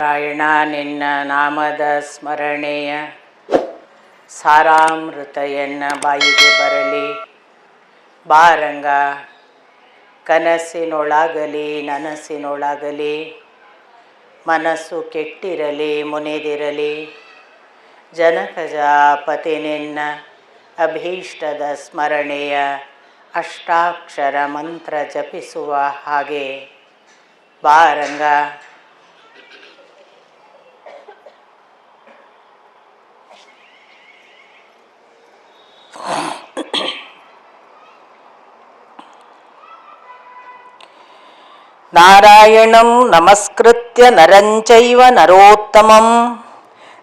ನಾರಾಯಣ ನಿನ್ನ ನಾಮದ ಸ್ಮರಣೆಯ ಸಾರಾಮೃತಯನ್ನ ಬಾಯಿಗೆ ಬರಲಿ. ಬಾರಂಗ ಕನಸಿನೊಳಗಲಿ ನನಸಿನೊಳಗಲಿ, ಮನಸ್ಸು ಕೆಟ್ಟಿರಲಿ ಮುನಿದಿರಲಿ. ಜನಕಜಾಪತಿ ನಿನ್ನ ಅಭೀಷ್ಟದ ಸ್ಮರಣೆಯ ಅಷ್ಟಾಕ್ಷರ ಮಂತ್ರ ಜಪಿಸುವ ಹಾಗೆ ಬಾರಂಗ. ನಾರಾಯಣಂ ನಮಸ್ಕೃತ್ಯ ನರಂ ಚೈವ ನರೋತ್ತಮಂ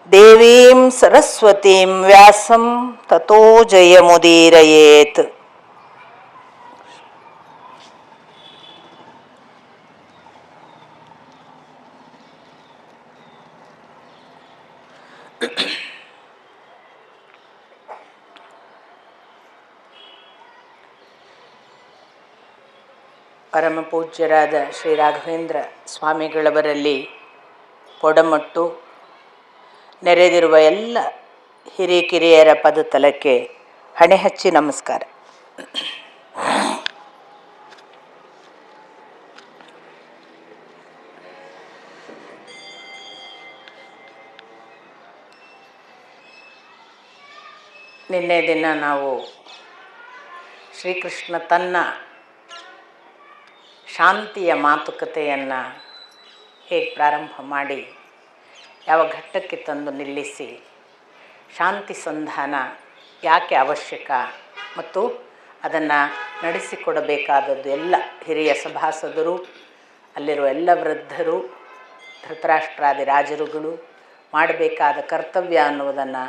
ದೇವೀಂ ಸರಸ್ವತೀಂ ವ್ಯಾಸಂ ತತೋ ಜಯಮುದೀರಯೇತ್. ಪರಮ ಪೂಜ್ಯರಾದ ಶ್ರೀ ರಾಘವೇಂದ್ರ ಸ್ವಾಮಿಗಳವರಲ್ಲಿ ಪೊಡಮಟ್ಟು ನೆರೆದಿರುವ ಎಲ್ಲ ಹಿರಿಕಿರಿಯರ ಪದತಲಕ್ಕೆ ಹಣೆ ಹಚ್ಚಿ ನಮಸ್ಕಾರ. ನಿನ್ನೆ ದಿನ ನಾವು ಶ್ರೀಕೃಷ್ಣ ತನ್ನ ಶಾಂತಿಯ ಮಾತುಕತೆಯನ್ನು ಹೇಗೆ ಪ್ರಾರಂಭ ಮಾಡಿ ಯಾವ ಘಟ್ಟಕ್ಕೆ ತಂದು ನಿಲ್ಲಿಸಿ, ಶಾಂತಿ ಸಂಧಾನ ಯಾಕೆ ಅವಶ್ಯಕ ಮತ್ತು ಅದನ್ನು ನಡೆಸಿಕೊಡಬೇಕಾದದ್ದು ಎಲ್ಲ ಹಿರಿಯ ಸಭಾಸದರು, ಅಲ್ಲಿರುವ ಎಲ್ಲ ವೃದ್ಧರು, ಧೃತರಾಷ್ಟ್ರಾದಿ ರಾಜರುಗಳು ಮಾಡಬೇಕಾದ ಕರ್ತವ್ಯ ಅನ್ನುವುದನ್ನು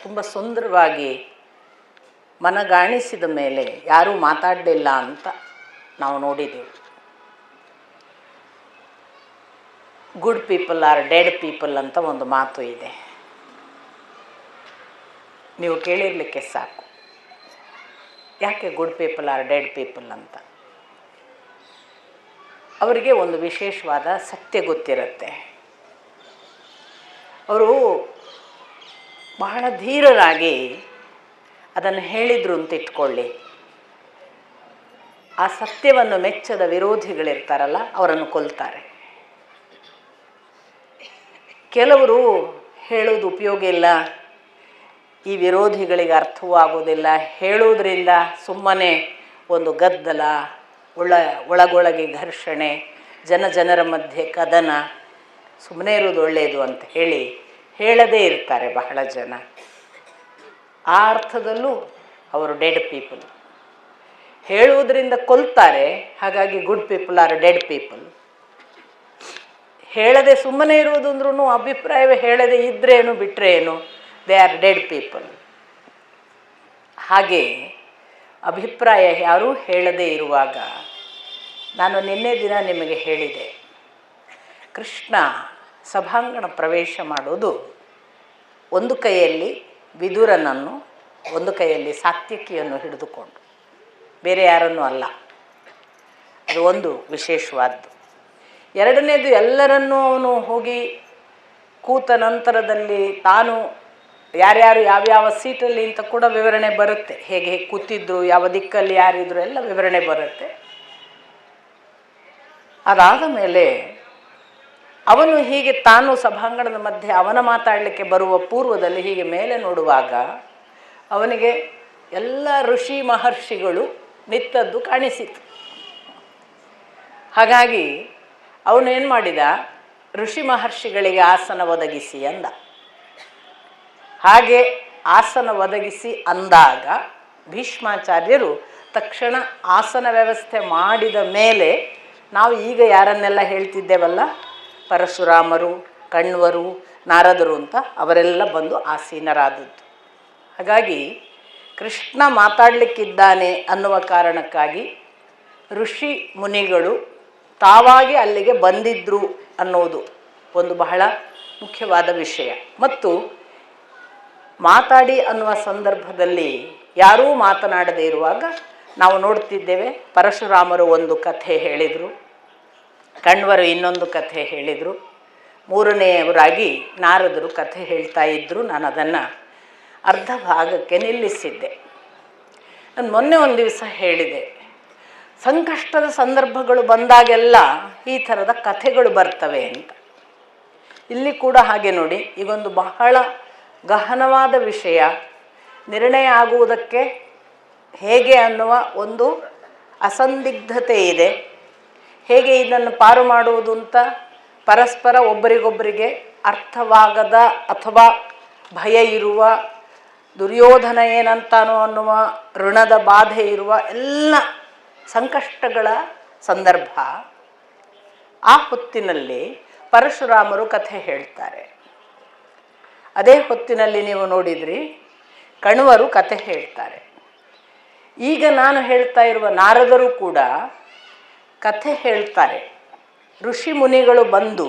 ತುಂಬ ಸುಂದರವಾಗಿ ಮನಗಾಣಿಸಿದ ಮೇಲೆ ಯಾರೂ ಮಾತಾಡಲಿಲ್ಲ ಅಂತ ನಾವು ನೋಡಿದೆವು. Good people are dead people ಅಂತ ಒಂದು ಮಾತು ಇದೆ, ನೀವು ಕೇಳಿರಲಿಕ್ಕೆ ಸಾಕು. ಯಾಕೆ good people are dead people ಅಂತ? ಅವರಿಗೆ ಒಂದು ವಿಶೇಷವಾದ ಸತ್ಯ ಗೊತ್ತಿರುತ್ತೆ. ಅವರು ಬಹಳ ಧೀರರಾಗಿ ಅದನ್ನು ಹೇಳಿದರು ಅಂತ ಇಟ್ಕೊಳ್ಳಿ. ಆ ಸತ್ಯವನ್ನು ಮೆಚ್ಚದ ವಿರೋಧಿಗಳಿರ್ತಾರಲ್ಲ, ಅವರನ್ನು ಕೊಲ್ತಾರೆ. ಕೆಲವರು ಹೇಳೋದು ಉಪಯೋಗ ಇಲ್ಲ, ಈ ವಿರೋಧಿಗಳಿಗೆ ಅರ್ಥವೂ ಆಗೋದಿಲ್ಲ, ಹೇಳುವುದರಿಂದ ಸುಮ್ಮನೆ ಒಂದು ಗದ್ದಲ, ಒಳಗೊಳಗೆ ಘರ್ಷಣೆ, ಜನರ ಮಧ್ಯೆ ಕದನ, ಸುಮ್ಮನೆ ಇರೋದು ಒಳ್ಳೆಯದು ಅಂತ ಹೇಳದೇ ಇರ್ತಾರೆ ಬಹಳ ಜನ. ಆ ಅರ್ಥದಲ್ಲೂ ಅವರು ಡೆಡ್ ಪೀಪಲ್. ಹೇಳುವುದರಿಂದ ಕೊಲ್ತಾರೆ, ಹಾಗಾಗಿ good people are dead people. ಹೇಳದೆ ಸುಮ್ಮನೆ ಇರುವುದು ಅಂದ್ರೂ ಅಭಿಪ್ರಾಯವೇ ಹೇಳದೆ ಇದ್ರೇನು ಬಿಟ್ಟರೆ ಏನು, ದೇ ಆರ್ ಡೆಡ್ ಪೀಪಲ್. ಹಾಗೆ ಅಭಿಪ್ರಾಯ ಯಾರೂ ಹೇಳದೇ ಇರುವಾಗ, ನಾನು ನಿನ್ನೆ ದಿನ ನಿಮಗೆ ಹೇಳಿದೆ, ಕೃಷ್ಣ ಸಭಾಂಗಣ ಪ್ರವೇಶ ಮಾಡೋದು ಒಂದು ಕೈಯಲ್ಲಿ ವಿದುರನನ್ನು, ಒಂದು ಕೈಯಲ್ಲಿ ಸಾತ್ಯಕಿಯನ್ನು ಹಿಡಿದುಕೊಂಡು, ಬೇರೆ ಯಾರನ್ನೂ ಅಲ್ಲ. ಅದು ಒಂದು ವಿಶೇಷವಾದ್ದು. ಎರಡನೇದು, ಎಲ್ಲರನ್ನೂ ಅವನು ಹೋಗಿ ಕೂತ ನಂತರದಲ್ಲಿ ತಾನು ಯಾರ್ಯಾರು ಯಾವ್ಯಾವ ಸೀಟಲ್ಲಿ ಅಂತ ಕೂಡ ವಿವರಣೆ ಬರುತ್ತೆ. ಹೇಗೆ ಕೂತಿದ್ರು, ಯಾವ ದಿಕ್ಕಲ್ಲಿ ಯಾರಿದ್ರು ಎಲ್ಲ ವಿವರಣೆ ಬರುತ್ತೆ. ಅದಾದ ಮೇಲೆ ಅವನು ಹೀಗೆ ತಾನು ಸಭಾಂಗಣದ ಮಧ್ಯೆ ಅವನ ಮಾತಾಡಲಿಕ್ಕೆ ಬರುವ ಪೂರ್ವದಲ್ಲಿ ಹೀಗೆ ಮೇಲೆ ನೋಡುವಾಗ ಅವನಿಗೆ ಎಲ್ಲ ಋಷಿ ಮಹರ್ಷಿಗಳು ನಿಂತದ್ದು ಕಾಣಿಸಿತು. ಹಾಗಾಗಿ ಅವನು ಏನು ಮಾಡಿದ, ಋಷಿ ಮಹರ್ಷಿಗಳಿಗೆ ಆಸನ ಒದಗಿಸಿ ಅಂದ. ಹಾಗೆ ಆಸನ ಒದಗಿಸಿ ಅಂದಾಗ ಭೀಷ್ಮಾಚಾರ್ಯರು ತಕ್ಷಣ ಆಸನ ವ್ಯವಸ್ಥೆ ಮಾಡಿದ ಮೇಲೆ ನಾವು ಈಗ ಯಾರನ್ನೆಲ್ಲ ಹೇಳ್ತಿದ್ದೇವಲ್ಲ, ಪರಶುರಾಮರು, ಕಣ್ವರು, ನಾರದರು ಅಂತ ಅವರೆಲ್ಲ ಬಂದು ಆಸೀನರಾದದ್ದು. ಹಾಗಾಗಿ ಕೃಷ್ಣ ಮಾತಾಡಲಿಕ್ಕಿದ್ದಾನೆ ಅನ್ನುವ ಕಾರಣಕ್ಕಾಗಿ ಋಷಿ ಮುನಿಗಳು ತಾವಾಗಿ ಅಲ್ಲಿಗೆ ಬಂದಿದ್ದರು ಅನ್ನೋದು ಒಂದು ಬಹಳ ಮುಖ್ಯವಾದ ವಿಷಯ. ಮತ್ತು ಮಾತಾಡಿ ಅನ್ನುವ ಸಂದರ್ಭದಲ್ಲಿ ಯಾರೂ ಮಾತನಾಡದೇ ಇರುವಾಗ ನಾವು ನೋಡ್ತಿದ್ದೇವೆ, ಪರಶುರಾಮರು ಒಂದು ಕಥೆ ಹೇಳಿದರು, ಕಣ್ವರು ಇನ್ನೊಂದು ಕಥೆ ಹೇಳಿದರು, ಮೂರನೆಯವರಾಗಿ ನಾರದರು ಕಥೆ ಹೇಳ್ತಾ ಇದ್ದರು. ನಾನು ಅದನ್ನು ಅರ್ಧ ಭಾಗಕ್ಕೆ ನಿಲ್ಲಿಸಿದ್ದೆ. ನಾನು ಮೊನ್ನೆ ಒಂದು ದಿವಸ ಹೇಳಿದೆ, ಸಂಕಷ್ಟದ ಸಂದರ್ಭಗಳು ಬಂದಾಗೆಲ್ಲ ಈ ಥರದ ಕಥೆಗಳು ಬರ್ತವೆ ಅಂತ. ಇಲ್ಲಿ ಕೂಡ ಹಾಗೆ ನೋಡಿ, ಈಗೊಂದು ಬಹಳ ಗಹನವಾದ ವಿಷಯ, ನಿರ್ಣಯ ಆಗುವುದಕ್ಕೆ ಹೇಗೆ ಅನ್ನುವ ಒಂದು ಅಸಂದಿಗ್ಧತೆ ಇದೆ. ಹೇಗೆ ಇದನ್ನು ಪಾರು ಮಾಡುವುದು ಅಂತ ಪರಸ್ಪರ ಒಬ್ಬರಿಗೊಬ್ಬರಿಗೆ ಅರ್ಥವಾಗದ ಅಥವಾ ಭಯ ಇರುವ, ದುರ್ಯೋಧನ ಏನಂತಾನೋ ಅನ್ನುವ ಋಣದ ಬಾಧೆ ಇರುವ ಎಲ್ಲ ಸಂಕಷ್ಟಗಳ ಸಂದರ್ಭ. ಆ ಹೊತ್ತಿನಲ್ಲಿ ಪರಶುರಾಮರು ಕಥೆ ಹೇಳ್ತಾರೆ. ಅದೇ ಹೊತ್ತಿನಲ್ಲಿ ನೀವು ನೋಡಿದ್ರಿ ಕಣ್ವರು ಕಥೆ ಹೇಳ್ತಾರೆ. ಈಗ ನಾನು ಹೇಳ್ತಾ ಇರುವ ನಾರದರು ಕೂಡ ಕಥೆ ಹೇಳ್ತಾರೆ. ಋಷಿ ಮುನಿಗಳು ಬಂದು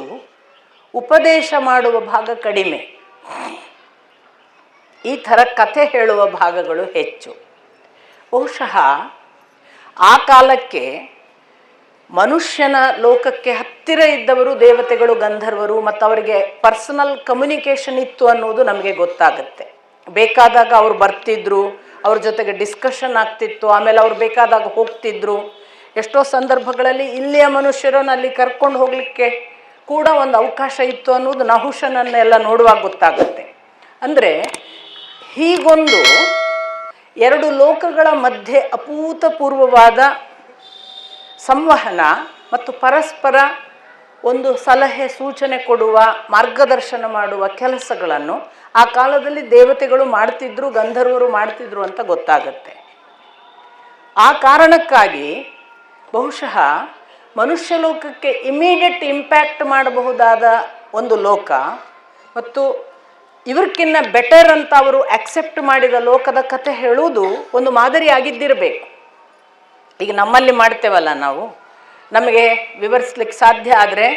ಉಪದೇಶ ಮಾಡುವ ಭಾಗ ಕಡಿಮೆ, ಈ ಥರ ಕಥೆ ಹೇಳುವ ಭಾಗಗಳು ಹೆಚ್ಚು. ಬಹುಶಃ ಆ ಕಾಲಕ್ಕೆ ಮನುಷ್ಯನ ಲೋಕಕ್ಕೆ ಹತ್ತಿರ ಇದ್ದವರು ದೇವತೆಗಳು, ಗಂಧರ್ವರು, ಮತ್ತು ಅವರಿಗೆ ಪರ್ಸನಲ್ ಕಮ್ಯುನಿಕೇಷನ್ ಇತ್ತು ಅನ್ನೋದು ನಮಗೆ ಗೊತ್ತಾಗುತ್ತೆ. ಬೇಕಾದಾಗ ಅವ್ರು ಬರ್ತಿದ್ರು, ಅವ್ರ ಜೊತೆಗೆ ಡಿಸ್ಕಷನ್ ಆಗ್ತಿತ್ತು, ಆಮೇಲೆ ಅವ್ರು ಬೇಕಾದಾಗ ಹೋಗ್ತಿದ್ರು. ಎಷ್ಟೋ ಸಂದರ್ಭಗಳಲ್ಲಿ ಇಲ್ಲಿಯ ಮನುಷ್ಯರನ್ನು ಅಲ್ಲಿ ಕರ್ಕೊಂಡು ಹೋಗಲಿಕ್ಕೆ ಕೂಡ ಒಂದು ಅವಕಾಶ ಇತ್ತು ಅನ್ನೋದು ನಹುಷನನ್ನೆಲ್ಲ ನೋಡುವಾಗ ಗೊತ್ತಾಗುತ್ತೆ. ಅಂದರೆ ಹೀಗೊಂದು ಎರಡು ಲೋಕಗಳ ಮಧ್ಯೆ ಅಭೂತಪೂರ್ವವಾದ ಸಂವಹನ ಮತ್ತು ಪರಸ್ಪರ ಒಂದು ಸಲಹೆ ಸೂಚನೆ ಕೊಡುವ, ಮಾರ್ಗದರ್ಶನ ಮಾಡುವ ಕೆಲಸಗಳನ್ನು ಆ ಕಾಲದಲ್ಲಿ ದೇವತೆಗಳು ಮಾಡ್ತಿದ್ರು, ಗಂಧರ್ವರು ಮಾಡ್ತಿದ್ರು ಅಂತ ಗೊತ್ತಾಗುತ್ತೆ. ಆ ಕಾರಣಕ್ಕಾಗಿ ಬಹುಶಃ ಮನುಷ್ಯ ಲೋಕಕ್ಕೆ ಇಮಿಡಿಯೇಟ್ ಇಂಪ್ಯಾಕ್ಟ್ ಮಾಡಬಹುದಾದ ಒಂದು ಲೋಕ ಮತ್ತು ಇವ್ರಕ್ಕಿನ್ನ ಬೆಟರ್ ಅಂತ ಅವರು ಆಕ್ಸೆಪ್ಟ್ ಮಾಡಿದ ಲೋಕದ ಕಥೆ ಹೇಳುವುದು ಒಂದು ಮಾದರಿ ಆಗಿದ್ದಿರಬೇಕು. ಈಗ ನಮ್ಮಲ್ಲಿ ಮಾಡ್ತೇವಲ್ಲ ನಾವು, ನಮಗೆ ವಿವರಿಸ್ಲಿಕ್ಕೆ ಸಾಧ್ಯ ಆದರೆ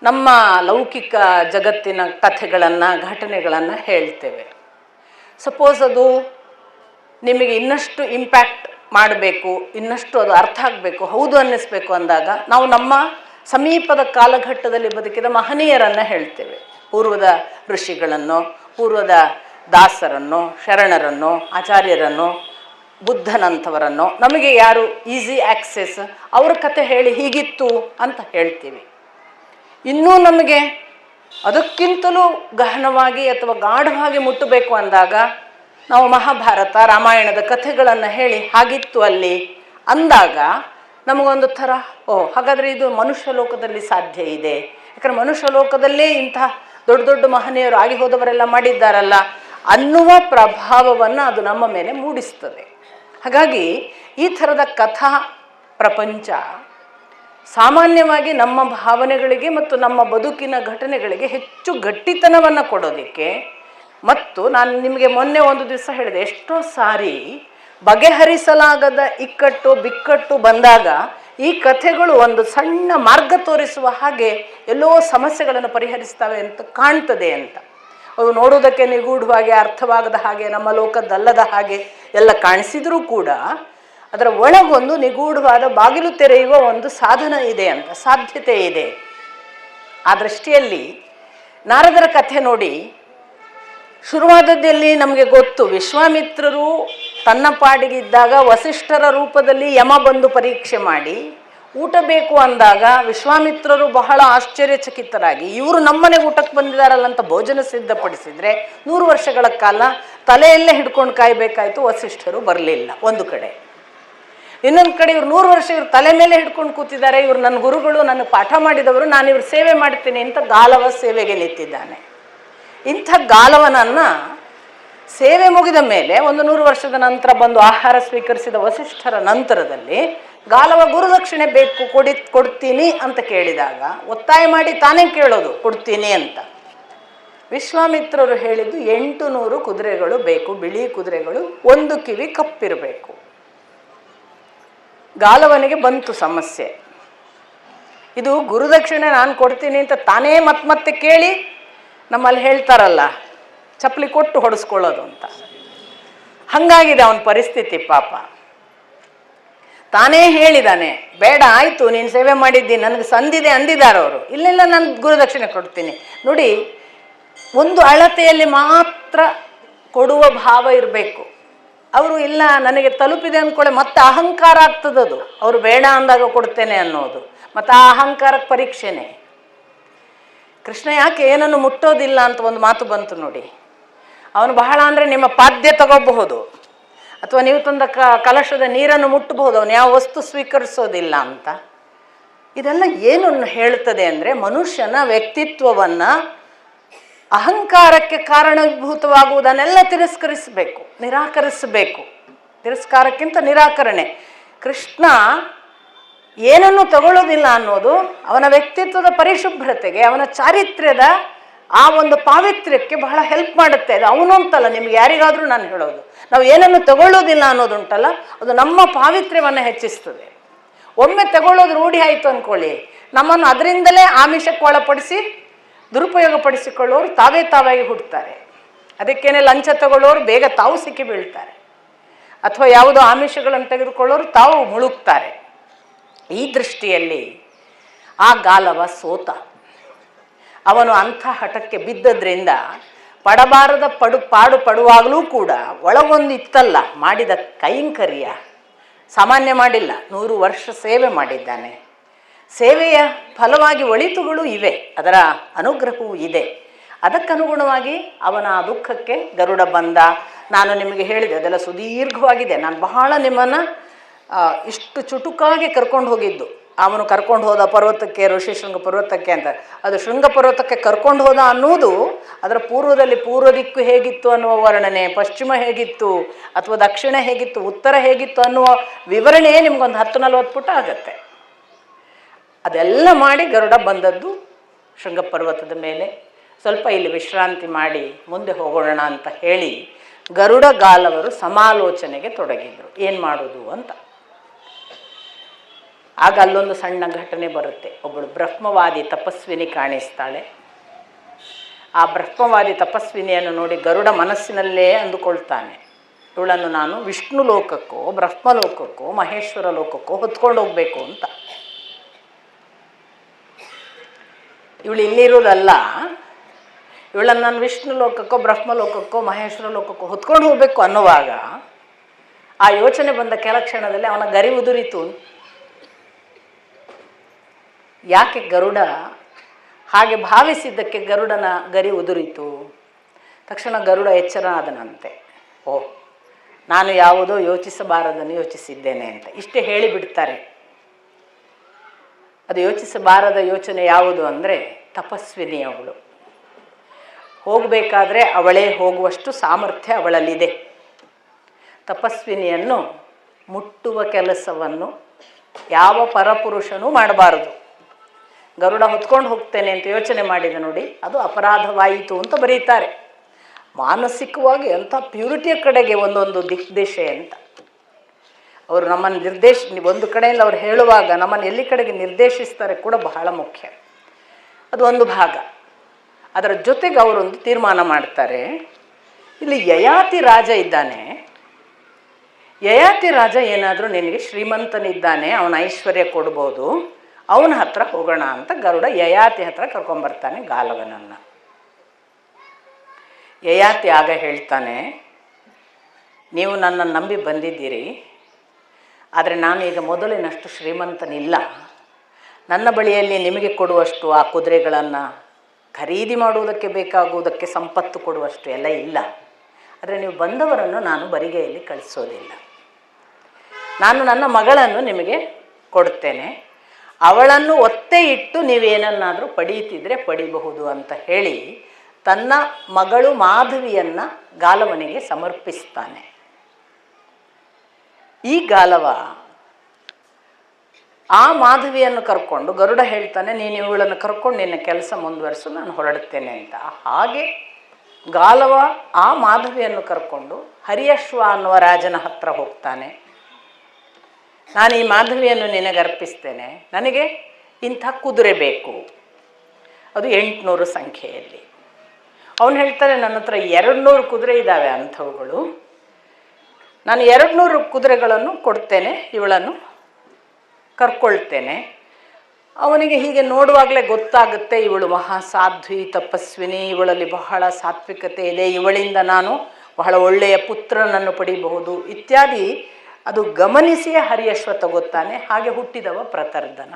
ನಮ್ಮ ಲೌಕಿಕ ಜಗತ್ತಿನ ಕಥೆಗಳನ್ನು, ಘಟನೆಗಳನ್ನು ಹೇಳ್ತೇವೆ. ಸಪೋಸ್ ಅದು ನಿಮಗೆ ಇನ್ನಷ್ಟು ಇಂಪ್ಯಾಕ್ಟ್ ಮಾಡಬೇಕು, ಇನ್ನಷ್ಟು ಅದು ಅರ್ಥ ಆಗಬೇಕು, ಹೌದು ಅನ್ನಿಸ್ಬೇಕು ಅಂದಾಗ ನಾವು ನಮ್ಮ ಸಮೀಪದ ಕಾಲಘಟ್ಟದಲ್ಲಿ ಬದುಕಿದ ಮಹನೀಯರನ್ನು ಹೇಳ್ತೇವೆ. ಪೂರ್ವದ ಋಷಿಗಳನ್ನು, ಪೂರ್ವದ ದಾಸರನ್ನು, ಶರಣರನ್ನು, ಆಚಾರ್ಯರನ್ನು, ಬುದ್ಧನಂಥವರನ್ನು, ನಮಗೆ ಯಾರು ಈಸಿ ಆಕ್ಸೆಸ್, ಅವ್ರ ಕಥೆ ಹೇಳಿ ಹೀಗಿತ್ತು ಅಂತ ಹೇಳ್ತೀವಿ. ಇನ್ನೂ ನಮಗೆ ಅದಕ್ಕಿಂತಲೂ ಗಹನವಾಗಿ ಅಥವಾ ಗಾಢವಾಗಿ ಮುಟ್ಟಬೇಕು ಅಂದಾಗ ನಾವು ಮಹಾಭಾರತ, ರಾಮಾಯಣದ ಕಥೆಗಳನ್ನು ಹೇಳಿ ಹಾಗಿತ್ತು ಅಲ್ಲಿ ಅಂದಾಗ ನಮಗೊಂದು ಥರ ಹಾಗಾದರೆ ಇದು ಮನುಷ್ಯ ಲೋಕದಲ್ಲಿ ಸಾಧ್ಯ ಇದೆ. ಯಾಕಂದರೆ ಮನುಷ್ಯ ಲೋಕದಲ್ಲೇ ಇಂತಹ ದೊಡ್ಡ ದೊಡ್ಡ ಮಹನೀಯರು ಆಗಿ ಹೋದವರೆಲ್ಲ ಮಾಡಿದ್ದಾರಲ್ಲ ಅನ್ನುವ ಪ್ರಭಾವವನ್ನು ಅದು ನಮ್ಮ ಮೇಲೆ ಮೂಡಿಸ್ತದೆ. ಹಾಗಾಗಿ ಈ ಥರದ ಕಥಾ ಪ್ರಪಂಚ ಸಾಮಾನ್ಯವಾಗಿ ನಮ್ಮ ಭಾವನೆಗಳಿಗೆ ಮತ್ತು ನಮ್ಮ ಬದುಕಿನ ಘಟನೆಗಳಿಗೆ ಹೆಚ್ಚು ಗಟ್ಟಿತನವನ್ನು ಕೊಡೋದಕ್ಕೆ, ಮತ್ತು ನಾನು ನಿಮಗೆ ಮೊನ್ನೆ ಒಂದು ದಿವಸ ಹೇಳಿದೆ, ಎಷ್ಟೋ ಸಾರಿ ಬಗೆಹರಿಸಲಾಗದ ಇಕ್ಕಟ್ಟು ಬಿಕ್ಕಟ್ಟು ಬಂದಾಗ ಈ ಕಥೆಗಳು ಒಂದು ಸಣ್ಣ ಮಾರ್ಗ ತೋರಿಸುವ ಹಾಗೆ ಎಲ್ಲೋ ಸಮಸ್ಯೆಗಳನ್ನು ಪರಿಹರಿಸ್ತವೆ ಅಂತ ಕಾಣ್ತದೆ ಅಂತ. ಅವು ನೋಡೋದಕ್ಕೆ ನಿಗೂಢವಾಗಿ ಅರ್ಥವಾಗದ ಹಾಗೆ, ನಮ್ಮ ಲೋಕದ್ದಲ್ಲದ ಹಾಗೆ ಎಲ್ಲ ಕಾಣಿಸಿದರೂ ಕೂಡ ಅದರ ಒಳಗೊಂದು ನಿಗೂಢವಾದ ಬಾಗಿಲು ತೆರೆಯುವ ಒಂದು ಸಾಧನ ಇದೆ ಅಂತ, ಸಾಧ್ಯತೆ ಇದೆ. ಆ ದೃಷ್ಟಿಯಲ್ಲಿ ನಾರದರ ಕಥೆ ನೋಡಿ, ಶುರುವಾದದ್ದಲ್ಲಿ ನಮಗೆ ಗೊತ್ತು, ವಿಶ್ವಾಮಿತ್ರರು ತನ್ನ ಪಾಡಿಗಿದ್ದಾಗ ವಸಿಷ್ಠರ ರೂಪದಲ್ಲಿ ಯಮ ಬಂದು ಪರೀಕ್ಷೆ ಮಾಡಿ ಊಟ ಬೇಕು ಅಂದಾಗ ವಿಶ್ವಾಮಿತ್ರರು ಬಹಳ ಆಶ್ಚರ್ಯಚಕಿತರಾಗಿ ಇವರು ನಮ್ಮನೆಗೆ ಊಟಕ್ಕೆ ಬಂದಿದ್ದಾರಲ್ಲ ಅಂತ ಭೋಜನ ಸಿದ್ಧಪಡಿಸಿದರೆ 100 ವರ್ಷಗಳ ಕಾಲ ತಲೆಯಲ್ಲೇ ಹಿಡ್ಕೊಂಡು ಕಾಯಬೇಕಾಯಿತು, ವಸಿಷ್ಠರು ಬರಲಿಲ್ಲ ಒಂದು ಕಡೆ. ಇನ್ನೊಂದು ಕಡೆ ಇವ್ರು 100 ವರ್ಷ ಇವ್ರು ತಲೆ ಮೇಲೆ ಹಿಡ್ಕೊಂಡು ಕೂತಿದ್ದಾರೆ, ಇವರು ನನ್ನ ಗುರುಗಳು, ನನ್ನ ಪಾಠ ಮಾಡಿದವರು, ನಾನು ಇವ್ರ ಸೇವೆ ಮಾಡ್ತೀನಿ ಅಂತ ಗಾಲವ ಸೇವೆಗೆ ನಿಂತಿದ್ದಾನೆ. ಇಂಥ ಗಾಲವನನ್ನು ಸೇವೆ ಮುಗಿದ ಮೇಲೆ ಒಂದು 100 ವರ್ಷದ ನಂತರ ಬಂದು ಆಹಾರ ಸ್ವೀಕರಿಸಿದ ವಸಿಷ್ಠರ ನಂತರದಲ್ಲಿ ಗಾಲವ ಗುರುದಕ್ಷಿಣೆ ಬೇಕು ಕೊಡ್ತೀನಿ ಅಂತ ಕೇಳಿದಾಗ ಒತ್ತಾಯ ಮಾಡಿ ತಾನೇ ಕೇಳೋದು ಕೊಡ್ತೀನಿ ಅಂತ. ವಿಶ್ವಾಮಿತ್ರರು ಹೇಳಿದ್ದು 800 ಕುದುರೆಗಳು ಬೇಕು, ಬಿಳಿ ಕುದುರೆಗಳು, ಒಂದು ಕಿವಿ ಕಪ್ಪಿರಬೇಕು. ಗಾಲವನಿಗೆ ಬಂತು ಸಮಸ್ಯೆ. ಇದು ಗುರುದಕ್ಷಿಣೆ ನಾನು ಕೊಡ್ತೀನಿ ಅಂತ ತಾನೇ ಮತ್ತೆ ಕೇಳಿ ನಮ್ಮಲ್ಲಿ ಹೇಳ್ತಾರಲ್ಲ, ಚಪ್ಪಲಿ ಕೊಟ್ಟು ಹೊಡೆಸ್ಕೊಳ್ಳೋದು ಅಂತ. ಹಾಗಾಗಿದೆ ಅವನ ಪರಿಸ್ಥಿತಿ ಪಾಪ. ತಾನೇ ಹೇಳಿದ್ದಾನೆ, ಬೇಡ ಆಯಿತು ನೀನು ಸೇವೆ ಮಾಡಿದ್ದೀನಿ, ನನಗೆ ಸಂದಿದೆ ಅಂದಿದ್ದಾರೆ ಅವರು. ಇಲ್ಲೆಲ್ಲ ನಾನು ಗುರುದಕ್ಷಿಣೆ ಕೊಡ್ತೀನಿ. ನೋಡಿ, ಒಂದು ಅಳತೆಯಲ್ಲಿ ಮಾತ್ರ ಕೊಡುವ ಭಾವ ಇರಬೇಕು. ಅವರು ಇಲ್ಲ ನನಗೆ ತಲುಪಿದೆ ಅಂದ್ಕೊಳ್ಳೆ ಮತ್ತೆ ಅಹಂಕಾರ ಆಗ್ತದದು. ಅವರು ಬೇಡ ಅಂದಾಗ ಕೊಡ್ತೇನೆ ಅನ್ನೋದು, ಮತ್ತು ಆ ಅಹಂಕಾರಕ್ಕೆ ಪರೀಕ್ಷೆನೇ. ಕೃಷ್ಣ ಯಾಕೆ ಏನನ್ನು ಮುಟ್ಟೋದಿಲ್ಲ ಅಂತ ಒಂದು ಮಾತು ಬಂತು ನೋಡಿ. ಅವನು ಬಹಳ ಅಂದರೆ ನಿಮ್ಮ ಪಾದ್ಯ ತಗೋಬಹುದು, ಅಥವಾ ನೀವು ತಂದ ಕಲಶದ ನೀರನ್ನು ಮುಟ್ಟಬಹುದು, ಅವನು ಯಾವ ವಸ್ತು ಸ್ವೀಕರಿಸೋದಿಲ್ಲ ಅಂತ. ಇದೆಲ್ಲ ಏನನ್ನು ಹೇಳ್ತದೆ ಅಂದರೆ, ಮನುಷ್ಯನ ವ್ಯಕ್ತಿತ್ವವನ್ನು ಅಹಂಕಾರಕ್ಕೆ ಕಾರಣಭೂತವಾಗುವುದನ್ನೆಲ್ಲ ತಿರಸ್ಕರಿಸಬೇಕು, ನಿರಾಕರಿಸಬೇಕು. ತಿರಸ್ಕಾರಕ್ಕಿಂತ ನಿರಾಕರಣೆ. ಕೃಷ್ಣ ಏನನ್ನು ತಗೊಳ್ಳೋದಿಲ್ಲ ಅನ್ನೋದು ಅವನ ವ್ಯಕ್ತಿತ್ವದ ಪರಿಶುಭ್ರತೆಗೆ, ಅವನ ಚಾರಿತ್ರ್ಯದ ಆ ಒಂದು ಪಾವಿತ್ರ್ಯಕ್ಕೆ ಬಹಳ ಹೆಲ್ಪ್ ಮಾಡುತ್ತೆ. ಅದು ಅವನು ಅಂತಲ್ಲ, ನಿಮ್ಗೆ ಯಾರಿಗಾದರೂ ನಾನು ಹೇಳೋದು, ನಾವು ಏನನ್ನು ತಗೊಳ್ಳೋದಿಲ್ಲ ಅನ್ನೋದುಂಟಲ್ಲ, ಅದು ನಮ್ಮ ಪಾವಿತ್ರ್ಯವನ್ನು ಹೆಚ್ಚಿಸ್ತದೆ. ಒಮ್ಮೆ ತಗೊಳ್ಳೋದು ರೂಢಿ ಆಯಿತು ಅಂದ್ಕೊಳ್ಳಿ, ನಮ್ಮನ್ನು ಅದರಿಂದಲೇ ಆಮಿಷಕ್ಕೆ ಒಳಪಡಿಸಿ ದುರುಪಯೋಗ ಪಡಿಸಿಕೊಳ್ಳೋರು ತಾವಾಗಿ ಹುಡ್ತಾರೆ. ಅದಕ್ಕೇನೆ ಲಂಚ ತಗೊಳ್ಳೋರು ಬೇಗ ತಾವು ಸಿಕ್ಕಿ ಬೀಳ್ತಾರೆ, ಅಥವಾ ಯಾವುದೋ ಆಮಿಷಗಳನ್ನು ತೆಗೆದುಕೊಳ್ಳೋರು ತಾವು ಮುಳುಗ್ತಾರೆ. ಈ ದೃಷ್ಟಿಯಲ್ಲಿ ಆ ಗಾಲವ ಸೋತ. ಅವನು ಅಂಥ ಹಠಕ್ಕೆ ಬಿದ್ದದ್ರಿಂದ ಪಡಬಾರದ ಪಾಡು ಪಡುವಾಗಲೂ ಕೂಡ ಒಳಗೊಂದು ಇತ್ತಲ್ಲ, ಮಾಡಿದ ಕೈಂಕರ್ಯ ಸಾಮಾನ್ಯ ಮಾಡಿಲ್ಲ. 100 ವರ್ಷ ಸೇವೆ ಮಾಡಿದ್ದಾನೆ. ಸೇವೆಯ ಫಲವಾಗಿ ಒಳಿತುಗಳು ಇವೆ, ಅದರ ಅನುಗ್ರಹವೂ ಇದೆ. ಅದಕ್ಕನುಗುಣವಾಗಿ ಅವನ ಆ ದುಃಖಕ್ಕೆ ಗರುಡ ಬಂದ. ನಾನು ನಿಮಗೆ ಹೇಳಿದೆ, ಅದೆಲ್ಲ ಸುದೀರ್ಘವಾಗಿದೆ. ನಾನು ಬಹಳ ನಿಮ್ಮನ್ನು ಇಷ್ಟು ಚುಟುಕಾಗಿ ಕರ್ಕೊಂಡು ಹೋಗಿದ್ದು. ಅವನು ಕರ್ಕೊಂಡು ಹೋದ ಪರ್ವತಕ್ಕೆ, ಋಷಿಶೃಂಗ ಪರ್ವತಕ್ಕೆ ಅಂತ. ಅದು ಶೃಂಗ ಪರ್ವತಕ್ಕೆ ಕರ್ಕೊಂಡು ಹೋದ ಅನ್ನೋದು ಅದರ ಪೂರ್ವದಲ್ಲಿ ಪೂರ್ವ ದಿಕ್ಕು ಹೇಗಿತ್ತು ಅನ್ನುವ ವರ್ಣನೆ, ಪಶ್ಚಿಮ ಹೇಗಿತ್ತು ಅಥವಾ ದಕ್ಷಿಣ ಹೇಗಿತ್ತು, ಉತ್ತರ ಹೇಗಿತ್ತು ಅನ್ನುವ ವಿವರಣೆಯೇ ನಿಮ್ಗೊಂದು 10-40 ಪುಟ ಆಗತ್ತೆ. ಅದೆಲ್ಲ ಮಾಡಿ ಗರುಡ ಬಂದದ್ದು ಶೃಂಗ ಪರ್ವತದ ಮೇಲೆ. ಸ್ವಲ್ಪ ಇಲ್ಲಿ ವಿಶ್ರಾಂತಿ ಮಾಡಿ ಮುಂದೆ ಹೋಗೋಣ ಅಂತ ಹೇಳಿ ಗರುಡ ಗಾಲವರು ಸಮಾಲೋಚನೆಗೆ ತೊಡಗಿದ್ರು, ಏನು ಮಾಡೋದು ಅಂತ. ಆಗ ಅಲ್ಲೊಂದು ಸಣ್ಣ ಘಟನೆ ಬರುತ್ತೆ. ಒಬ್ಬಳು ಬ್ರಹ್ಮವಾದಿ ತಪಸ್ವಿನಿ ಕಾಣಿಸ್ತಾಳೆ. ಆ ಬ್ರಹ್ಮವಾದಿ ತಪಸ್ವಿನಿಯನ್ನು ನೋಡಿ ಗರುಡ ಮನಸ್ಸಿನಲ್ಲೇ ಅಂದುಕೊಳ್ತಾನೆ, ಇವಳನ್ನು ನಾನು ವಿಷ್ಣು ಲೋಕಕ್ಕೋ ಬ್ರಹ್ಮಲೋಕಕ್ಕೋ ಮಹೇಶ್ವರ ಲೋಕಕ್ಕೋ ಹೊತ್ಕೊಂಡು ಹೋಗ್ಬೇಕು ಅಂತ. ಇವಳು ಇಲ್ಲಿರೋದಲ್ಲ, ಇವಳನ್ನು ನಾನು ವಿಷ್ಣು ಲೋಕಕ್ಕೋ ಬ್ರಹ್ಮಲೋಕಕ್ಕೋ ಮಹೇಶ್ವರ ಲೋಕಕ್ಕೋ ಹೊತ್ಕೊಂಡು ಹೋಗ್ಬೇಕು ಅನ್ನುವಾಗ ಆ ಯೋಚನೆ ಬಂದ ಕೆಲ ಕ್ಷಣದಲ್ಲಿ ಅವನ ಗರಿ ಉದುರಿತು. ಯಾಕೆ ಗರುಡ ಹಾಗೆ ಭಾವಿಸಿದ್ದಕ್ಕೆ ಗರುಡನ ಗರಿ ಉದುರಿತು? ತಕ್ಷಣ ಗರುಡ ಎಚ್ಚರ ಆದನಂತೆ. ಓ, ನಾನು ಯಾವುದೋ ಯೋಚಿಸಬಾರದನ್ನು ಯೋಚಿಸಿದ್ದೇನೆ ಅಂತ ಇಷ್ಟೇ ಹೇಳಿಬಿಡ್ತಾರೆ. ಅದು ಯೋಚಿಸಬಾರದ ಯೋಚನೆ ಯಾವುದು ಅಂದರೆ, ತಪಸ್ವಿನಿ ಅವಳು. ಹೋಗಬೇಕಾದ್ರೆ ಅವಳೇ ಹೋಗುವಷ್ಟು ಸಾಮರ್ಥ್ಯ ಅವಳಲ್ಲಿದೆ. ತಪಸ್ವಿನಿಯನ್ನು ಮುಟ್ಟುವ ಕೆಲಸವನ್ನು ಯಾವ ಪರಪುರುಷನೂ ಮಾಡಬಾರದು. ಗರುಡ ಹೊತ್ಕೊಂಡು ಹೋಗ್ತೇನೆ ಅಂತ ಯೋಚನೆ ಮಾಡಿದ ನೋಡಿ, ಅದು ಅಪರಾಧವಾಯಿತು ಅಂತ ಬರೀತಾರೆ. ಮಾನಸಿಕವಾಗಿ ಅಂಥ ಪ್ಯೂರಿಟಿಯ ಕಡೆಗೆ ಒಂದೊಂದು ದಿಕ್ದೇಶೆ ಅಂತ ಅವರು ನಮ್ಮನ್ನು ಒಂದು ಕಡೆಯಲ್ಲಿ ಅವ್ರು ಹೇಳುವಾಗ ನಮ್ಮನ್ನು ಎಲ್ಲಿ ಕಡೆಗೆ ನಿರ್ದೇಶಿಸ್ತಾರೆ ಕೂಡ ಬಹಳ ಮುಖ್ಯ. ಅದು ಒಂದು ಭಾಗ. ಅದರ ಜೊತೆಗೆ ಅವರೊಂದು ತೀರ್ಮಾನ ಮಾಡ್ತಾರೆ. ಇಲ್ಲಿ ಯಯಾತಿ ರಾಜ ಇದ್ದಾನೆ, ಯಯಾತಿ ರಾಜ ಏನಾದರೂ ನಿನಗೆ ಶ್ರೀಮಂತನಿದ್ದಾನೆ, ಅವನ ಐಶ್ವರ್ಯ ಕೊಡ್ಬೋದು, ಅವನ ಹತ್ರ ಹೋಗೋಣ ಅಂತ ಗರುಡ ಯಯಾತಿ ಹತ್ರ ಕರ್ಕೊಂಬರ್ತಾನೆ ಗಾಲವನನ್ನು. ಯಯಾತಿ ಆಗ ಹೇಳ್ತಾನೆ, ನೀವು ನನ್ನನ್ನು ನಂಬಿ ಬಂದಿದ್ದೀರಿ, ಆದರೆ ನಾನು ಈಗ ಮೊದಲಿನಷ್ಟು ಶ್ರೀಮಂತನಿಲ್ಲ. ನನ್ನ ಬಳಿಯಲ್ಲಿ ನಿಮಗೆ ಕೊಡುವಷ್ಟು ಆ ಕುದುರೆಗಳನ್ನು ಖರೀದಿ ಮಾಡುವುದಕ್ಕೆ ಬೇಕಾಗುವುದಕ್ಕೆ ಸಂಪತ್ತು ಕೊಡುವಷ್ಟು ಎಲ್ಲ ಇಲ್ಲ. ಆದರೆ ನೀವು ಬಂದವರನ್ನು ನಾನು ಬರಿಗೆಯಲ್ಲಿ ಕಳಿಸೋದಿಲ್ಲ. ನಾನು ನನ್ನ ಮಗಳನ್ನು ನಿಮಗೆ ಕೊಡ್ತೇನೆ, ಅವಳನ್ನು ಒತ್ತೆ ಇಟ್ಟು ನೀವೇನನ್ನಾದರೂ ಪಡೀತಿದ್ರೆ ಪಡಿಬಹುದು ಅಂತ ಹೇಳಿ ತನ್ನ ಮಗಳು ಮಾಧವಿಯನ್ನು ಗಾಲವನಿಗೆ ಸಮರ್ಪಿಸ್ತಾನೆ. ಈ ಗಾಲವ ಆ ಮಾಧವಿಯನ್ನು ಕರ್ಕೊಂಡು, ಗರುಡ ಹೇಳ್ತಾನೆ ನೀನು ಇವಳನ್ನು ಕರ್ಕೊಂಡು ನಿನ್ನ ಕೆಲಸ ಮುಂದುವರಿಸು, ನಾನು ಹೊರಡುತ್ತೇನೆ ಅಂತ. ಹಾಗೆ ಗಾಲವ ಆ ಮಾಧವಿಯನ್ನು ಕರ್ಕೊಂಡು ಹರಿಯಶ್ವ ಅನ್ನುವ ರಾಜನ ಹತ್ರ ಹೋಗ್ತಾನೆ. ನಾನು ಈ ಮಾಧವಿಯನ್ನು ನಿನಗೆ ಅರ್ಪಿಸ್ತೇನೆ, ನನಗೆ ಇಂಥ ಕುದುರೆ ಬೇಕು, ಅದು 800 ಸಂಖ್ಯೆಯಲ್ಲಿ. ಅವನು ಹೇಳ್ತಾನೆ ನನ್ನ ಹತ್ರ 200 ಕುದುರೆ ಇದ್ದಾವೆ ಅಂಥವುಗಳು, ನಾನು 200 ಕುದುರೆಗಳನ್ನು ಕೊಡ್ತೇನೆ, ಇವಳನ್ನು ಕರ್ಕೊಳ್ತೇನೆ. ಅವನಿಗೆ ಹೀಗೆ ನೋಡುವಾಗಲೇ ಗೊತ್ತಾಗುತ್ತೆ ಇವಳು ಮಹಾಸಾಧ್ವಿ ತಪಸ್ವಿನಿ, ಇವಳಲ್ಲಿ ಬಹಳ ಸಾತ್ವಿಕತೆ ಇದೆ, ಇವಳಿಂದ ನಾನು ಬಹಳ ಒಳ್ಳೆಯ ಪುತ್ರನನ್ನು ಪಡಿಬಹುದು ಇತ್ಯಾದಿ. ಅದು ಗಮನಿಸಿಯೇ ಹರಿಯಶ್ವ ತಗೋತಾನೆ. ಹಾಗೆ ಹುಟ್ಟಿದವ ಪ್ರತರ್ಧನ.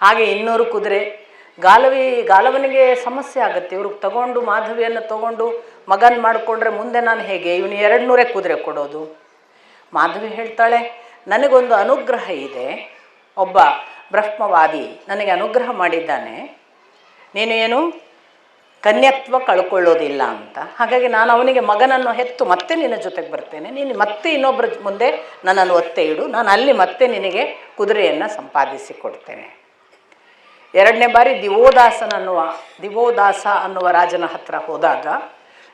ಹಾಗೆ 200 ಕುದುರೆ. ಗಾಲವನಿಗೆ ಸಮಸ್ಯೆ ಆಗುತ್ತೆ. ಇವ್ರಿಗೆ ತಗೊಂಡು ಮಾಧವಿಯನ್ನು ತಗೊಂಡು ಮಗನ್ ಮಾಡಿಕೊಂಡ್ರೆ ಮುಂದೆ ನಾನು ಹೇಗೆ, ಇವನು 200 ಕುದುರೆ ಕೊಡೋದು. ಮಾಧವಿ ಹೇಳ್ತಾಳೆ, ನನಗೊಂದು ಅನುಗ್ರಹ ಇದೆ, ಒಬ್ಬ ಬ್ರಹ್ಮವಾದಿ ನನಗೆ ಅನುಗ್ರಹ ಮಾಡಿದ್ದಾನೆ, ನೀನು ಏನು ಕನ್ಯತ್ವ ಕಳ್ಕೊಳ್ಳೋದಿಲ್ಲ ಅಂತ. ಹಾಗಾಗಿ ನಾನು ಅವನಿಗೆ ಮಗನನ್ನು ಹೆತ್ತು ಮತ್ತೆ ನಿನ್ನ ಜೊತೆಗೆ ಬರ್ತೇನೆ, ನೀನು ಮತ್ತೆ ಇನ್ನೊಬ್ಬರ ಮುಂದೆ ನನ್ನನ್ನು ಒತ್ತೆ ಇಡು, ನಾನು ಅಲ್ಲಿ ಮತ್ತೆ ನಿನಗೆ ಕುದುರೆಯನ್ನು ಸಂಪಾದಿಸಿ ಕೊಡ್ತೇನೆ. 2ನೇ ಬಾರಿ ದಿವೋದಾಸ ಅನ್ನುವ ರಾಜನ ಹತ್ರ ಹೋದಾಗ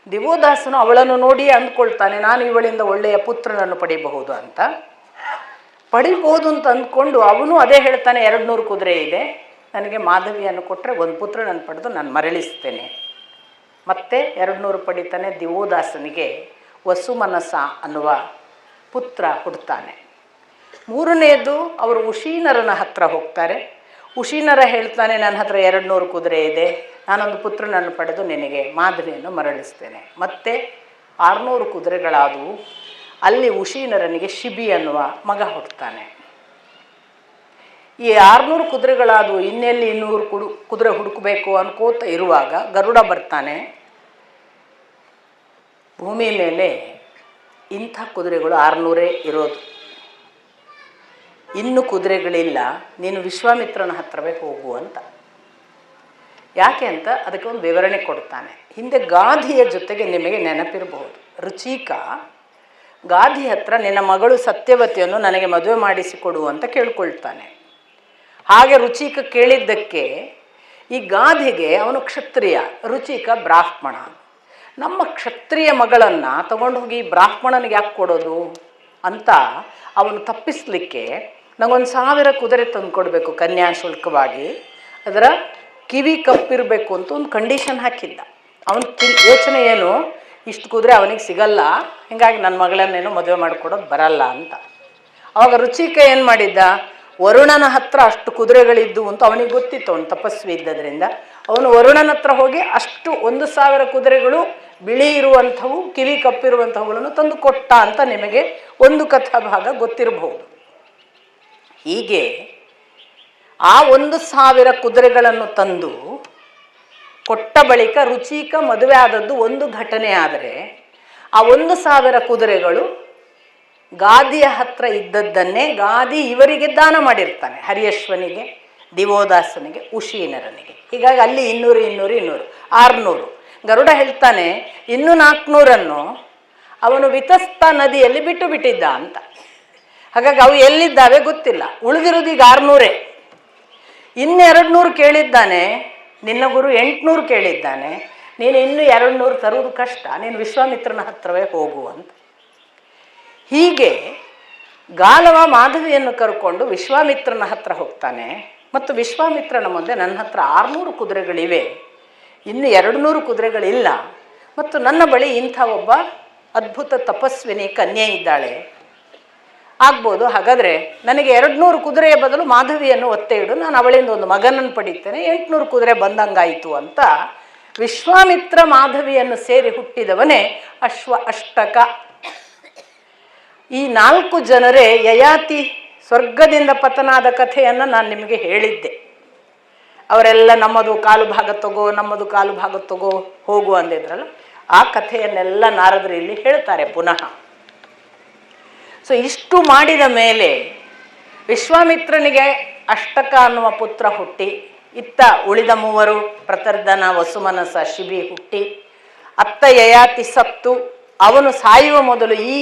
ದಿವೋದಾಸನು ಅವಳನ್ನು ನೋಡಿಯೇ ಅಂದ್ಕೊಳ್ತಾನೆ, ನಾನು ಇವಳಿಂದ ಒಳ್ಳೆಯ ಪುತ್ರನನ್ನು ಪಡಿಬಹುದು ಅಂತ. ಪಡಿಬಹುದು ಅಂತ ಅಂದ್ಕೊಂಡು ಅವನು ಅದೇ ಹೇಳ್ತಾನೆ, 200 ಕುದುರೆ ಇದೆ, ನನಗೆ ಮಾಧವಿಯನ್ನು ಕೊಟ್ಟರೆ ಒಂದು ಪುತ್ರನನ್ನು ಪಡೆದು ನಾನು ಮರಳಿಸ್ತೇನೆ. ಮತ್ತೆ 200 ಪಡಿತಾನೆ. ದಿವೋದಾಸನಿಗೆ ವಸುಮನಸ ಅನ್ನುವ ಪುತ್ರ ಹುಡ್ತಾನೆ. 3ನೇದು ಅವರು ಉಶೀನರನ ಹತ್ರ ಹೋಗ್ತಾರೆ. ಉಶೀನರ ಹೇಳ್ತಾನೆ, ನನ್ನ ಹತ್ರ 200 ಕುದುರೆ ಇದೆ, ನಾನೊಂದು ಪುತ್ರನನ್ನು ಪಡೆದು ನಿನಗೆ ಮಾಧವಿಯನ್ನು ಮರಳಿಸ್ತೇನೆ. ಮತ್ತೆ 600 ಕುದುರೆಗಳಾದವು. ಅಲ್ಲಿ ಉಶೀನರನಿಗೆ ಶಿಬಿ ಅನ್ನುವ ಮಗ ಹುಡ್ತಾನೆ. ಈ 600 ಕುದುರೆಗಳಾದವು. ಇನ್ನೆಲ್ಲಿ 200 ಕುದುರೆ ಹುಡುಕಬೇಕು ಅನ್ಕೋತ ಇರುವಾಗ ಗರುಡ ಬರ್ತಾನೆ. ಭೂಮಿ ಮೇಲೆ ಇಂಥ ಕುದುರೆಗಳು 600 ಇರೋದು, ಇನ್ನು ಕುದುರೆಗಳಿಲ್ಲ, ನೀನು ವಿಶ್ವಾಮಿತ್ರನ ಹತ್ರವೇ ಹೋಗು ಅಂತ. ಯಾಕೆ ಅಂತ ಅದಕ್ಕೆ ಒಂದು ವಿವರಣೆ ಕೊಡ್ತಾನೆ. ಹಿಂದೆ ಗಾಧಿಯ ಜೊತೆಗೆ ನಿಮಗೆ ನೆನಪಿರಬಹುದು, ರುಚಿಕ ಗಾಧಿ ಹತ್ರ ನಿನ್ನ ಮಗಳು ಸತ್ಯವತಿಯನ್ನು ನನಗೆ ಮದುವೆ ಮಾಡಿಸಿಕೊಡು ಅಂತ ಕೇಳ್ಕೊಳ್ತಾನೆ. ಹಾಗೆ ರುಚಿಕ ಕೇಳಿದ್ದಕ್ಕೆ ಈ ಗಾಧಿಗೆ ಅವನು ಕ್ಷತ್ರಿಯ, ರುಚಿಕ ಬ್ರಾಹ್ಮಣ. ನಮ್ಮ ಕ್ಷತ್ರಿಯ ಮಗಳನ್ನು ತಗೊಂಡು ಹೋಗಿ ಬ್ರಾಹ್ಮಣನಿಗೆ ಯಾಕೆ ಕೊಡೋದು ಅಂತ ಅವನು ತಪ್ಪಿಸಲಿಕ್ಕೆ ನನಗೊಂದು 1000 ಕುದುರೆ ತಂದು ಕೊಡಬೇಕು ಕನ್ಯಾಶುಲ್ಕವಾಗಿ, ಅದರ ಕಿವಿ ಕಪ್ಪಿರಬೇಕು ಅಂತ ಒಂದು ಕಂಡೀಷನ್ ಹಾಕಿದ್ದ. ಅವನ ಯೋಚನೆ ಏನು, ಇಷ್ಟು ಕುದುರೆ ಅವನಿಗೆ ಸಿಗಲ್ಲ, ಹೀಗಾಗಿ ನನ್ನ ಮಗಳನ್ನೇನು ಮದುವೆ ಮಾಡಿಕೊಡೋದು ಬರಲ್ಲ ಅಂತ. ಅವಾಗ ರುಚಿಕ ಏನು ಮಾಡಿದ್ದ, ವರುಣನ ಹತ್ರ ಅಷ್ಟು ಕುದುರೆಗಳಿದ್ದು ಅಂತ ಅವನಿಗೆ ಗೊತ್ತಿತ್ತು, ಅವನು ತಪಸ್ವಿ ಇದ್ದದ್ರಿಂದ ಅವನು ವರುಣನ ಹತ್ರ ಹೋಗಿ ಅಷ್ಟು 1000 ಕುದುರೆಗಳು ಬಿಳಿ ಇರುವಂಥವು ಕಿವಿ ಕಪ್ಪಿರುವಂಥವುಗಳನ್ನು ತಂದು ಕೊಟ್ಟ ಅಂತ ನಿಮಗೆ ಒಂದು ಕಥಾಭಾಗ ಗೊತ್ತಿರಬಹುದು. ಹೀಗೆ ಆ 1000 ಕುದುರೆಗಳನ್ನು ತಂದು ಕೊಟ್ಟ ಬಳಿಕ ರುಚಿಕ ಮದುವೆ ಆದದ್ದು ಒಂದು ಘಟನೆ. ಆದರೆ ಆ 1000 ಕುದುರೆಗಳು ಗಾದಿಯ ಹತ್ರ ಇದ್ದದ್ದನ್ನೇ ಗಾದಿ ಇವರಿಗೆ ದಾನ ಮಾಡಿರ್ತಾನೆ, ಹರಿಯಶ್ವನಿಗೆ, ದಿವೋದಾಸನಿಗೆ, ಉಶೀನರನಿಗೆ. ಹೀಗಾಗಿ ಅಲ್ಲಿ 200 600. ಗರುಡ ಹೇಳ್ತಾನೆ, ಇನ್ನು 400 ಅವನು ವಿತಸ್ತ ನದಿಯಲ್ಲಿ ಬಿಟ್ಟು ಬಿಟ್ಟಿದ್ದ ಅಂತ. ಹಾಗಾಗಿ ಅವು ಎಲ್ಲಿದ್ದಾವೆ ಗೊತ್ತಿಲ್ಲ, ಉಳಿದಿರೋದು ಈಗ 600. ಇನ್ನು 200 ಕೇಳಿದ್ದಾನೆ, ನಿನ್ನ ಗುರು 800 ಕೇಳಿದ್ದಾನೆ, ನೀನು ಇನ್ನು 200 ತರುವುದು ಕಷ್ಟ, ನೀನು ವಿಶ್ವಾಮಿತ್ರನ ಹತ್ರವೇ ಹೋಗು ಅಂತ. ಹೀಗೆ ಗಾಲವ ಮಾಧವಿಯನ್ನು ಕರ್ಕೊಂಡು ವಿಶ್ವಾಮಿತ್ರನ ಹತ್ರ ಹೋಗ್ತಾನೆ. ಮತ್ತು ವಿಶ್ವಾಮಿತ್ರನ ಮುಂದೆ ನನ್ನ ಹತ್ರ 600 ಕುದುರೆಗಳಿವೆ, ಇನ್ನು 200 ಕುದುರೆಗಳಿಲ್ಲ, ಮತ್ತು ನನ್ನ ಬಳಿ ಇಂಥ ಒಬ್ಬ ಅದ್ಭುತ ತಪಸ್ವಿನಿ ಕನ್ಯೆ ಇದ್ದಾಳೆ, ಆಗ್ಬೋದು. ಹಾಗಾದರೆ ನನಗೆ 200 ಕುದುರೆಯ ಬದಲು ಮಾಧವಿಯನ್ನು ಒತ್ತೆ ಇಡು, ನಾನು ಅವಳಿಂದ ಒಂದು ಮಗನನ್ನು ಪಡಿತೇನೆ, 800 ಕುದುರೆ ಬಂದಂಗಾಯಿತು ಅಂತ ವಿಶ್ವಾಮಿತ್ರ ಮಾಧವಿಯನ್ನು ಸೇರಿ ಹುಟ್ಟಿದವನೇ ಅಷ್ಟಕ. ಈ 4 ಜನರೇ ಯಯಾತಿ ಸ್ವರ್ಗದಿಂದ ಪತನಾದ ಕಥೆಯನ್ನು ನಾನು ನಿಮಗೆ ಹೇಳಿದ್ದೆ. ಅವರೆಲ್ಲ ನಮ್ಮದು ಕಾಲು ಭಾಗ ತಗೋ, ನಮ್ಮದು ಕಾಲು ಭಾಗ ತಗೋ, ಹೋಗು ಅಂದಿದ್ರಲ್ಲ, ಆ ಕಥೆಯನ್ನೆಲ್ಲ ನಾರದರು ಇಲ್ಲಿ ಹೇಳ್ತಾರೆ ಪುನಃ. ಸೊ ಇಷ್ಟು ಮಾಡಿದ ಮೇಲೆ ವಿಶ್ವಾಮಿತ್ರನಿಗೆ ಅಷ್ಟಕ ಅನ್ನುವ ಪುತ್ರ ಹುಟ್ಟಿ, ಇತ್ತ ಉಳಿದ 3 ಪ್ರತರ್ಧನ, ವಸುಮನಸ, ಶಿಬಿ ಹುಟ್ಟಿ, ಅತ್ತ ಯಯಾತಿ ಸತ್ತು, ಅವನು ಸಾಯುವ ಮೊದಲು ಈ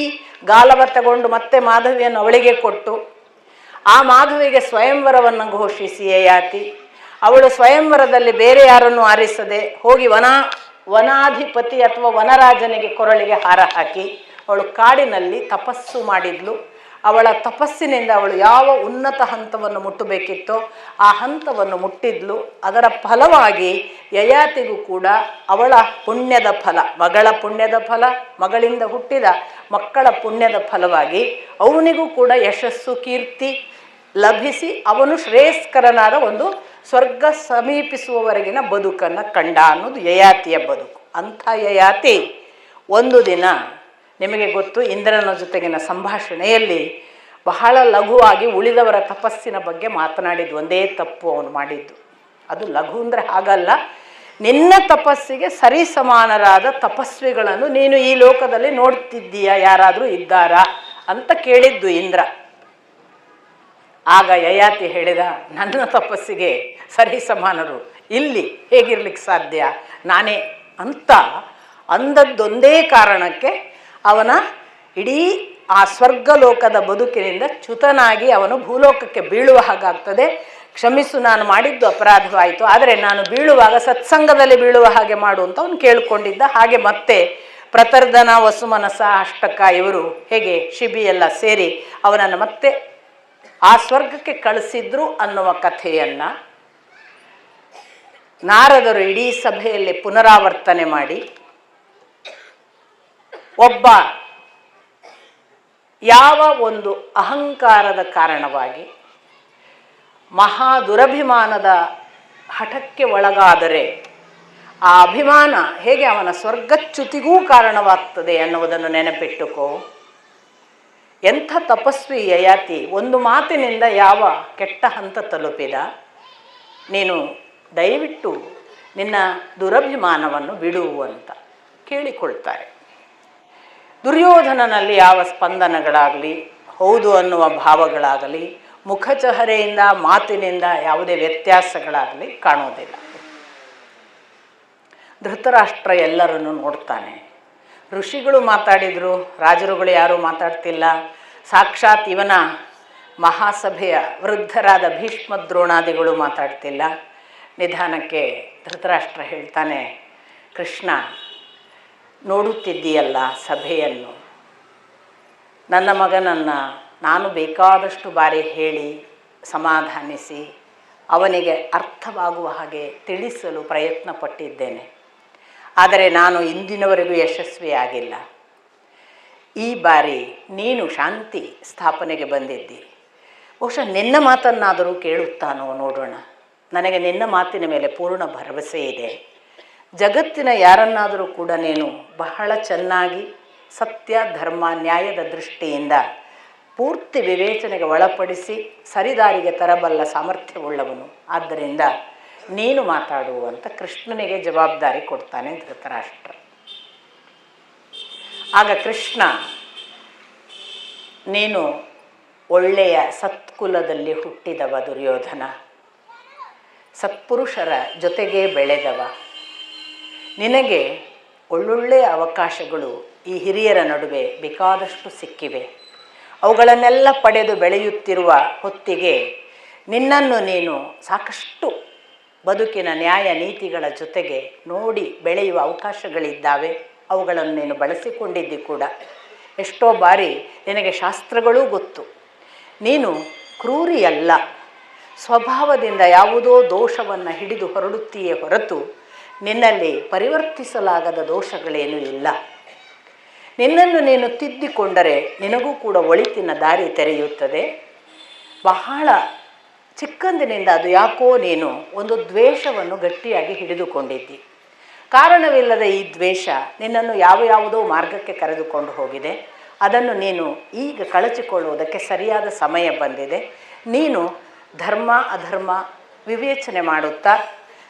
ಗಾಲವ ತಗೊಂಡು ಮತ್ತೆ ಮಾಧವಿಯನ್ನು ಅವಳಿಗೆ ಕೊಟ್ಟು, ಆ ಮಾಧವಿಗೆ ಸ್ವಯಂವರವನ್ನು ಘೋಷಿಸಿ ಯಯಾತಿ, ಅವಳು ಸ್ವಯಂವರದಲ್ಲಿ ಬೇರೆ ಯಾರನ್ನು ಆರಿಸದೆ ಹೋಗಿ ವನಾಧಿಪತಿ ಅಥವಾ ವನರಾಜನಿಗೆ ಕೊರಳಿಗೆ ಹಾರ ಹಾಕಿ ಅವಳು ಕಾಡಿನಲ್ಲಿ ತಪಸ್ಸು ಮಾಡಿದ್ಲು. ಅವಳ ತಪಸ್ಸಿನಿಂದ ಅವಳು ಯಾವ ಉನ್ನತ ಹಂತವನ್ನು ಮುಟ್ಟಬೇಕಿತ್ತೋ ಆ ಹಂತವನ್ನು ಮುಟ್ಟಿದ್ಲು. ಅದರ ಫಲವಾಗಿ ಯಯಾತಿಗೂ ಕೂಡ ಅವಳ ಪುಣ್ಯದ ಫಲ, ಮಗಳ ಪುಣ್ಯದ ಫಲ, ಮಗಳಿಂದ ಹುಟ್ಟಿದ ಮಕ್ಕಳ ಪುಣ್ಯದ ಫಲವಾಗಿ ಅವನಿಗೂ ಕೂಡ ಯಶಸ್ಸು ಕೀರ್ತಿ ಲಭಿಸಿ ಅವನು ಶ್ರೇಯಸ್ಕರನಾದ ಒಂದು ಸ್ವರ್ಗ ಸಮೀಪಿಸುವವರೆಗಿನ ಬದುಕನ್ನು ಕಂಡ ಅನ್ನೋದು ಯಯಾತಿಯ ಬದುಕು. ಅಂಥ ಯಯಾತಿ ಒಂದು ದಿನ, ನಿಮಗೆ ಗೊತ್ತು, ಇಂದ್ರನ ಜೊತೆಗಿನ ಸಂಭಾಷಣೆಯಲ್ಲಿ ಬಹಳ ಲಘುವಾಗಿ ಉಳಿದವರ ತಪಸ್ಸಿನ ಬಗ್ಗೆ ಮಾತನಾಡಿದ್ದು. ಒಂದೇ ತಪ್ಪು ಅವನು ಮಾಡಿದ್ದು. ಅದು ಲಘು ಅಂದರೆ ಹಾಗಲ್ಲ, ನಿನ್ನ ತಪಸ್ಸಿಗೆ ಸರಿಸಮಾನರಾದ ತಪಸ್ವಿಗಳನ್ನು ನೀನು ಈ ಲೋಕದಲ್ಲಿ ನೋಡ್ತಿದ್ದೀಯಾ, ಯಾರಾದರೂ ಇದ್ದಾರಾ ಅಂತ ಕೇಳಿದ್ದು ಇಂದ್ರ. ಆಗ ಯಯಾತಿ ಹೇಳಿದ, ನನ್ನ ತಪಸ್ಸಿಗೆ ಸರಿಸಮಾನರು ಇಲ್ಲಿ ಹೇಗಿರ್ಲಿಕ್ಕೆ ಸಾಧ್ಯ, ನಾನೇ ಅಂತ ಅಂದದ್ದೊಂದೇ ಕಾರಣಕ್ಕೆ ಅವನ ಇಡೀ ಆ ಸ್ವರ್ಗಲೋಕದ ಬದುಕಿನಿಂದ ಚ್ಯುತನಾಗಿ ಅವನು ಭೂಲೋಕಕ್ಕೆ ಬೀಳುವ ಹಾಗಾಗ್ತದೆ. ಕ್ಷಮಿಸು, ನಾನು ಮಾಡಿದ್ದು ಅಪರಾಧವಾಯಿತು, ಆದರೆ ನಾನು ಬೀಳುವಾಗ ಸತ್ಸಂಗದಲ್ಲಿ ಬೀಳುವ ಹಾಗೆ ಮಾಡು ಅಂತ ಅವನು ಕೇಳಿಕೊಂಡಿದ್ದ. ಹಾಗೆ ಮತ್ತೆ ಪ್ರತರ್ಧನ, ವಸುಮನಸ, ಅಷ್ಟಕ ಇವರು ಹೇಗೆ ಶಿಬಿ ಎಲ್ಲ ಸೇರಿ ಅವನನ್ನು ಮತ್ತೆ ಆ ಸ್ವರ್ಗಕ್ಕೆ ಕಳಿಸಿದ್ರು ಅನ್ನುವ ಕಥೆಯನ್ನು ನಾರದರು ಇಡೀ ಸಭೆಯಲ್ಲಿ ಪುನರಾವರ್ತನೆ ಮಾಡಿ, ಒಬ್ಬ ಯಾವ ಒಂದು ಅಹಂಕಾರದ ಕಾರಣವಾಗಿ ಮಹಾ ದುರಭಿಮಾನದ ಹಠಕ್ಕೆ ಒಳಗಾದರೆ ಆ ಅಭಿಮಾನ ಹೇಗೆ ಅವನ ಸ್ವರ್ಗಚ್ಯುತಿಗೂ ಕಾರಣವಾಗ್ತದೆ ಅನ್ನುವುದನ್ನು ನೆನಪಿಟ್ಟುಕೋ. ಎಂಥ ತಪಸ್ವಿ ಯಯಾತಿ, ಒಂದು ಮಾತಿನಿಂದ ಯಾವ ಕೆಟ್ಟ ಹಂತ ತಲುಪಿದ. ನೀನು ದಯವಿಟ್ಟು ನಿನ್ನ ದುರಭಿಮಾನವನ್ನು ಬಿಡುವಂತ ಕೇಳಿಕೊಳ್ತಾರೆ. ದುರ್ಯೋಧನನಲ್ಲಿ ಯಾವ ಸ್ಪಂದನಗಳಾಗಲಿ, ಹೌದು ಅನ್ನುವ ಭಾವಗಳಾಗಲಿ, ಮುಖಚಹರೆಯಿಂದ ಮಾತಿನಿಂದ ಯಾವುದೇ ವ್ಯತ್ಯಾಸಗಳಾಗಲಿ ಕಾಣೋದಿಲ್ಲ. ಧೃತರಾಷ್ಟ್ರ ಎಲ್ಲರನ್ನು ನೋಡ್ತಾನೆ. ಋಷಿಗಳು ಮಾತಾಡಿದರು, ರಾಜರುಗಳು ಯಾರೂ ಮಾತಾಡ್ತಿಲ್ಲ. ಸಾಕ್ಷಾತ್ ಇವನ ಮಹಾಸಭೆಯ ವೃದ್ಧರಾದ ಭೀಷ್ಮ ದ್ರೋಣಾದಿಗಳು ಮಾತಾಡ್ತಿಲ್ಲ. ನಿಧಾನಕ್ಕೆ ಧೃತರಾಷ್ಟ್ರ ಹೇಳ್ತಾನೆ, ಕೃಷ್ಣ, ನೋಡುತ್ತಿದ್ದೀಯಲ್ಲ ಸಭೆಯನ್ನು, ನನ್ನ ಮಗನನ್ನು ನಾನು ಬೇಕಾದಷ್ಟು ಬಾರಿ ಹೇಳಿ ಸಮಾಧಾನಿಸಿ ಅವನಿಗೆ ಅರ್ಥವಾಗುವ ಹಾಗೆ ತಿಳಿಸಲು ಪ್ರಯತ್ನ ಪಟ್ಟಿದ್ದೇನೆ. ಆದರೆ ನಾನು ಇಂದಿನವರೆಗೂ ಯಶಸ್ವಿಯಾಗಿಲ್ಲ. ಈ ಬಾರಿ ನೀನು ಶಾಂತಿ ಸ್ಥಾಪನೆಗೆ ಬಂದಿದ್ದಿ, ಬಹುಶಃ ನಿನ್ನ ಮಾತನ್ನಾದರೂ ಕೇಳುತ್ತಾನೋ ನೋಡೋಣ. ನನಗೆ ನಿನ್ನ ಮಾತಿನ ಮೇಲೆ ಪೂರ್ಣ ಭರವಸೆ ಇದೆ. ಜಗತ್ತಿನ ಯಾರನ್ನಾದರೂ ಕೂಡ ನೀನು ಬಹಳ ಚೆನ್ನಾಗಿ ಸತ್ಯ ಧರ್ಮ ನ್ಯಾಯದ ದೃಷ್ಟಿಯಿಂದ ಪೂರ್ತಿ ವಿವೇಚನೆಗೆ ಒಳಪಡಿಸಿ ಸರಿದಾರಿಗೆ ತರಬಲ್ಲ ಸಾಮರ್ಥ್ಯವುಳ್ಳವನು. ಆದ್ದರಿಂದ ನೀನು ಮಾತಾಡುವಂತ ಕೃಷ್ಣನಿಗೆ ಜವಾಬ್ದಾರಿ ಕೊಡ್ತಾನೆ ಧೃತರಾಷ್ಟ್ರ. ಆಗ ಕೃಷ್ಣ, ನೀನು ಒಳ್ಳೆಯ ಸತ್ಕುಲದಲ್ಲಿ ಹುಟ್ಟಿದವ ದುರ್ಯೋಧನ, ಸತ್ಪುರುಷರ ಜೊತೆಗೇ ಬೆಳೆದವ, ನಿನಗೆ ಒಳ್ಳೊಳ್ಳೆಯ ಅವಕಾಶಗಳು ಈ ಹಿರಿಯರ ನಡುವೆ ಬೇಕಾದಷ್ಟು ಸಿಕ್ಕಿವೆ. ಅವುಗಳನ್ನೆಲ್ಲ ಪಡೆದು ಬೆಳೆಯುತ್ತಿರುವ ಹೊತ್ತಿಗೆ ನಿನ್ನನ್ನು ನೀನು ಸಾಕಷ್ಟು ಬದುಕಿನ ನ್ಯಾಯ ನೀತಿಗಳ ಜೊತೆಗೆ ನೋಡಿ ಬೆಳೆಯುವ ಅವಕಾಶಗಳಿದ್ದಾವೆ. ಅವುಗಳನ್ನು ನೀನು ಬಳಸಿಕೊಂಡಿದ್ದಿ ಕೂಡ. ಎಷ್ಟೋ ಬಾರಿ ನಿನಗೆ ಶಾಸ್ತ್ರಗಳೂ ಗೊತ್ತು. ನೀನು ಕ್ರೂರಿಯಲ್ಲ, ಸ್ವಭಾವದಿಂದ ಯಾವುದೋ ದೋಷವನ್ನು ಹಿಡಿದು ಹೊರಡುತ್ತೀಯೇ ಹೊರತು ನಿನ್ನಲ್ಲಿ ಪರಿವರ್ತಿಸಲಾಗದ ದೋಷಗಳೇನೂ ಇಲ್ಲ. ನಿನ್ನನ್ನು ನೀನು ತಿದ್ದಿಕೊಂಡರೆ ನಿನಗೂ ಕೂಡ ಒಳಿತಿನ ದಾರಿ ತೆರೆಯುತ್ತದೆ. ಬಹಳ ಚಿಕ್ಕಂದಿನಿಂದ ಅದು ಯಾಕೋ ನೀನು ಒಂದು ದ್ವೇಷವನ್ನು ಗಟ್ಟಿಯಾಗಿ ಹಿಡಿದುಕೊಂಡಿದ್ದಿ. ಕಾರಣವಿಲ್ಲದ ಈ ದ್ವೇಷ ನಿನ್ನನ್ನು ಯಾವುದೋ ಮಾರ್ಗಕ್ಕೆ ಕರೆದುಕೊಂಡು ಹೋಗಿದೆ. ಅದನ್ನು ನೀನು ಈಗ ಕಳಚಿಕೊಳ್ಳುವುದಕ್ಕೆ ಸರಿಯಾದ ಸಮಯ ಬಂದಿದೆ. ನೀನು ಧರ್ಮ ಅಧರ್ಮ ವಿವೇಚನೆ ಮಾಡುತ್ತಾ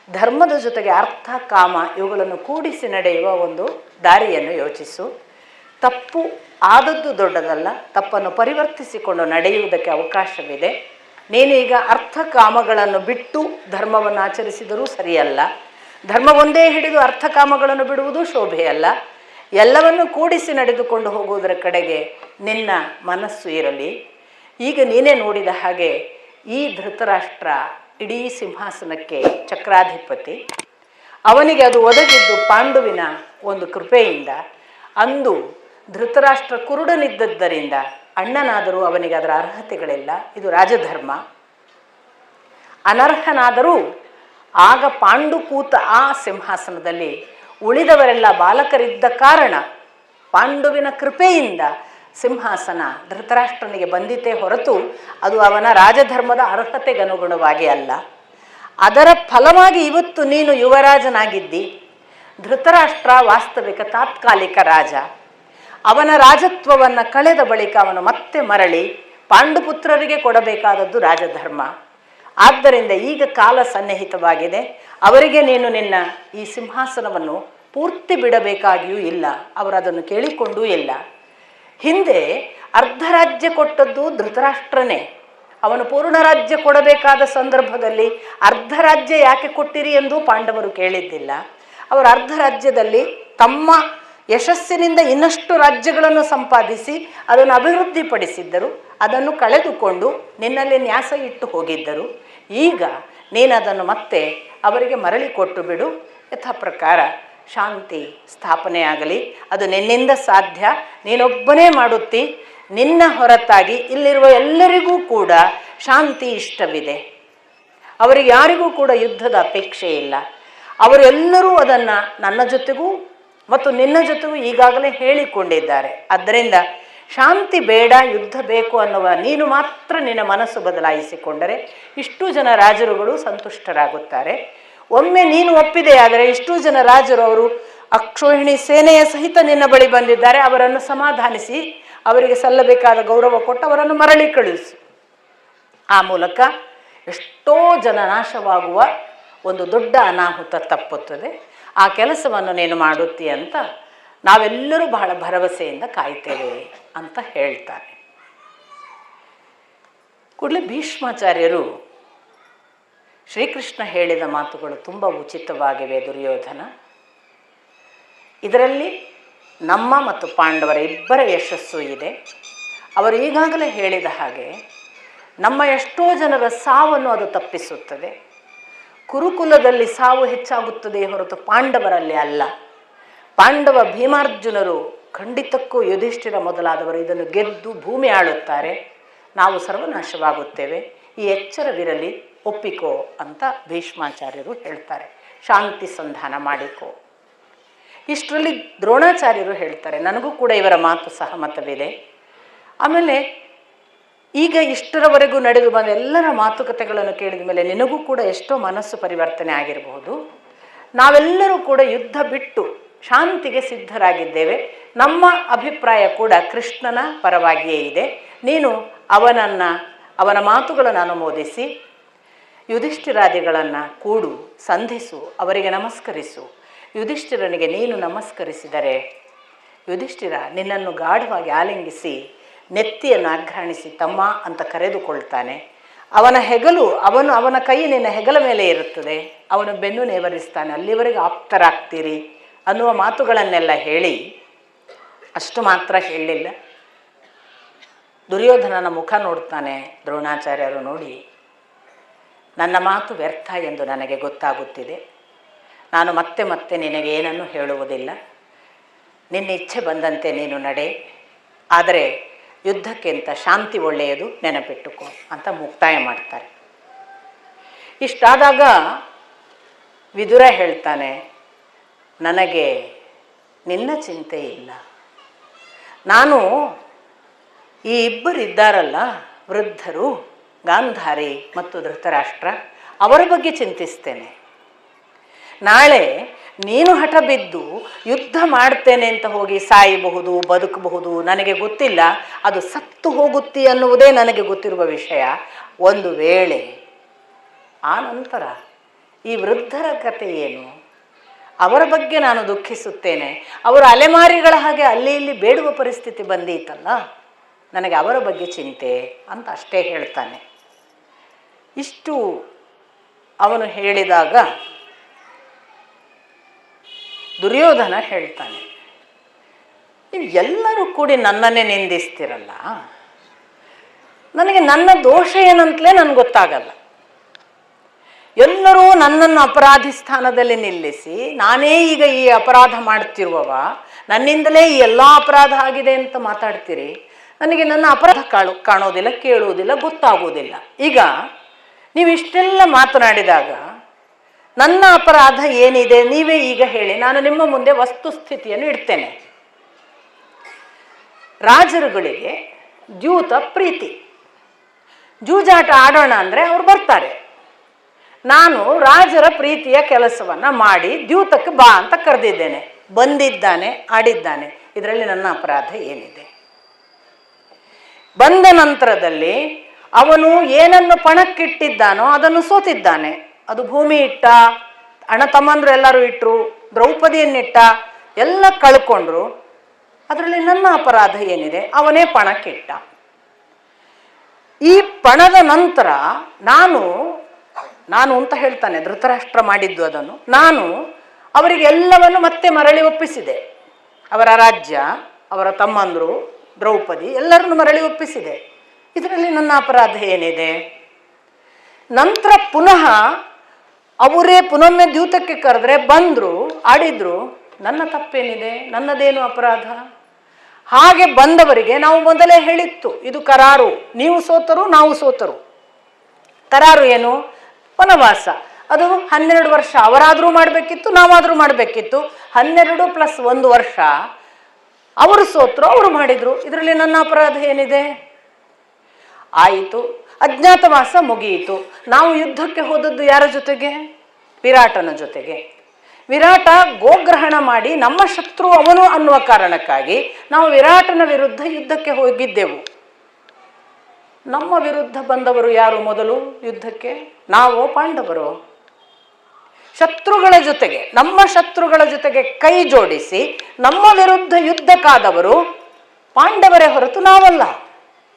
ಧರ್ಮದ ಜೊತೆಗೆ ಅರ್ಥ ಕಾಮ ಇವುಗಳನ್ನು ಕೂಡಿಸಿ ನಡೆಯುವ ಒಂದು ದಾರಿಯನ್ನು ಯೋಚಿಸು. ತಪ್ಪು ಆದದ್ದು ದೊಡ್ಡದಲ್ಲ, ತಪ್ಪನ್ನು ಪರಿವರ್ತಿಸಿಕೊಂಡು ನಡೆಯುವುದಕ್ಕೆ ಅವಕಾಶವಿದೆ. ನೀನು ಈಗ ಅರ್ಥ ಕಾಮಗಳನ್ನು ಬಿಟ್ಟು ಧರ್ಮವನ್ನು ಆಚರಿಸಿದರೂ ಸರಿಯಲ್ಲ. ಧರ್ಮ ಒಂದೇ ಹಿಡಿದು ಅರ್ಥ ಕಾಮಗಳನ್ನು ಬಿಡುವುದು ಶೋಭೆಯಲ್ಲ. ಎಲ್ಲವನ್ನು ಕೂಡಿಸಿ ನಡೆದುಕೊಂಡು ಹೋಗುವುದರ ಕಡೆಗೆ ನಿನ್ನ ಮನಸ್ಸು ಇರಲಿ. ಈಗ ನೀನೇ ನೋಡಿದ ಹಾಗೆ ಈ ಧೃತರಾಷ್ಟ್ರ ಇಡೀ ಸಿಂಹಾಸನಕ್ಕೆ ಚಕ್ರಾಧಿಪತಿ. ಅವನಿಗೆ ಅದು ಒದಗಿದ್ದು ಪಾಂಡುವಿನ ಒಂದು ಕೃಪೆಯಿಂದ. ಅಂದು ಧೃತರಾಷ್ಟ್ರ ಕುರುಡನಿದ್ದದ್ದರಿಂದ ಅಣ್ಣನಾದರೂ ಅವನಿಗೆ ಅದರ ಅರ್ಹತೆಗಳಿಲ್ಲ. ಇದು ರಾಜಧರ್ಮ. ಅನರ್ಹನಾದರೂ ಆಗ ಪಾಂಡು ಕೂತ ಆ ಸಿಂಹಾಸನದಲ್ಲಿ ಉಳಿದವರೆಲ್ಲ ಬಾಲಕರಿದ್ದ ಕಾರಣ ಪಾಂಡುವಿನ ಕೃಪೆಯಿಂದ ಸಿಂಹಾಸನ ಧೃತರಾಷ್ಟ್ರನಿಗೆ ಬಂದಿತೇ ಹೊರತು ಅದು ಅವನ ರಾಜಧರ್ಮದ ಅರ್ಹತೆಗನುಗುಣವಾಗಿ ಅಲ್ಲ. ಅದರ ಫಲವಾಗಿ ಇವತ್ತು ನೀನು ಯುವರಾಜನಾಗಿದ್ದಿ. ಧೃತರಾಷ್ಟ್ರ ವಾಸ್ತವಿಕ ತಾತ್ಕಾಲಿಕ ರಾಜ. ಅವನ ರಾಜತ್ವವನ್ನು ಕಳೆದ ಬಳಿಕ ಅವನು ಮತ್ತೆ ಮರಳಿ ಪಾಂಡುಪುತ್ರರಿಗೆ ಕೊಡಬೇಕಾದದ್ದು ರಾಜಧರ್ಮ. ಆದ್ದರಿಂದ ಈಗ ಕಾಲ ಸನ್ನಿಹಿತವಾಗಿದೆ. ಅವರಿಗೆ ನೀನು ನಿನ್ನ ಈ ಸಿಂಹಾಸನವನ್ನು ಪೂರ್ತಿ ಬಿಡಬೇಕಾಗಿಯೂ ಇಲ್ಲ. ಅವರು ಅದನ್ನು ಕೇಳಿಕೊಂಡೂ ಇಲ್ಲ. ಹಿಂದೆ ಅರ್ಧ ರಾಜ್ಯ ಕೊಟ್ಟದ್ದು ಧೃತರಾಷ್ಟ್ರನೇ. ಅವನು ಪೂರ್ಣ ರಾಜ್ಯ ಕೊಡಬೇಕಾದ ಸಂದರ್ಭದಲ್ಲಿ ಅರ್ಧ ರಾಜ್ಯ ಯಾಕೆ ಕೊಟ್ಟಿರಿ ಎಂದು ಪಾಂಡವರು ಕೇಳಿದ್ದಿಲ್ಲ. ಅವರು ಅರ್ಧ ರಾಜ್ಯದಲ್ಲಿ ತಮ್ಮ ಯಶಸ್ಸಿನಿಂದ ಇನ್ನಷ್ಟು ರಾಜ್ಯಗಳನ್ನು ಸಂಪಾದಿಸಿ ಅದನ್ನು ಅಭಿವೃದ್ಧಿಪಡಿಸಿದ್ದರು. ಅದನ್ನು ಕಳೆದುಕೊಂಡು ನಿನ್ನಲ್ಲಿ ನ್ಯಾಸ ಇಟ್ಟು ಹೋಗಿದ್ದರು. ಈಗ ನೀನು ಅದನ್ನು ಮತ್ತೆ ಅವರಿಗೆ ಮರಳಿ ಕೊಟ್ಟು ಬಿಡು. ಯಥಾ ಪ್ರಕಾರ ಶಾಂತಿ ಸ್ಥಾಪನೆಯಾಗಲಿ. ಅದು ನಿನ್ನಿಂದ ಸಾಧ್ಯ. ನೀನೊಬ್ಬನೇ ಮಾಡುತ್ತಿ. ನಿನ್ನ ಹೊರತಾಗಿ ಇಲ್ಲಿರುವ ಎಲ್ಲರಿಗೂ ಕೂಡ ಶಾಂತಿ ಇಷ್ಟವಿದೆ. ಅವರಿಗೆ ಯಾರಿಗೂ ಕೂಡ ಯುದ್ಧದ ಅಪೇಕ್ಷೆ ಇಲ್ಲ. ಅವರೆಲ್ಲರೂ ಅದನ್ನು ನನ್ನ ಜೊತೆಗೂ ಮತ್ತು ನಿನ್ನ ಜೊತೆಗೂ ಈಗಾಗಲೇ ಹೇಳಿಕೊಂಡಿದ್ದಾರೆ. ಆದ್ದರಿಂದ ಶಾಂತಿ ಬೇಡ, ಯುದ್ಧ ಬೇಕು ಅನ್ನುವ ನೀನು ಮಾತ್ರ ನಿನ್ನ ಮನಸ್ಸು ಬದಲಾಯಿಸಿಕೊಂಡರೆ ಇಷ್ಟು ಜನ ರಾಜರುಗಳು ಸಂತುಷ್ಟರಾಗುತ್ತಾರೆ. ಒಮ್ಮೆ ನೀನು ಒಪ್ಪಿದೆಯಾದರೆ ಇಷ್ಟು ಜನ ರಾಜರು ಅವರು ಅಕ್ಷೋಹಿಣಿ ಸೇನೆಯ ಸಹಿತ ನಿನ್ನ ಬಳಿ ಬಂದಿದ್ದಾರೆ. ಅವರನ್ನು ಸಮಾಧಾನಿಸಿ ಅವರಿಗೆ ಸಲ್ಲಬೇಕಾದ ಗೌರವ ಕೊಟ್ಟು ಅವರನ್ನು ಮರಳಿ ಕಳುಹಿಸು. ಆ ಮೂಲಕ ಎಷ್ಟೋ ಜನ ನಾಶವಾಗುವ ಒಂದು ದೊಡ್ಡ ಅನಾಹುತ ತಪ್ಪುತ್ತದೆ. ಆ ಕೆಲಸವನ್ನು ನೀನು ಮಾಡುತ್ತೀ ಅಂತ ನಾವೆಲ್ಲರೂ ಬಹಳ ಭರವಸೆಯಿಂದ ಕಾಯ್ತೇವೆ ಅಂತ ಹೇಳ್ತಾರೆ. ಕೂಡಲೇ ಭೀಷ್ಮಾಚಾರ್ಯರು ಶ್ರೀಕೃಷ್ಣ ಹೇಳಿದ ಮಾತುಗಳು ತುಂಬ ಉಚಿತವಾಗಿವೆ ದುರ್ಯೋಧನ. ಇದರಲ್ಲಿ ನಮ್ಮ ಮತ್ತು ಪಾಂಡವರ ಇಬ್ಬರ ಯಶಸ್ಸು ಇದೆ. ಅವರು ಈಗಾಗಲೇ ಹೇಳಿದ ಹಾಗೆ ನಮ್ಮ ಎಷ್ಟೋ ಜನರ ಸಾವನ್ನು ಅದು ತಪ್ಪಿಸುತ್ತದೆ. ಕುರುಕುಲದಲ್ಲಿ ಸಾವು ಹೆಚ್ಚಾಗುತ್ತದೆ ಹೊರತು ಪಾಂಡವರಲ್ಲಿ ಅಲ್ಲ. ಪಾಂಡವ ಭೀಮಾರ್ಜುನರು ಖಂಡಿತಕ್ಕೂ ಯುಧಿಷ್ಠಿರ ಮೊದಲಾದವರು ಇದನ್ನು ಗೆದ್ದು ಭೂಮಿ ಆಳುತ್ತಾರೆ. ನಾವು ಸರ್ವನಾಶವಾಗುತ್ತೇವೆ. ಈ ಎಚ್ಚರವಿರಲಿ, ಒಪ್ಪಿಕೋ ಅಂತ ಭೀಷ್ಮಾಚಾರ್ಯರು ಹೇಳ್ತಾರೆ. ಶಾಂತಿ ಸಂಧಾನ ಮಾಡಿಕೋ. ಇಷ್ಟರಲ್ಲಿ ದ್ರೋಣಾಚಾರ್ಯರು ಹೇಳ್ತಾರೆ, ನನಗೂ ಕೂಡ ಇವರ ಮಾತು ಸಹಮತವಿದೆ. ಆಮೇಲೆ ಈಗ ಇಷ್ಟರವರೆಗೂ ನಡೆದು ಬಂದ ಎಲ್ಲರ ಮಾತುಕತೆಗಳನ್ನು ಕೇಳಿದ ಮೇಲೆ ನಿನಗೂ ಕೂಡ ಎಷ್ಟೋ ಮನಸ್ಸು ಪರಿವರ್ತನೆ ಆಗಿರಬಹುದು. ನಾವೆಲ್ಲರೂ ಕೂಡ ಯುದ್ಧ ಬಿಟ್ಟು ಶಾಂತಿಗೆ ಸಿದ್ಧರಾಗಿದ್ದೇವೆ. ನಮ್ಮ ಅಭಿಪ್ರಾಯ ಕೂಡ ಕೃಷ್ಣನ ಪರವಾಗಿಯೇ ಇದೆ. ನೀನು ಅವನ ಮಾತುಗಳನ್ನು ಅನುಮೋದಿಸಿ ಯುಧಿಷ್ಠಿರಾದಿಗಳನ್ನು ಕೂಡು, ಸಂಧಿಸು, ಅವರಿಗೆ ನಮಸ್ಕರಿಸು. ಯುಧಿಷ್ಠಿರನಿಗೆ ನೀನು ನಮಸ್ಕರಿಸಿದರೆ ಯುಧಿಷ್ಠಿರ ನಿನ್ನನ್ನು ಗಾಢವಾಗಿ ಆಲಿಂಗಿಸಿ ನೆತ್ತಿಯನ್ನು ಅಘ್ರಾಣಿಸಿ ತಮ್ಮ ಅಂತ ಕರೆದುಕೊಳ್ತಾನೆ. ಅವನ ಹೆಗಲು ಅವನ ಕೈ ನಿನ್ನ ಹೆಗಲ ಮೇಲೆ ಇರುತ್ತದೆ. ಅವನು ಬೆನ್ನು ನೇವರಿಸ್ತಾನೆ. ಅಲ್ಲಿವರೆಗೆ ಆಪ್ತರಾಗ್ತೀರಿ ಅನ್ನುವ ಮಾತುಗಳನ್ನೆಲ್ಲ ಹೇಳಿ, ಅಷ್ಟು ಮಾತ್ರ ಹೇಳಲಿಲ್ಲ. ದುರ್ಯೋಧನನ ಮುಖ ನೋಡ್ತಾನೆ ದ್ರೋಣಾಚಾರ್ಯರು. ನೋಡಿ, ನನ್ನ ಮಾತು ವ್ಯರ್ಥ ಎಂದು ನನಗೆ ಗೊತ್ತಾಗುತ್ತಿದೆ. ನಾನು ಮತ್ತೆ ಮತ್ತೆ ನಿನಗೇನನ್ನು ಹೇಳುವುದಿಲ್ಲ. ನಿನ್ನ ಇಚ್ಛೆ ಬಂದಂತೆ ನೀನು ನಡೆ. ಆದರೆ ಯುದ್ಧಕ್ಕಿಂತ ಶಾಂತಿ ಒಳ್ಳೆಯದು, ನೆನಪಿಟ್ಟುಕೋ ಅಂತ ಮುಕ್ತಾಯ ಮಾಡ್ತಾರೆ. ಇಷ್ಟಾದಾಗ ವಿದುರ ಹೇಳ್ತಾನೆ, ನನಗೆ ನಿನ್ನ ಚಿಂತೆ ಇಲ್ಲ. ನಾನು ಈ ಇಬ್ಬರಿದ್ದಾರಲ್ಲ ವೃದ್ಧರು, ಗಾಂಧಾರಿ ಮತ್ತು ಧೃತರಾಷ್ಟ್ರ, ಅವರ ಬಗ್ಗೆ ಚಿಂತಿಸ್ತೇನೆ. ನಾಳೆ ನೀನು ಹಠ ಬಿದ್ದು ಯುದ್ಧ ಮಾಡ್ತೇನೆ ಅಂತ ಹೋಗಿ ಸಾಯಬಹುದು, ಬದುಕಬಹುದು, ನನಗೆ ಗೊತ್ತಿಲ್ಲ. ಅದು ಸತ್ತು ಹೋಗುತ್ತಿ ಅನ್ನುವುದೇ ನನಗೆ ಗೊತ್ತಿರುವ ವಿಷಯ. ಒಂದು ವೇಳೆ ಆ ನಂತರ ಈ ವೃದ್ಧರ ಕಥೆ ಏನು? ಅವರ ಬಗ್ಗೆ ನಾನು ದುಃಖಿಸುತ್ತೇನೆ. ಅವರು ಅಲೆಮಾರಿಗಳ ಹಾಗೆ ಅಲ್ಲಿ ಇಲ್ಲಿ ಬೇಡುವ ಪರಿಸ್ಥಿತಿ ಬಂದೀತಲ್ಲ, ನನಗೆ ಅವರ ಬಗ್ಗೆ ಚಿಂತೆ ಅಂತ ಅಷ್ಟೇ ಹೇಳ್ತಾನೆ. ಇಷ್ಟು ಅವನು ಹೇಳಿದಾಗ ದುರ್ಯೋಧನ ಹೇಳ್ತಾನೆ, ನೀವು ಎಲ್ಲರೂ ಕೂಡಿ ನನ್ನನ್ನೇ ನಿಂದಿಸ್ತಿರಲ್ಲ, ನನಗೆ ನನ್ನ ದೋಷ ಏನಂತಲೇ ನನಗೆ ಗೊತ್ತಾಗಲ್ಲ. ಎಲ್ಲರೂ ನನ್ನನ್ನು ಅಪರಾಧಿ ಸ್ಥಾನದಲ್ಲಿ ನಿಲ್ಲಿಸಿ, ನಾನೇ ಈಗ ಈ ಅಪರಾಧ ಮಾಡ್ತಿರುವವ, ನನ್ನಿಂದಲೇ ಈ ಎಲ್ಲ ಅಪರಾಧ ಆಗಿದೆ ಅಂತ ಮಾತಾಡ್ತೀರಿ. ನನಗೆ ನನ್ನ ಅಪರಾಧ ಕಾಣೋದಿಲ್ಲ, ಕೇಳುವುದಿಲ್ಲ, ಗೊತ್ತಾಗುವುದಿಲ್ಲ. ಈಗ ನೀವು ಇಷ್ಟೆಲ್ಲ ಮಾತನಾಡಿದಾಗ ನನ್ನ ಅಪರಾಧ ಏನಿದೆ ನೀವೇ ಈಗ ಹೇಳಿ, ನಾನು ನಿಮ್ಮ ಮುಂದೆ ವಸ್ತುಸ್ಥಿತಿಯನ್ನು ಇಡ್ತೇನೆ. ರಾಜರುಗಳಿಗೆ ದ್ಯೂತ ಪ್ರೀತಿ, ಜೂಜಾಟ ಆಡೋಣ ಅಂದರೆ ಅವ್ರು ಬರ್ತಾರೆ. ನಾನು ರಾಜರ ಪ್ರೀತಿಯ ಕೆಲಸವನ್ನು ಮಾಡಿ ದ್ಯೂತಕ್ಕೆ ಬಾ ಅಂತ ಕರೆದಿದ್ದೇನೆ, ಬಂದಿದ್ದಾನೆ, ಆಡಿದ್ದಾನೆ. ಇದರಲ್ಲಿ ನನ್ನ ಅಪರಾಧ ಏನಿದೆ? ಬಂದ ನಂತರದಲ್ಲಿ ಅವನು ಏನನ್ನು ಪಣಕ್ಕಿಟ್ಟಿದ್ದಾನೋ ಅದನ್ನು ಸೋತಿದ್ದಾನೆ. ಅದು ಭೂಮಿ ಇಟ್ಟ, ಅಣ್ಣ ತಮ್ಮಂದ್ರು ಎಲ್ಲರೂ ಇಟ್ಟರು, ದ್ರೌಪದಿಯನ್ನಿಟ್ಟ, ಎಲ್ಲ ಕಳ್ಕೊಂಡ್ರು. ಅದರಲ್ಲಿ ನನ್ನ ಅಪರಾಧ ಏನಿದೆ? ಅವನೇ ಪಣಕ್ಕಿಟ್ಟ. ಈ ಪಣದ ನಂತರ ನಾನು ಅಂತ ಹೇಳ್ತಾನೆ ಧೃತರಾಷ್ಟ್ರ ಮಾಡಿದ್ದು ಅದನ್ನು. ನಾನು ಅವರಿಗೆ ಎಲ್ಲವನ್ನು ಮತ್ತೆ ಮರಳಿ ಒಪ್ಪಿಸಿದೆ. ಅವರ ರಾಜ್ಯ, ಅವರ ತಮ್ಮಂದರು, ದ್ರೌಪದಿ ಎಲ್ಲರನ್ನು ಮರಳಿ ಒಪ್ಪಿಸಿದೆ. ಇದರಲ್ಲಿ ನನ್ನ ಅಪರಾಧ ಏನಿದೆ? ನಂತರ ಪುನಃ ಅವರೇ ಪುನೊಮ್ಮೆ ದ್ಯೂತಕ್ಕೆ ಕರೆದ್ರೆ ಬಂದರು, ಆಡಿದ್ರು. ನನ್ನ ತಪ್ಪೇನಿದೆ? ನನ್ನದೇನು ಅಪರಾಧ? ಹಾಗೆ ಬಂದವರಿಗೆ ನಾವು ಮೊದಲೇ ಹೇಳಿತ್ತು, ಇದು ಕರಾರು, ನೀವು ಸೋತರು ನಾವು ಸೋತರು. ಕರಾರು ಏನು? ವನವಾಸ. ಅದು 12 ವರ್ಷ ಅವರಾದರೂ ಮಾಡಬೇಕಿತ್ತು, ನಾವಾದರೂ ಮಾಡಬೇಕಿತ್ತು. 12 + 1 ವರ್ಷ ಅವರು ಸೋತರು, ಅವರು ಮಾಡಿದರು. ಇದರಲ್ಲಿ ನನ್ನ ಅಪರಾಧ ಏನಿದೆ? ಆಯಿತು, ಅಜ್ಞಾತವಾಸ ಮುಗಿಯಿತು. ನಾವು ಯುದ್ಧಕ್ಕೆ ಹೋದದ್ದು ಯಾರ ಜೊತೆಗೆ? ವಿರಾಟನ ಜೊತೆಗೆ. ವಿರಾಟ ಗೋಗ್ರಹಣ ಮಾಡಿ ನಮ್ಮ ಶತ್ರು ಅವನು ಅನ್ನುವ ಕಾರಣಕ್ಕಾಗಿ ನಾವು ವಿರಾಟನ ವಿರುದ್ಧ ಯುದ್ಧಕ್ಕೆ ಹೋಗಿದ್ದೆವು. ನಮ್ಮ ವಿರುದ್ಧ ಬಂದವರು ಯಾರು ಮೊದಲು ಯುದ್ಧಕ್ಕೆ? ನಾವು, ಪಾಂಡವರು. ಶತ್ರುಗಳ ಜೊತೆಗೆ, ನಮ್ಮ ಶತ್ರುಗಳ ಜೊತೆಗೆ ಕೈ ಜೋಡಿಸಿ ನಮ್ಮ ವಿರುದ್ಧ ಯುದ್ಧಕ್ಕಾದವರು ಪಾಂಡವರೇ ಹೊರತು ನಾವಲ್ಲ.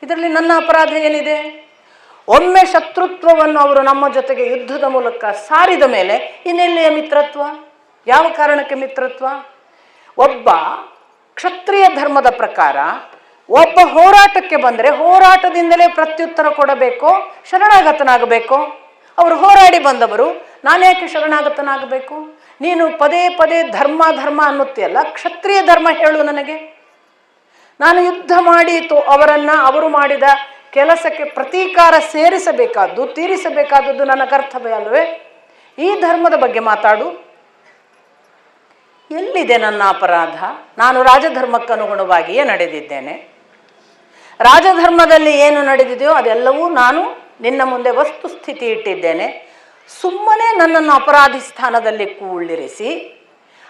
ಇದರಲ್ಲಿ ನನ್ನ ಅಪರಾಧ ಏನಿದೆ? ಒಮ್ಮೆ ಶತ್ರುತ್ವವನ್ನು ಅವರು ನಮ್ಮ ಜೊತೆಗೆ ಯುದ್ಧದ ಮೂಲಕ ಸಾರಿದ ಮೇಲೆ ಇನ್ನೆಲ್ಲಿಯ ಮಿತ್ರತ್ವ? ಯಾವ ಕಾರಣಕ್ಕೆ ಮಿತ್ರತ್ವ? ಒಬ್ಬ ಕ್ಷತ್ರಿಯ ಧರ್ಮದ ಪ್ರಕಾರ ಒಬ್ಬ ಹೋರಾಟಕ್ಕೆ ಬಂದರೆ ಹೋರಾಟದಿಂದಲೇ ಪ್ರತ್ಯುತ್ತರ ಕೊಡಬೇಕೋ, ಶರಣಾಗತನಾಗಬೇಕೋ? ಅವರು ಹೋರಾಡಿ ಬಂದವರು, ನಾನೇಕೆ ಶರಣಾಗತನಾಗಬೇಕು? ನೀನು ಪದೇ ಪದೇ ಧರ್ಮ ಧರ್ಮ ಅನ್ನುತ್ತೀಯಲ್ಲ, ಕ್ಷತ್ರಿಯ ಧರ್ಮ ಹೇಳು ನನಗೆ. ನಾನು ಯುದ್ಧ ಮಾಡಿ ಅವರು ಮಾಡಿದ ಕೆಲಸಕ್ಕೆ ಪ್ರತೀಕಾರ ಸೇರಿಸಬೇಕಾದ್ದು, ತೀರಿಸಬೇಕಾದದ್ದು ನನ್ನ ಕರ್ತವ್ಯ ಅಲ್ವೇ? ಈ ಧರ್ಮದ ಬಗ್ಗೆ ಮಾತಾಡು. ಎಲ್ಲಿದೆ ನನ್ನ ಅಪರಾಧ? ನಾನು ರಾಜಧರ್ಮಕ್ಕನುಗುಣವಾಗಿಯೇ ನಡೆದಿದ್ದೇನೆ. ರಾಜಧರ್ಮದಲ್ಲಿ ಏನು ನಡೆದಿದೆಯೋ ಅದೆಲ್ಲವೂ ನಾನು ನಿನ್ನ ಮುಂದೆ ವಸ್ತುಸ್ಥಿತಿ ಇಟ್ಟಿದ್ದೇನೆ. ಸುಮ್ಮನೆ ನನ್ನನ್ನು ಅಪರಾಧಿ ಸ್ಥಾನದಲ್ಲಿ ಕೂಳಿರಿಸಿ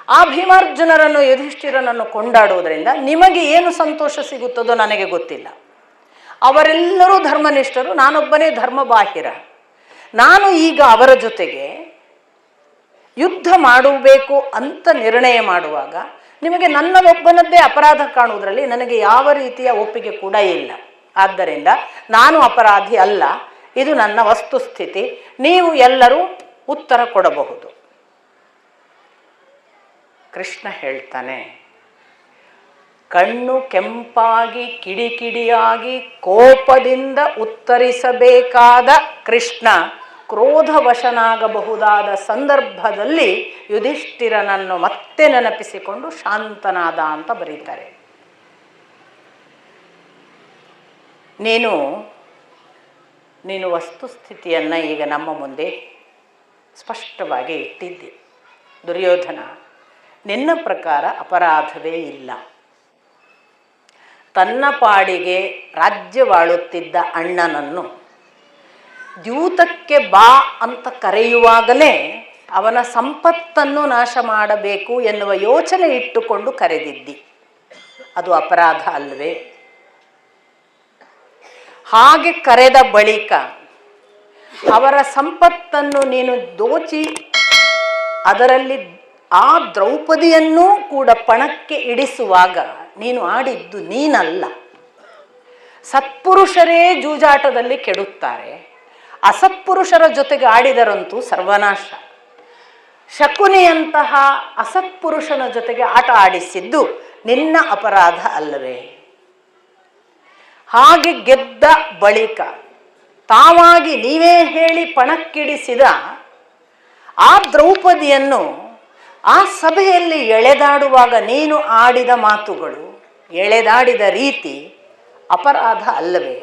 ಆ ಭೀಮಾರ್ಜುನರನ್ನು, ಯುಧಿಷ್ಠಿರನನ್ನು ಕೊಂಡಾಡುವುದರಿಂದ ನಿಮಗೆ ಏನು ಸಂತೋಷ ಸಿಗುತ್ತದೋ ನನಗೆ ಗೊತ್ತಿಲ್ಲ. ಅವರೆಲ್ಲರೂ ಧರ್ಮನಿಷ್ಠರು, ನಾನೊಬ್ಬನೇ ಧರ್ಮಬಾಹಿರ. ನಾನು ಈಗ ಅವರ ಜೊತೆಗೆ ಯುದ್ಧ ಮಾಡಬೇಕು ಅಂತ ನಿರ್ಣಯ ಮಾಡುವಾಗ ನಿಮಗೆ ನನ್ನದೊಬ್ಬನದ್ದೇ ಅಪರಾಧ ಕಾಣುವುದರಲ್ಲಿ ನನಗೆ ಯಾವ ರೀತಿಯ ಒಪ್ಪಿಗೆ ಕೂಡ ಇಲ್ಲ. ಆದ್ದರಿಂದ ನಾನು ಅಪರಾಧಿ ಅಲ್ಲ, ಇದು ನನ್ನ ವಸ್ತುಸ್ಥಿತಿ. ನೀವು ಎಲ್ಲರೂ ಉತ್ತರ ಕೊಡಬಹುದು. ಕೃಷ್ಣ ಹೇಳ್ತಾನೆ, ಕಣ್ಣು ಕೆಂಪಾಗಿ ಕಿಡಿಕಿಡಿಯಾಗಿ ಕೋಪದಿಂದ ಉತ್ತರಿಸಬೇಕಾದ ಕೃಷ್ಣ ಕ್ರೋಧವಶನಾಗಬಹುದಾದ ಸಂದರ್ಭದಲ್ಲಿ ಯುಧಿಷ್ಠಿರನನ್ನು ಮತ್ತೆ ನೆನಪಿಸಿಕೊಂಡು ಶಾಂತನಾದ ಅಂತ ಬರೀತಾರೆ. ನೀನು ವಸ್ತುಸ್ಥಿತಿಯನ್ನು ಈಗ ನಮ್ಮ ಮುಂದೆ ಸ್ಪಷ್ಟವಾಗಿ ಇಟ್ಟಿದ್ದೆ. ದುರ್ಯೋಧನ, ನಿನ್ನ ಪ್ರಕಾರ ಅಪರಾಧವೇ ಇಲ್ಲ. ತನ್ನ ಪಾಡಿಗೆ ರಾಜ್ಯವಾಳುತ್ತಿದ್ದ ಅಣ್ಣನನ್ನು ದ್ಯೂತಕ್ಕೆ ಬಾ ಅಂತ ಕರೆಯುವಾಗಲೇ ಅವನ ಸಂಪತ್ತನ್ನು ನಾಶ ಮಾಡಬೇಕು ಎನ್ನುವ ಯೋಚನೆ ಇಟ್ಟುಕೊಂಡು ಕರೆದಿದ್ದಿ. ಅದು ಅಪರಾಧ ಅಲ್ವೇ? ಹಾಗೆ ಕರೆದ ಬಳಿಕ ಅವರ ಸಂಪತ್ತನ್ನು ನೀನು ದೋಚಿ ಅದರಲ್ಲಿ ಆ ದ್ರೌಪದಿಯನ್ನೂ ಕೂಡ ಪಣಕ್ಕೆ ಇಡಿಸುವಾಗ ನೀನು ಆಡಿದ್ದು ನೀನಲ್ಲ. ಸತ್ಪುರುಷರೇ ಜೂಜಾಟದಲ್ಲಿ ಕೆಡುತ್ತಾರೆ, ಅಸತ್ಪುರುಷರ ಜೊತೆಗೆ ಆಡಿದರಂತೂ ಸರ್ವನಾಶ. ಶಕುನಿಯಂತಹ ಅಸತ್ಪುರುಷನ ಜೊತೆಗೆ ಆಟ ಆಡಿಸಿದ್ದು ನಿನ್ನ ಅಪರಾಧ ಅಲ್ಲವೇ? ಹಾಗೆ ಗೆದ್ದ ಬಳಿಕ ತಾವಾಗಿ ನೀವೇ ಹೇಳಿ ಪಣಕ್ಕಿಡಿಸಿದ ಆ ದ್ರೌಪದಿಯನ್ನು ಆ ಸಭೆಯಲ್ಲಿ ಎಳೆದಾಡುವಾಗ ನೀನು ಆಡಿದ ಮಾತುಗಳು, ಎಳೆದಾಡಿದ ರೀತಿ ಅಪರಾಧ ಅಲ್ಲವೇ?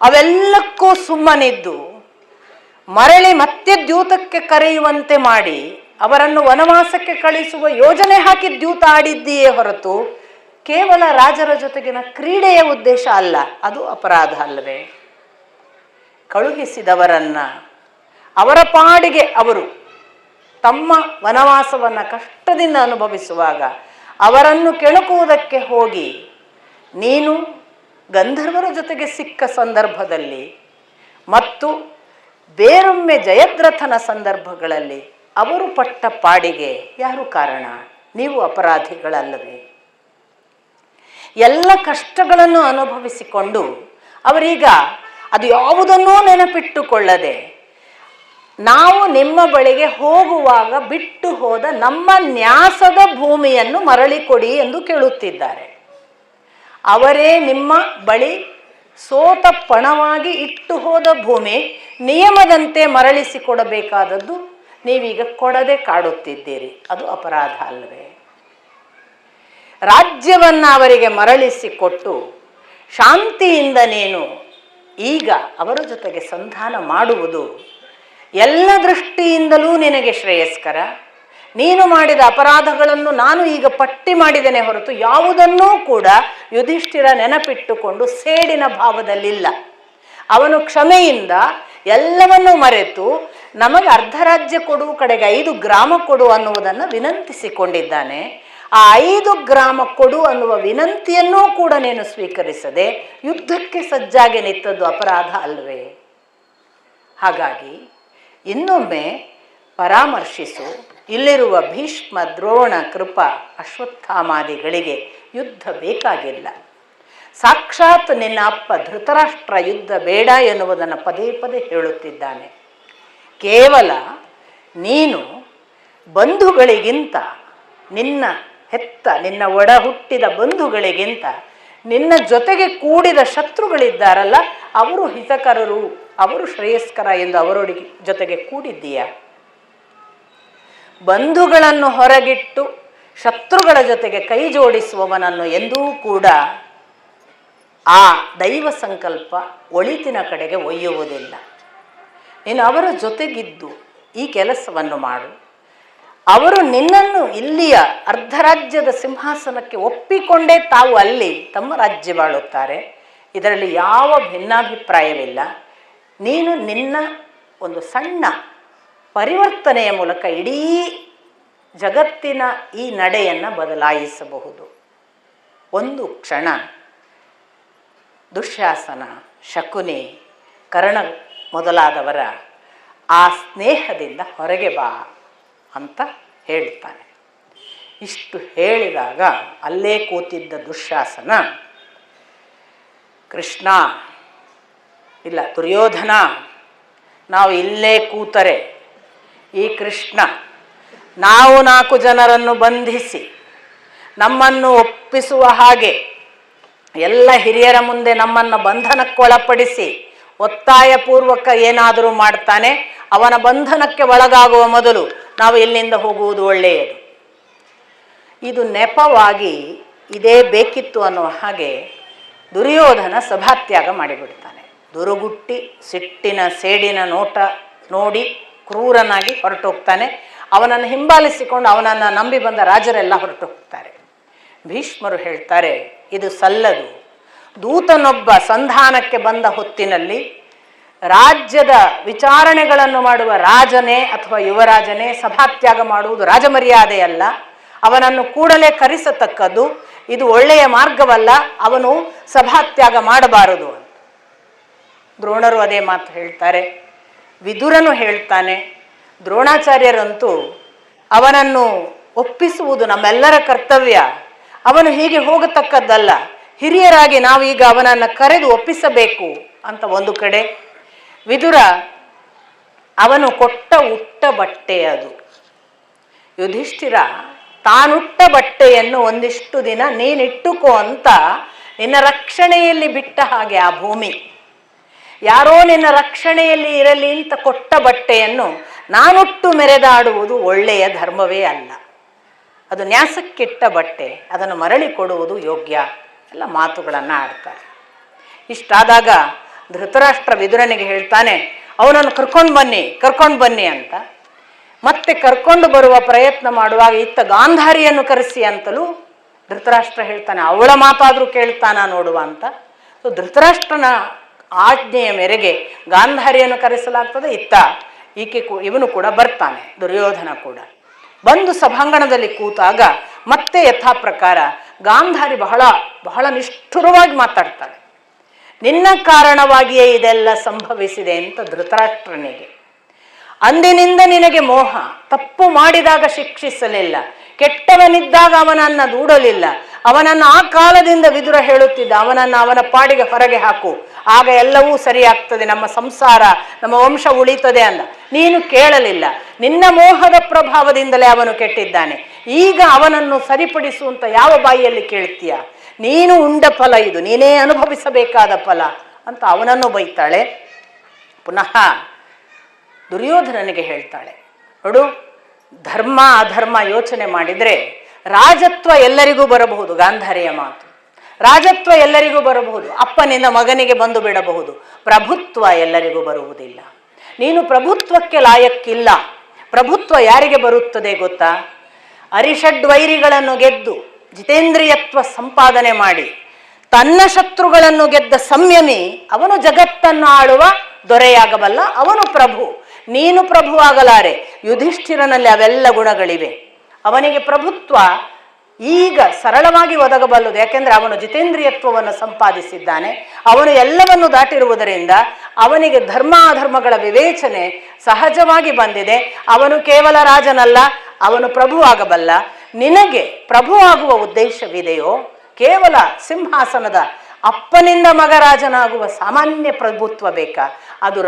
ಅವೆಲ್ಲಕ್ಕೂ ಸುಮ್ಮನಿದ್ದು ಮರಳಿ ಮತ್ತೆ ದ್ಯೂತಕ್ಕೆ ಕರೆಯುವಂತೆ ಮಾಡಿ ಅವರನ್ನು ವನವಾಸಕ್ಕೆ ಕಳಿಸುವ ಯೋಜನೆ ಹಾಕಿ ದ್ಯೂತ ಆಡಿದ್ದೀಯೇ ಹೊರತು ಕೇವಲ ರಾಜರ ಜೊತೆಗಿನ ಕ್ರೀಡೆಯ ಉದ್ದೇಶ ಅಲ್ಲ. ಅದು ಅಪರಾಧ ಅಲ್ಲವೇ? ಕಳುಹಿಸಿದವರನ್ನ ಅವರ ಪಾಡಿಗೆ ಅವರು ತಮ್ಮ ವನವಾಸವನ್ನು ಕಷ್ಟದಿಂದ ಅನುಭವಿಸುವಾಗ ಅವರನ್ನು ಕೆಣಕುವುದಕ್ಕೆ ಹೋಗಿ ನೀನು ಗಂಧರ್ವರ ಜೊತೆಗೆ ಸಿಕ್ಕ ಸಂದರ್ಭದಲ್ಲಿ ಮತ್ತು ಬೇರೊಮ್ಮೆ ಜಯದ್ರಥನ ಸಂದರ್ಭಗಳಲ್ಲಿ ಅವರು ಪಟ್ಟ ಪಾಡಿಗೆ ಯಾರು ಕಾರಣ? ನೀವು ಅಪರಾಧಿಗಳಲ್ಲವೇ? ಎಲ್ಲ ಕಷ್ಟಗಳನ್ನು ಅನುಭವಿಸಿಕೊಂಡು ಅವರೀಗ ಅದು ಯಾವುದನ್ನೂ ನೆನಪಿಟ್ಟುಕೊಳ್ಳದೆ ನಾವು ನಿಮ್ಮ ಬಳಿಗೆ ಹೋಗುವಾಗ ಬಿಟ್ಟು ಹೋದ ನಮ್ಮ ನ್ಯಾಸದ ಭೂಮಿಯನ್ನು ಮರಳಿ ಕೊಡಿ ಎಂದು ಕೇಳುತ್ತಿದ್ದಾರೆ. ಅವರೇ ನಿಮ್ಮ ಬಳಿ ಸೋತ ಪಣವಾಗಿ ಇಟ್ಟು ಹೋದ ಭೂಮಿ ನಿಯಮದಂತೆ ಮರಳಿಸಿಕೊಡಬೇಕಾದದ್ದು ನೀವೀಗ ಕೊಡದೆ ಕಾಡುತ್ತಿದ್ದೀರಿ. ಅದು ಅಪರಾಧ ಅಲ್ಲವೇ? ರಾಜ್ಯವನ್ನು ಅವರಿಗೆ ಮರಳಿಸಿಕೊಟ್ಟು ಶಾಂತಿಯಿಂದ ನೀನು ಈಗ ಅವರ ಜೊತೆಗೆ ಸಂಧಾನ ಮಾಡುವುದು ಎಲ್ಲ ದೃಷ್ಟಿಯಿಂದಲೂ ನಿನಗೆ ಶ್ರೇಯಸ್ಕರ. ನೀನು ಮಾಡಿದ ಅಪರಾಧಗಳನ್ನು ನಾನು ಈಗ ಪಟ್ಟಿ ಮಾಡಿದ್ದೇನೆ ಹೊರತು ಯಾವುದನ್ನೂ ಕೂಡ ಯುಧಿಷ್ಠಿರ ನೆನಪಿಟ್ಟುಕೊಂಡು ಸೇಡಿನ ಭಾವದಲ್ಲಿಲ್ಲ. ಅವನು ಕ್ಷಮೆಯಿಂದ ಎಲ್ಲವನ್ನೂ ಮರೆತು ನಮಗೆ ಅರ್ಧ ರಾಜ್ಯ ಕೊಡು, ಕಡೆಗೆ 5 ಗ್ರಾಮ ಕೊಡು ಅನ್ನುವುದನ್ನು ವಿನಂತಿಸಿಕೊಂಡಿದ್ದಾನೆ. ಆ 5 ಗ್ರಾಮ ಕೊಡು ಅನ್ನುವ ವಿನಂತಿಯನ್ನೂ ಕೂಡ ನೀನು ಸ್ವೀಕರಿಸದೆ ಯುದ್ಧಕ್ಕೆ ಸಜ್ಜಾಗಿ ನಿಂತದ್ದು ಅಪರಾಧ ಅಲ್ವೇ? ಹಾಗಾಗಿ ಇನ್ನೊಮ್ಮೆ ಪರಾಮರ್ಶಿಸು. ಇಲ್ಲಿರುವ ಭೀಷ್ಮ, ದ್ರೋಣ, ಕೃಪ, ಅಶ್ವತ್ಥಾಮಾದಿಗಳಿಗೆ ಯುದ್ಧ ಬೇಕಾಗಿಲ್ಲ. ಸಾಕ್ಷಾತ್ ನಿನ್ನ ಅಪ್ಪ ಧೃತರಾಷ್ಟ್ರ ಯುದ್ಧ ಬೇಡ ಎನ್ನುವುದನ್ನು ಪದೇ ಪದೇ ಹೇಳುತ್ತಿದ್ದಾನೆ. ಕೇವಲ ನೀನು ಬಂಧುಗಳಿಗಿಂತ, ನಿನ್ನ ಒಡ ಹುಟ್ಟಿದ ಬಂಧುಗಳಿಗಿಂತ ನಿನ್ನ ಜೊತೆಗೆ ಕೂಡಿದ ಶತ್ರುಗಳಿದ್ದಾರಲ್ಲ, ಅವರು ಹಿತಕರರು, ಅವರು ಶ್ರೇಯಸ್ಕರ ಎಂದು ಅವರೊಳಗೆ ಜೊತೆಗೆ ಕೂಡಿದ್ದೀಯ. ಬಂಧುಗಳನ್ನು ಹೊರಗಿಟ್ಟು ಶತ್ರುಗಳ ಜೊತೆಗೆ ಕೈ ಜೋಡಿಸುವವನನ್ನು ಎಂದೂ ಕೂಡ ಆ ದೈವ ಸಂಕಲ್ಪ ಒಳಿತಿನ ಕಡೆಗೆ ಒಯ್ಯುವುದಿಲ್ಲ. ನೀನು ಅವರ ಜೊತೆಗಿದ್ದು ಈ ಕೆಲಸವನ್ನು ಮಾಡು. ಅವರು ನಿನ್ನನ್ನು ಇಲ್ಲಿಯ ಅರ್ಧ ರಾಜ್ಯದ ಸಿಂಹಾಸನಕ್ಕೆ ಒಪ್ಪಿಕೊಂಡೇ ತಾವು ಅಲ್ಲಿ ತಮ್ಮ ರಾಜ್ಯ ಬಾಳುತ್ತಾರೆ. ಇದರಲ್ಲಿ ಯಾವ ಭಿನ್ನಾಭಿಪ್ರಾಯವಿಲ್ಲ. ನೀನು ನಿನ್ನ ಒಂದು ಸಣ್ಣ ಪರಿವರ್ತನೆಯ ಮೂಲಕ ಇಡೀ ಜಗತ್ತಿನ ಈ ನಡೆಯನ್ನು ಬದಲಾಯಿಸಬಹುದು. ಒಂದು ಕ್ಷಣ ದುಶ್ಯಾಸನ, ಶಕುನಿ, ಕರ್ಣ ಮೊದಲಾದವರ ಆ ಸ್ನೇಹದಿಂದ ಹೊರಗೆ ಬಾ ಅಂತ ಹೇಳ್ತಾನೆ. ಇಷ್ಟು ಹೇಳಿದಾಗ ಅಲ್ಲೇ ಕೂತಿದ್ದ ದುಶ್ಯಾಸನ, ಕೃಷ್ಣ ಇಲ್ಲ ದುರ್ಯೋಧನ, ನಾವು ಇಲ್ಲೇ ಕೂತರೆ ಈ ಕೃಷ್ಣ ನಾವು 4 ಜನರನ್ನು ಬಂಧಿಸಿ ನಮ್ಮನ್ನು ಒಪ್ಪಿಸುವ ಹಾಗೆ ಎಲ್ಲ ಹಿರಿಯರ ಮುಂದೆ ನಮ್ಮನ್ನು ಬಂಧನಕ್ಕೊಳಪಡಿಸಿ ಒತ್ತಾಯಪೂರ್ವಕ ಏನಾದರೂ ಮಾಡ್ತಾನೆ. ಅವನ ಬಂಧನಕ್ಕೆ ಒಳಗಾಗುವ ಮೊದಲು ನಾವು ಇಲ್ಲಿಂದ ಹೋಗುವುದು ಒಳ್ಳೆಯದು. ಇದು ನೆಪವಾಗಿ ಇದೇ ಬೇಕಿತ್ತು ಅನ್ನುವ ಹಾಗೆ ದುರ್ಯೋಧನ ಸಭಾತ್ಯಾಗ ಮಾಡಿಬಿಡ್ತಾನೆ. ದುರುಗುಟ್ಟಿ ಸಿಟ್ಟಿನ ಸೇಡಿನ ನೋಟ ನೋಡಿ ಕ್ರೂರನಾಗಿ ಹೊರಟೋಗ್ತಾನೆ. ಅವನನ್ನು ಹಿಂಬಾಲಿಸಿಕೊಂಡು ಅವನನ್ನು ನಂಬಿ ಬಂದ ರಾಜರೆಲ್ಲ ಹೊರಟು ಹೋಗ್ತಾರೆ. ಭೀಷ್ಮರು ಹೇಳ್ತಾರೆ, ಇದು ಸಲ್ಲದು. ದೂತನೊಬ್ಬ ಸಂಧಾನಕ್ಕೆ ಬಂದ ಹೊತ್ತಿನಲ್ಲಿ ರಾಜ್ಯದ ವಿಚಾರಣೆಗಳನ್ನು ಮಾಡುವ ರಾಜನೇ ಅಥವಾ ಯುವರಾಜನೇ ಸಭಾತ್ಯಾಗ ಮಾಡುವುದು ರಾಜಮರ್ಯಾದೆಯಲ್ಲ. ಅವನನ್ನು ಕೂಡಲೇ ಕರೆಸತಕ್ಕದ್ದು. ಇದು ಒಳ್ಳೆಯ ಮಾರ್ಗವಲ್ಲ. ಅವನು ಸಭಾತ್ಯಾಗ ಮಾಡಬಾರದು ಅಂತ ದ್ರೋಣರು ಅದೇ ಮಾತು ಹೇಳ್ತಾರೆ. ವಿದುರನು ಹೇಳ್ತಾನೆ, ದ್ರೋಣಾಚಾರ್ಯರಂತೂ ಅವನನ್ನು ಒಪ್ಪಿಸುವುದು ನಮ್ಮೆಲ್ಲರ ಕರ್ತವ್ಯ. ಅವನು ಹೀಗೆ ಹೋಗತಕ್ಕದ್ದಲ್ಲ. ಹಿರಿಯರಾಗಿ ನಾವೀಗ ಅವನನ್ನು ಕರೆದು ಒಪ್ಪಿಸಬೇಕು ಅಂತ ಒಂದು ಕಡೆ. ವಿದುರ, ಅವನು ಕೊಟ್ಟ ಉಟ್ಟ ಬಟ್ಟೆ ಅದು. ಯುಧಿಷ್ಠಿರ ತಾನುಟ್ಟ ಬಟ್ಟೆಯನ್ನು ಒಂದಿಷ್ಟು ದಿನ ನೀನಿಟ್ಟುಕೋ ಅಂತ ನಿನ್ನ ರಕ್ಷಣೆಯಲ್ಲಿ ಬಿಟ್ಟ ಹಾಗೆ ಆ ಭೂಮಿ. ಯಾರೋ ನಿನ್ನ ರಕ್ಷಣೆಯಲ್ಲಿ ಇರಲಿ ಅಂತ ಕೊಟ್ಟ ಬಟ್ಟೆಯನ್ನು ನಾನುಟ್ಟು ಮೆರೆದಾಡುವುದು ಒಳ್ಳೆಯ ಧರ್ಮವೇ ಅಲ್ಲ. ಅದು ನ್ಯಾಸಕ್ಕಿಟ್ಟ ಬಟ್ಟೆ, ಅದನ್ನು ಮರಳಿ ಕೊಡುವುದು ಯೋಗ್ಯ. ಎಲ್ಲ ಮಾತುಗಳನ್ನು ಆಡ್ತಾರೆ. ಇಷ್ಟಾದಾಗ ಧೃತರಾಷ್ಟ್ರ ವಿದುರನಿಗೆ ಹೇಳ್ತಾನೆ, ಅವನನ್ನು ಕರ್ಕೊಂಡು ಬನ್ನಿ ಅಂತ. ಮತ್ತೆ ಕರ್ಕೊಂಡು ಬರುವ ಪ್ರಯತ್ನ ಮಾಡುವಾಗ ಇತ್ತ ಗಾಂಧಾರಿಯನ್ನು ಕರೆಸಿ ಅಂತಲೂ ಧೃತರಾಷ್ಟ್ರ ಹೇಳ್ತಾನೆ. ಅವಳ ಮಾತಾದರೂ ಕೇಳ್ತಾನ ನೋಡುವ ಅಂತ. ಸೊ ಧೃತರಾಷ್ಟ್ರನ ಆಜ್ಞೆಯ ಮೇರೆಗೆ ಗಾಂಧಾರಿಯನ್ನು ಕರೆಸಲಾಗ್ತದೆ. ಇತ್ತ ಇವನು ಕೂಡ ಬರ್ತಾನೆ, ದುರ್ಯೋಧನ ಕೂಡ. ಬಂದು ಸಭಾಂಗಣದಲ್ಲಿ ಕೂತಾಗ ಮತ್ತೆ ಯಥಾ ಪ್ರಕಾರ ಗಾಂಧಾರಿ ಬಹಳ ಬಹಳ ನಿಷ್ಠುರವಾಗಿ ಮಾತಾಡ್ತಾಳೆ. ನಿನ್ನ ಕಾರಣವಾಗಿಯೇ ಇದೆಲ್ಲ ಸಂಭವಿಸಿದೆ ಅಂತ ಧೃತರಾಷ್ಟ್ರನಿಗೆ. ಅಂದಿನಿಂದ ನಿನಗೆ ಮೋಹ, ತಪ್ಪು ಮಾಡಿದಾಗ ಶಿಕ್ಷಿಸಲಿಲ್ಲ, ಕೆಟ್ಟವನಿದ್ದಾಗ ಅವನನ್ನು ದೂಡಲಿಲ್ಲ, ಅವನನ್ನು ಆ ಕಾಲದಿಂದ ವಿದುರ ಹೇಳುತ್ತಿದ್ದ, ಅವನನ್ನು ಅವನ ಪಾಡಿಗೆ ಹೊರಗೆ ಹಾಕು, ಆಗ ಎಲ್ಲವೂ ಸರಿಯಾಗ್ತದೆ, ನಮ್ಮ ಸಂಸಾರ ನಮ್ಮ ವಂಶ ಉಳಿತದೆ ಅಂದ. ನೀನು ಕೇಳಲಿಲ್ಲ. ನಿನ್ನ ಮೋಹದ ಪ್ರಭಾವದಿಂದಲೇ ಅವನು ಕೆಟ್ಟಿದ್ದಾನೆ. ಈಗ ಅವನನ್ನು ಸರಿಪಡಿಸುವಂತ ಯಾವ ಬಾಯಿಯಲ್ಲಿ ಕೇಳ್ತೀಯ? ನೀನು ಉಂಡ ಫಲ ಇದು, ನೀನೇ ಅನುಭವಿಸಬೇಕಾದ ಫಲ ಅಂತ ಅವನನ್ನು ಬೈತಾಳೆ. ಪುನಃ ದುರ್ಯೋಧನನಿಗೆ ಹೇಳ್ತಾಳೆ, ನೋಡು, ಧರ್ಮ ಅಧರ್ಮ ಯೋಚನೆ ಮಾಡಿದರೆ ರಾಜತ್ವ ಎಲ್ಲರಿಗೂ ಬರಬಹುದು. ಗಾಂಧಾರಿಯ ಮಾತು, ರಾಜತ್ವ ಎಲ್ಲರಿಗೂ ಬರಬಹುದು, ಅಪ್ಪನಿಂದ ಮಗನಿಗೆ ಬಂದು ಬಿಡಬಹುದು. ಪ್ರಭುತ್ವ ಎಲ್ಲರಿಗೂ ಬರುವುದಿಲ್ಲ. ನೀನು ಪ್ರಭುತ್ವಕ್ಕೆ ಲಾಯಕ್ಕಿಲ್ಲ. ಪ್ರಭುತ್ವ ಯಾರಿಗೆ ಬರುತ್ತದೆ ಗೊತ್ತಾ? ಅರಿಷಡ್ವೈರಿಗಳನ್ನು ಗೆದ್ದು ಜಿತೇಂದ್ರಿಯತ್ವ ಸಂಪಾದನೆ ಮಾಡಿ ತನ್ನ ಶತ್ರುಗಳನ್ನು ಗೆದ್ದ ಸಂಯಮಿ ಅವನು ಜಗತ್ತನ್ನು ಆಳುವ ದೊರೆಯಾಗಬಲ್ಲ, ಅವನು ಪ್ರಭು. ನೀನು ಪ್ರಭು ಆಗಲಾರೆ. ಯುಧಿಷ್ಠಿರನಲ್ಲಿ ಅವೆಲ್ಲ ಗುಣಗಳಿವೆ. ಅವನಿಗೆ ಪ್ರಭುತ್ವ ಈಗ ಸರಳವಾಗಿ ಒದಗಬಲ್ಲದು, ಯಾಕೆಂದ್ರೆ ಅವನು ಜಿತೇಂದ್ರಿಯತ್ವವನ್ನು ಸಂಪಾದಿಸಿದ್ದಾನೆ. ಅವನು ಎಲ್ಲವನ್ನು ದಾಟಿರುವುದರಿಂದ ಅವನಿಗೆ ಧರ್ಮ ಅಧರ್ಮಗಳ ವಿವೇಚನೆ ಸಹಜವಾಗಿ ಬಂದಿದೆ. ಅವನು ಕೇವಲ ರಾಜನಲ್ಲ, ಅವನು ಪ್ರಭು ಆಗಬಲ್ಲ. ನಿನಗೆ ಪ್ರಭು ಆಗುವ ಉದ್ದೇಶವಿದೆಯೋ? ಕೇವಲ ಸಿಂಹಾಸನದ ಅಪ್ಪನಿಂದ ಮಗ ರಾಜನಾಗುವ ಸಾಮಾನ್ಯ ಪ್ರಭುತ್ವ ಬೇಕಾ? ಅದು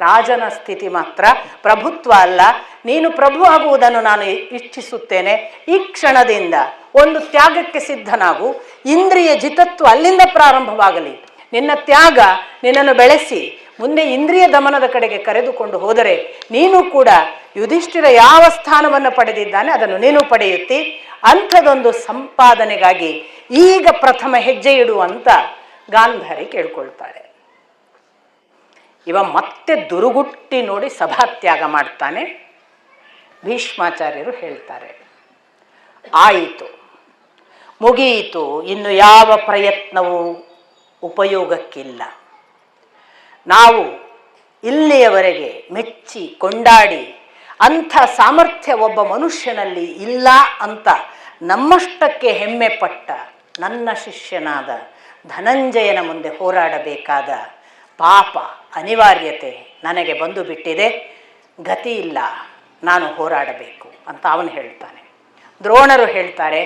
ರಾಜನ ಸ್ಥಿತಿ ಮಾತ್ರ, ಪ್ರಭುತ್ವ ಅಲ್ಲ. ನೀನು ಪ್ರಭು ಆಗುವುದನ್ನು ನಾನು ಇಚ್ಛಿಸುತ್ತೇನೆ. ಈ ಕ್ಷಣದಿಂದ ಒಂದು ತ್ಯಾಗಕ್ಕೆ ಸಿದ್ಧನಾಗು. ಇಂದ್ರಿಯ ಜಿತತ್ವ ಅಲ್ಲಿಂದ ಪ್ರಾರಂಭವಾಗಲಿ. ನಿನ್ನ ತ್ಯಾಗ ನಿನ್ನನ್ನು ಬೆಳೆಸಿ ಮುಂದೆ ಇಂದ್ರಿಯ ದಮನದ ಕಡೆಗೆ ಕರೆದುಕೊಂಡು ಹೋದರೆ ನೀನು ಕೂಡ ಯುಧಿಷ್ಠಿರ ಯಾವ ಸ್ಥಾನವನ್ನು ಪಡೆದಿದ್ದಾನೆ ಅದನ್ನು ನೀನು ಪಡೆಯುತ್ತಿ. ಅಂಥದೊಂದು ಸಂಪಾದನೆಗಾಗಿ ಈಗ ಪ್ರಥಮ ಹೆಜ್ಜೆ ಇಡುವಂತ ಗಾಂಧಾರಿ ಕೇಳ್ಕೊಳ್ತಾಳೆ. ಇವ ಮತ್ತೆ ದುರುಗುಟ್ಟಿ ನೋಡಿ ಸಭಾತ್ಯಾಗ ಮಾಡ್ತಾನೆ. ಭೀಷ್ಮಾಚಾರ್ಯರು ಹೇಳ್ತಾರೆ, ಆಯಿತು, ಮುಗಿಯಿತು, ಇನ್ನು ಯಾವ ಪ್ರಯತ್ನವೂ ಉಪಯೋಗಕ್ಕಿಲ್ಲ. ನಾವು ಇಲ್ಲಿಯವರೆಗೆ ಮೆಚ್ಚಿ ಕೊಂಡಾಡಿ ಅಂಥ ಸಾಮರ್ಥ್ಯ ಒಬ್ಬ ಮನುಷ್ಯನಲ್ಲಿ ಇಲ್ಲ ಅಂತ ನಮ್ಮಷ್ಟಕ್ಕೆ ಹೆಮ್ಮೆ ಪಟ್ಟ ನನ್ನ ಶಿಷ್ಯನಾದ ಧನಂಜಯನ ಮುಂದೆ ಹೋರಾಡಬೇಕಾದ ಪಾಪ ಅನಿವಾರ್ಯತೆ ನನಗೆ ಬಂದು ಬಿಟ್ಟಿದೆ. ಗತಿ ಇಲ್ಲ, ನಾನು ಹೋರಾಡಬೇಕು ಅಂತ ಅವನು ಹೇಳ್ತಾನೆ. ದ್ರೋಣರು ಹೇಳ್ತಾರೆ,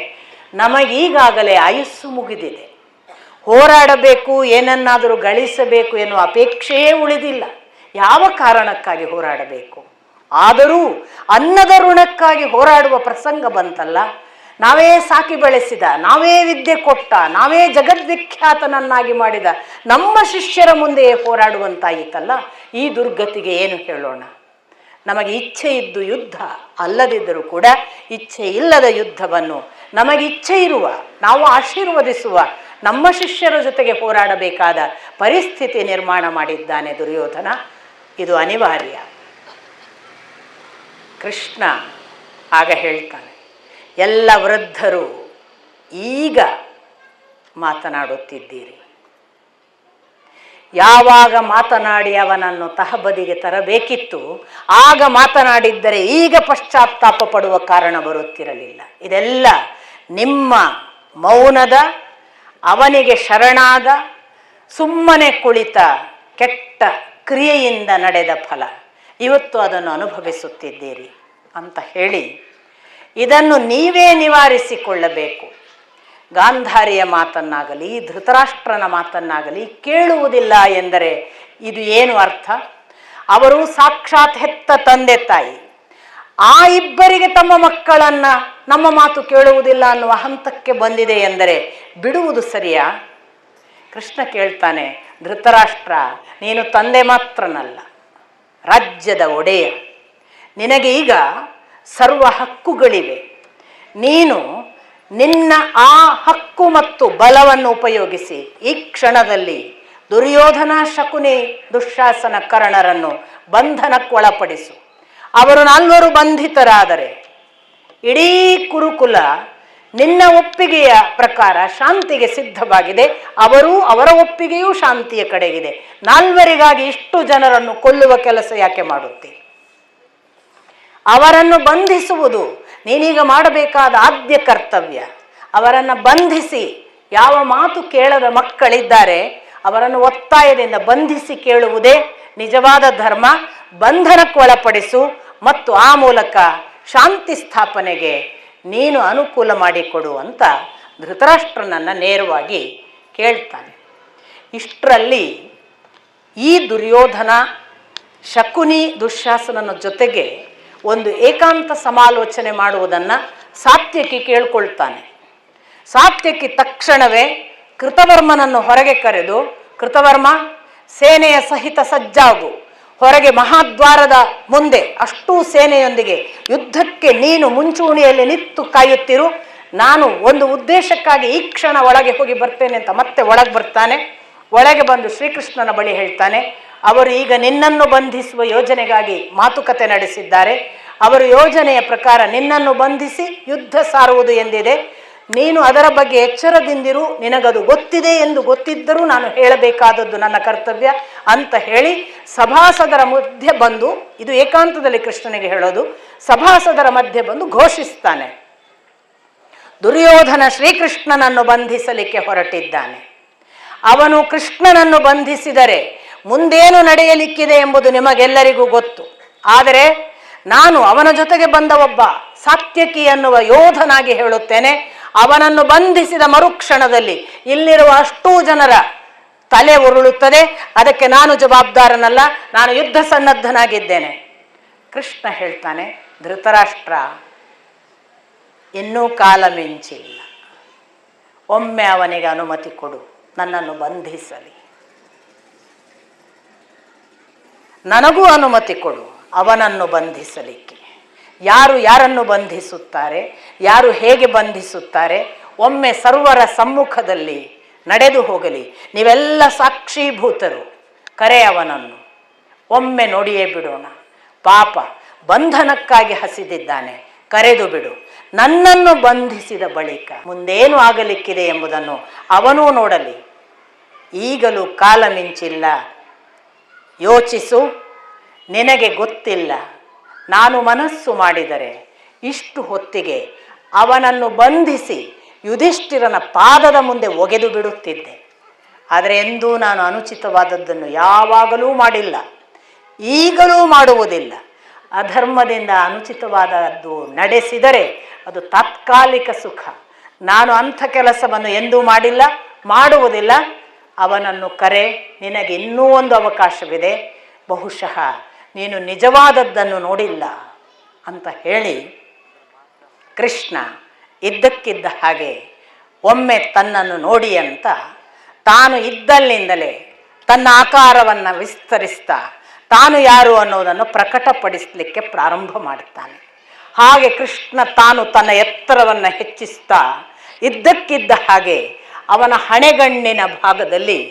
ನಮಗೀಗಾಗಲೇ ಆಯುಸ್ಸು ಮುಗಿದಿದೆ, ಹೋರಾಡಬೇಕು, ಏನನ್ನಾದರೂ ಗಳಿಸಬೇಕು ಎನ್ನುವ ಅಪೇಕ್ಷೆಯೇ ಉಳಿದಿಲ್ಲ. ಯಾವ ಕಾರಣಕ್ಕಾಗಿ ಹೋರಾಡಬೇಕು? ಆದರೂ ಅನ್ನದ ಋಣಕ್ಕಾಗಿ ಹೋರಾಡುವ ಪ್ರಸಂಗ ಬಂತಲ್ಲ. ನಾವೇ ಸಾಕಿ ಬೆಳೆಸಿದ, ನಾವೇ ವಿದ್ಯೆ ಕೊಟ್ಟ, ನಾವೇ ಜಗದ್ವಿಖ್ಯಾತನನ್ನಾಗಿ ಮಾಡಿದ ನಮ್ಮ ಶಿಷ್ಯರ ಮುಂದೆಯೇ ಹೋರಾಡುವಂತಾಯಿತಲ್ಲ. ಈ ದುರ್ಗತಿಗೆ ಏನು ಹೇಳೋಣ? ನಮಗೆ ಇಚ್ಛೆ ಇದ್ದು ಯುದ್ಧ ಅಲ್ಲದಿದ್ದರೂ ಕೂಡ ಇಚ್ಛೆ ಇಲ್ಲದ ಯುದ್ಧವನ್ನು ನಮಗೆ ಇಚ್ಛೆ ಇರುವ, ನಾವು ಆಶೀರ್ವದಿಸುವ ನಮ್ಮ ಶಿಷ್ಯರ ಜೊತೆಗೆ ಹೋರಾಡಬೇಕಾದ ಪರಿಸ್ಥಿತಿ ನಿರ್ಮಾಣ ಮಾಡಿದ್ದಾನೆ ದುರ್ಯೋಧನ. ಇದು ಅನಿವಾರ್ಯ. ಕೃಷ್ಣ ಆಗ ಹೇಳ್ತಾನೆ, ಎಲ್ಲ ವೃದ್ಧರು ಈಗ ಮಾತನಾಡುತ್ತಿದ್ದೀರಿ. ಯಾವಾಗ ಮಾತನಾಡಿ ಅವನನ್ನು ತಹಬದಿಗೆ ತರಬೇಕಿತ್ತು ಆಗ ಮಾತನಾಡಿದ್ದರೆ ಈಗ ಪಶ್ಚಾತ್ತಾಪ ಪಡುವ ಕಾರಣ ಬರುತ್ತಿರಲಿಲ್ಲ. ಇದೆಲ್ಲ ನಿಮ್ಮ ಮೌನದ, ಅವನಿಗೆ ಶರಣಾದ, ಸುಮ್ಮನೆ ಕುಳಿತ ಕೆಟ್ಟ ಕ್ರಿಯೆಯಿಂದ ನಡೆದ ಫಲ. ಇವತ್ತು ಅದನ್ನು ಅನುಭವಿಸುತ್ತಿದ್ದೀರಿ ಅಂತ ಹೇಳಿ ಇದನ್ನು ನೀವೇ ನಿವಾರಿಸಿಕೊಳ್ಳಬೇಕು. ಗಾಂಧಾರಿಯ ಮಾತನ್ನಾಗಲಿ ಧೃತರಾಷ್ಟ್ರನ ಮಾತನ್ನಾಗಲಿ ಕೇಳುವುದಿಲ್ಲ ಎಂದರೆ ಇದು ಏನು ಅರ್ಥ? ಅವರು ಸಾಕ್ಷಾತ್ ಹೆತ್ತ ತಂದೆ ತಾಯಿ. ಆ ಇಬ್ಬರಿಗೆ ತಮ್ಮ ಮಕ್ಕಳನ್ನು ನಮ್ಮ ಮಾತು ಕೇಳುವುದಿಲ್ಲ ಅನ್ನುವ ಹಂತಕ್ಕೆ ಬಂದಿದೆ ಎಂದರೆ ಬಿಡುವುದು ಸರಿಯಾ? ಕೃಷ್ಣ ಕೇಳ್ತಾನೆ, ಧೃತರಾಷ್ಟ್ರ, ನೀನು ತಂದೆ ಮಾತ್ರನಲ್ಲ, ರಾಜ್ಯದ ಒಡೆಯ. ನಿನಗೆ ಈಗ ಸರ್ವ ಹಕ್ಕುಗಳಿವೆ. ನೀನು ನಿನ್ನ ಆ ಹಕ್ಕು ಮತ್ತು ಬಲವನ್ನು ಉಪಯೋಗಿಸಿ ಈ ಕ್ಷಣದಲ್ಲಿ ದುರ್ಯೋಧನ, ಶಕುನಿ, ದುಶ್ಯಾಸನ, ಕರ್ಣರನ್ನು ಬಂಧನಕ್ಕೊಳಪಡಿಸು. ಅವರು 4 ಬಂಧಿತರಾದರೆ ಇಡೀ ಕುರುಕುಲ ನಿನ್ನ ಒಪ್ಪಿಗೆಯ ಪ್ರಕಾರ ಶಾಂತಿಗೆ ಸಿದ್ಧವಾಗಿದೆ. ಅವರ ಒಪ್ಪಿಗೆಯೂ ಶಾಂತಿಯ ಕಡೆಗಿದೆ. 4ರಿಗಾಗಿ ಇಷ್ಟು ಜನರನ್ನು ಕೊಲ್ಲುವ ಕೆಲಸ ಯಾಕೆ ಮಾಡುತ್ತಿ? ಅವರನ್ನು ಬಂಧಿಸುವುದು ನೀನೀಗ ಮಾಡಬೇಕಾದ ಆದ್ಯ ಕರ್ತವ್ಯ. ಅವರನ್ನು ಬಂಧಿಸಿ, ಯಾವ ಮಾತು ಕೇಳದ ಮಕ್ಕಳಿದ್ದಾರೆ ಅವರನ್ನು ಒತ್ತಾಯದಿಂದ ಬಂಧಿಸಿ ಕೇಳುವುದೇ ನಿಜವಾದ ಧರ್ಮ. ಬಂಧನಕ್ಕೊಳಪಡಿಸು ಮತ್ತು ಆ ಮೂಲಕ ಶಾಂತಿ ಸ್ಥಾಪನೆಗೆ ನೀನು ಅನುಕೂಲ ಮಾಡಿಕೊಡು ಅಂತ ಧೃತರಾಷ್ಟ್ರನನ್ನು ನೇರವಾಗಿ ಕೇಳ್ತಾನೆ. ಇಷ್ಟರಲ್ಲಿ ಈ ದುರ್ಯೋಧನ, ಶಕುನಿ, ದುಶ್ಯಾಸನನ ಜೊತೆಗೆ ಒಂದು ಏಕಾಂತ ಸಮಾಲೋಚನೆ ಮಾಡುವುದನ್ನು ಸಾತ್ಯಕಿ ಕೇಳ್ಕೊಳ್ತಾನೆ. ಸಾತ್ಯಕಿ ತಕ್ಷಣವೇ ಕೃತವರ್ಮನನ್ನು ಹೊರಗೆ ಕರೆದು, ಕೃತವರ್ಮ, ಸೇನೆಯ ಸಹಿತ ಸಜ್ಜಾಗು, ಹೊರಗೆ ಮಹಾದ್ವಾರದ ಮುಂದೆ ಅಷ್ಟೂ ಸೇನೆಯೊಂದಿಗೆ ಯುದ್ಧಕ್ಕೆ ನೀನು ಮುಂಚೂಣಿಯಲ್ಲಿ ನಿಂತು ಕಾಯುತ್ತಿರು. ನಾನು ಒಂದು ಉದ್ದೇಶಕ್ಕಾಗಿ ಈ ಕ್ಷಣ ಒಳಗೆ ಹೋಗಿ ಬರ್ತೇನೆ ಅಂತ ಮತ್ತೆ ಒಳಗೆ ಬರ್ತಾನೆ. ಒಳಗೆ ಬಂದು ಶ್ರೀಕೃಷ್ಣನ ಬಳಿ ಹೇಳ್ತಾನೆ, ಅವರು ಈಗ ನಿನ್ನನ್ನು ಬಂಧಿಸುವ ಯೋಜನೆಗಾಗಿ ಮಾತುಕತೆ ನಡೆಸಿದ್ದಾರೆ. ಅವರು ಯೋಜನೆಯ ಪ್ರಕಾರ ನಿನ್ನನ್ನು ಬಂಧಿಸಿ ಯುದ್ಧ ಸಾರುವುದು ಎಂದಿದೆ. ನೀನು ಅದರ ಬಗ್ಗೆ ಎಚ್ಚರದಿಂದಿರು. ನಿನಗದು ಗೊತ್ತಿದೆ ಎಂದು ಗೊತ್ತಿದ್ದರೂ ನಾನು ಹೇಳಬೇಕಾದದ್ದು ನನ್ನ ಕರ್ತವ್ಯ ಅಂತ ಹೇಳಿ ಸಭಾಸದರ ಮಧ್ಯೆ ಬಂದು, ಇದು ಏಕಾಂತದಲ್ಲಿ ಕೃಷ್ಣನಿಗೆ ಹೇಳೋದು, ಸಭಾಸದರ ಮಧ್ಯೆ ಬಂದು ಘೋಷಿಸ್ತಾನೆ, ದುರ್ಯೋಧನ ಶ್ರೀಕೃಷ್ಣನನ್ನು ಬಂಧಿಸಲಿಕ್ಕೆ ಹೊರಟಿದ್ದಾನೆ. ಅವನು ಕೃಷ್ಣನನ್ನು ಬಂಧಿಸಿದರೆ ಮುಂದೇನು ನಡೆಯಲಿಕ್ಕಿದೆ ಎಂಬುದು ನಿಮಗೆಲ್ಲರಿಗೂ ಗೊತ್ತು. ಆದರೆ ನಾನು ಅವನ ಜೊತೆಗೆ ಬಂದ ಒಬ್ಬ ಸಾತ್ಯಕಿ ಎನ್ನುವ ಯೋಧನಾಗಿ ಹೇಳುತ್ತೇನೆ, ಅವನನ್ನು ಬಂಧಿಸಿದ ಮರುಕ್ಷಣದಲ್ಲಿ ಇಲ್ಲಿರುವ ಅಷ್ಟೂ ಜನರ ತಲೆ ಉರುಳುತ್ತದೆ. ಅದಕ್ಕೆ ನಾನು ಜವಾಬ್ದಾರನಲ್ಲ, ನಾನು ಯುದ್ಧ ಸನ್ನದ್ಧನಾಗಿದ್ದೇನೆ. ಕೃಷ್ಣ ಹೇಳ್ತಾನೆ, ಧೃತರಾಷ್ಟ್ರ, ಇನ್ನೂ ಕಾಲ ಮಿಂಚಿಲ್ಲ. ಒಮ್ಮೆ ಅವನಿಗೆ ಅನುಮತಿ ಕೊಡು, ನನ್ನನ್ನು ಬಂಧಿಸಲಿ. ನನಗೂ ಅನುಮತಿ ಕೊಡು ಅವನನ್ನು ಬಂಧಿಸಲಿಕ್ಕೆ. ಯಾರು ಯಾರನ್ನು ಬಂಧಿಸುತ್ತಾರೆ, ಯಾರು ಹೇಗೆ ಬಂಧಿಸುತ್ತಾರೆ, ಒಮ್ಮೆ ಸರ್ವರ ಸಮ್ಮುಖದಲ್ಲಿ ನಡೆದು ಹೋಗಲಿ. ನೀವೆಲ್ಲ ಸಾಕ್ಷೀಭೂತರು. ಕರೆ ಅವನನ್ನು, ಒಮ್ಮೆ ನೋಡಿಯೇ ಬಿಡೋಣ. ಪಾಪ ಬಂಧನಕ್ಕಾಗಿ ಹಸಿದಿದ್ದಾನೆ, ಕರೆದು ಬಿಡು. ನನ್ನನ್ನು ಬಂಧಿಸಿದ ಬಳಿಕ ಮುಂದೇನು ಆಗಲಿಕ್ಕಿದೆ ಎಂಬುದನ್ನು ಅವನೂ ನೋಡಲಿ. ಈಗಲೂ ಕಾಲ ಮಿಂಚಿಲ್ಲ. ಯೋಚಿಸು, ನಿನಗೆ ಗೊತ್ತಿಲ್ಲ, ನಾನು ಮನಸ್ಸು ಮಾಡಿದರೆ ಇಷ್ಟು ಹೊತ್ತಿಗೆ ಅವನನ್ನು ಬಂಧಿಸಿ ಯುಧಿಷ್ಠಿರನ ಪಾದದ ಮುಂದೆ ಒಗೆದು ಬಿಡುತ್ತಿದ್ದೆ. ಆದರೆ ಎಂದೂ ನಾನು ಅನುಚಿತವಾದದ್ದನ್ನು ಯಾವಾಗಲೂ ಮಾಡಿಲ್ಲ, ಈಗಲೂ ಮಾಡುವುದಿಲ್ಲ. ಅಧರ್ಮದಿಂದ ಅನುಚಿತವಾದದ್ದು ನಡೆಸಿದರೆ ಅದು ತಾತ್ಕಾಲಿಕ ಸುಖ. ನಾನು ಅಂಥ ಕೆಲಸವನ್ನು ಎಂದೂ ಮಾಡಿಲ್ಲ, ಮಾಡುವುದಿಲ್ಲ. ಅವನನ್ನು ಕರೆ, ನಿನಗೆ ಇನ್ನೂ ಒಂದು ಅವಕಾಶವಿದೆ. ಬಹುಶಃ ನೀನು ನಿಜವಾದದ್ದನ್ನು ನೋಡಿಲ್ಲ ಅಂತ ಹೇಳಿ ಕೃಷ್ಣ ಇದ್ದಕ್ಕಿದ್ದ ಹಾಗೆ ಒಮ್ಮೆ ತನ್ನನ್ನು ನೋಡಿ ಅಂತ ತಾನು ಇದ್ದಲ್ಲಿಂದಲೇ ತನ್ನ ಆಕಾರವನ್ನು ವಿಸ್ತರಿಸ್ತಾ ತಾನು ಯಾರು ಅನ್ನೋದನ್ನು ಪ್ರಕಟಪಡಿಸಲಿಕ್ಕೆ ಪ್ರಾರಂಭ ಮಾಡುತ್ತಾನೆ. ಹಾಗೆ ಕೃಷ್ಣ ತಾನು ತನ್ನ ಎತ್ತರವನ್ನು ಹೆಚ್ಚಿಸ್ತಾ ಇದ್ದಕ್ಕಿದ್ದ ಹಾಗೆ ಅವನ ಹಣೆಗಣ್ಣಿನ ಭಾಗದಲ್ಲಿ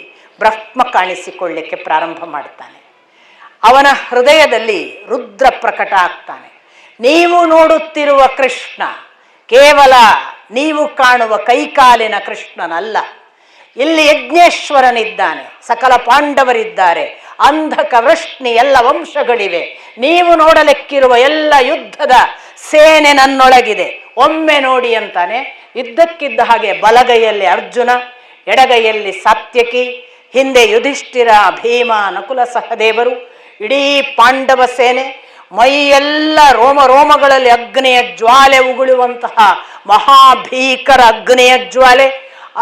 ಬ್ರಹ್ಮ ಕಾಣಿಸಿಕೊಳ್ಳಲಿಕ್ಕೆ ಪ್ರಾರಂಭ ಮಾಡ್ತಾನೆ. ಅವನ ಹೃದಯದಲ್ಲಿ ರುದ್ರ ಪ್ರಕಟ ಆಗ್ತಾನೆ. ನೀವು ನೋಡುತ್ತಿರುವ ಕೃಷ್ಣ ಕೇವಲ ನೀವು ಕಾಣುವ ಕೈಕಾಲಿನ ಕೃಷ್ಣನಲ್ಲ. ಇಲ್ಲಿ ಯಜ್ಞೇಶ್ವರನಿದ್ದಾನೆ, ಸಕಲ ಪಾಂಡವರಿದ್ದಾರೆ, ಅಂಧಕ ವೃಷ್ಣಿ ಎಲ್ಲ ವಂಶಗಳಿವೆ. ನೀವು ನೋಡಲಿಕ್ಕಿರುವ ಎಲ್ಲ ಯುದ್ಧದ ಸೇನೆ ನನ್ನೊಳಗಿದೆ, ಒಮ್ಮೆ ನೋಡಿ ಅಂತಾನೆ. ಇದ್ದಕ್ಕಿದ್ದ ಹಾಗೆ ಬಲಗೈಯಲ್ಲಿ ಅರ್ಜುನ, ಎಡಗೈಯಲ್ಲಿ ಸಾತ್ಯಕಿ, ಹಿಂದೆ ಯುಧಿಷ್ಠಿರ, ಭೀಮ, ನಕುಲ ಸಹದೇವರು, ಇಡೀ ಪಾಂಡವ ಸೇನೆ. ಮೈಯೆಲ್ಲ ರೋಮ ರೋಮಗಳಲ್ಲಿ ಅಗ್ನಿಯ ಜ್ವಾಲೆ ಉಗುಳುವಂತಹ ಮಹಾಭೀಕರ ಅಗ್ನಿಯ ಜ್ವಾಲೆ.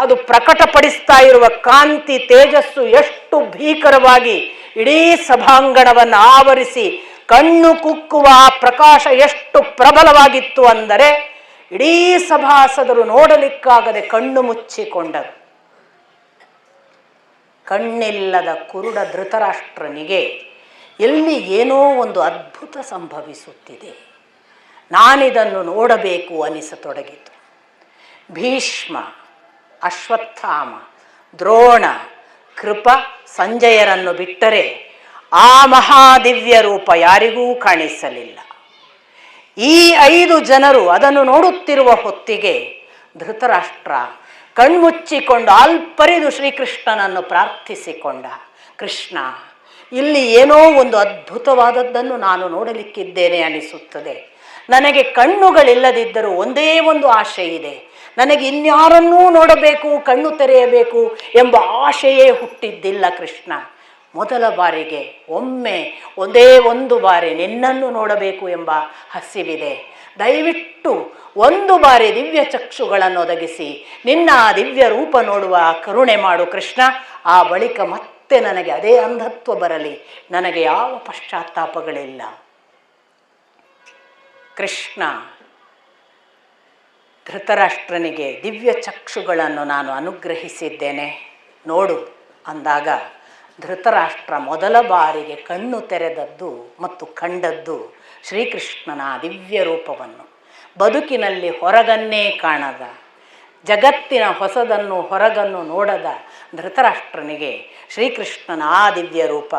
ಅದು ಪ್ರಕಟಪಡಿಸ್ತಾ ಇರುವ ಕಾಂತಿ ತೇಜಸ್ಸು ಎಷ್ಟು ಭೀಕರವಾಗಿ ಇಡೀ ಸಭಾಂಗಣವನ್ನು ಆವರಿಸಿ ಕಣ್ಣು ಕುಕ್ಕುವ ಆ ಪ್ರಕಾಶ ಎಷ್ಟು ಪ್ರಬಲವಾಗಿತ್ತು ಅಂದರೆ ಇಡೀ ಸಭಾಸದರು ನೋಡಲಿಕ್ಕಾಗದೆ ಕಣ್ಣು ಮುಚ್ಚಿಕೊಂಡರು. ಕಣ್ಣಿಲ್ಲದ ಕುರುಡ ಧೃತರಾಷ್ಟ್ರನಿಗೆ ಎಲ್ಲಿ ಏನೋ ಒಂದು ಅದ್ಭುತ ಸಂಭವಿಸುತ್ತಿದೆ, ನಾನಿದನ್ನು ನೋಡಬೇಕು ಅನಿಸತೊಡಗಿತು. ಭೀಷ್ಮ, ಅಶ್ವತ್ಥಾಮ, ದ್ರೋಣ, ಕೃಪ, ಸಂಜಯರನ್ನು ಬಿಟ್ಟರೆ ಆ ಮಹಾದಿವ್ಯ ರೂಪ ಯಾರಿಗೂ ಕಾಣಿಸಲಿಲ್ಲ. ಈ 5 ಜನರು ಅದನ್ನು ನೋಡುತ್ತಿರುವ ಹೊತ್ತಿಗೆ ಧೃತರಾಷ್ಟ್ರ ಕಣ್ಮುಚ್ಚಿಕೊಂಡು ಆಲ್ಪರಿದು ಶ್ರೀಕೃಷ್ಣನನ್ನು ಪ್ರಾರ್ಥಿಸಿಕೊಂಡ. ಕೃಷ್ಣ, ಇಲ್ಲಿ ಏನೋ ಒಂದು ಅದ್ಭುತವಾದದ್ದನ್ನು ನಾನು ನೋಡಲಿಕ್ಕಿದ್ದೇನೆ ಅನಿಸುತ್ತದೆ. ನನಗೆ ಕಣ್ಣುಗಳಿಲ್ಲದಿದ್ದರೂ ಒಂದೇ ಒಂದು ಆಶೆ ಇದೆ. ನನಗೆ ಇನ್ಯಾರನ್ನೂ ನೋಡಬೇಕು, ಕಣ್ಣು ತೆರೆಯಬೇಕು ಎಂಬ ಆಶೆಯೇ ಹುಟ್ಟಿದ್ದಿಲ್ಲ ಕೃಷ್ಣ. ಮೊದಲ ಬಾರಿಗೆ ಒಂದೇ ಒಂದು ಬಾರಿ ನಿನ್ನನ್ನು ನೋಡಬೇಕು ಎಂಬ ಹಸಿವಿದೆ. ದಯವಿಟ್ಟು ಒಂದು ಬಾರಿ ದಿವ್ಯ ಚಕ್ಷುಗಳನ್ನು ಒದಗಿಸಿ ನಿನ್ನ ದಿವ್ಯ ರೂಪ ನೋಡುವ ಕರುಣೆ ಮಾಡು ಕೃಷ್ಣ. ಆ ಬಳಿಕ ಮತ್ತೆ ನನಗೆ ಅದೇ ಅಂಧತ್ವ ಬರಲಿ, ನನಗೆ ಯಾವ ಪಶ್ಚಾತ್ತಾಪಗಳಿಲ್ಲ. ಕೃಷ್ಣ ಧೃತರಾಷ್ಟ್ರನಿಗೆ ದಿವ್ಯ ಚಕ್ಷುಗಳನ್ನು ನಾನು ಅನುಗ್ರಹಿಸಿದ್ದೇನೆ, ನೋಡು ಅಂದಾಗ ಧೃತರಾಷ್ಟ್ರ ಮೊದಲ ಬಾರಿಗೆ ಕಣ್ಣು ತೆರೆದದ್ದು ಮತ್ತು ಕಂಡದ್ದು ಶ್ರೀಕೃಷ್ಣನ ದಿವ್ಯ ರೂಪವನ್ನು. ಬದುಕಿನಲ್ಲಿ ಹೊರಗನ್ನೇ ಕಾಣದ, ಜಗತ್ತಿನ ಹೊಸದನ್ನು ಹೊರಗನ್ನು ನೋಡದ ಧೃತರಾಷ್ಟ್ರನಿಗೆ ಶ್ರೀಕೃಷ್ಣನ ಆ ದಿವ್ಯ ರೂಪ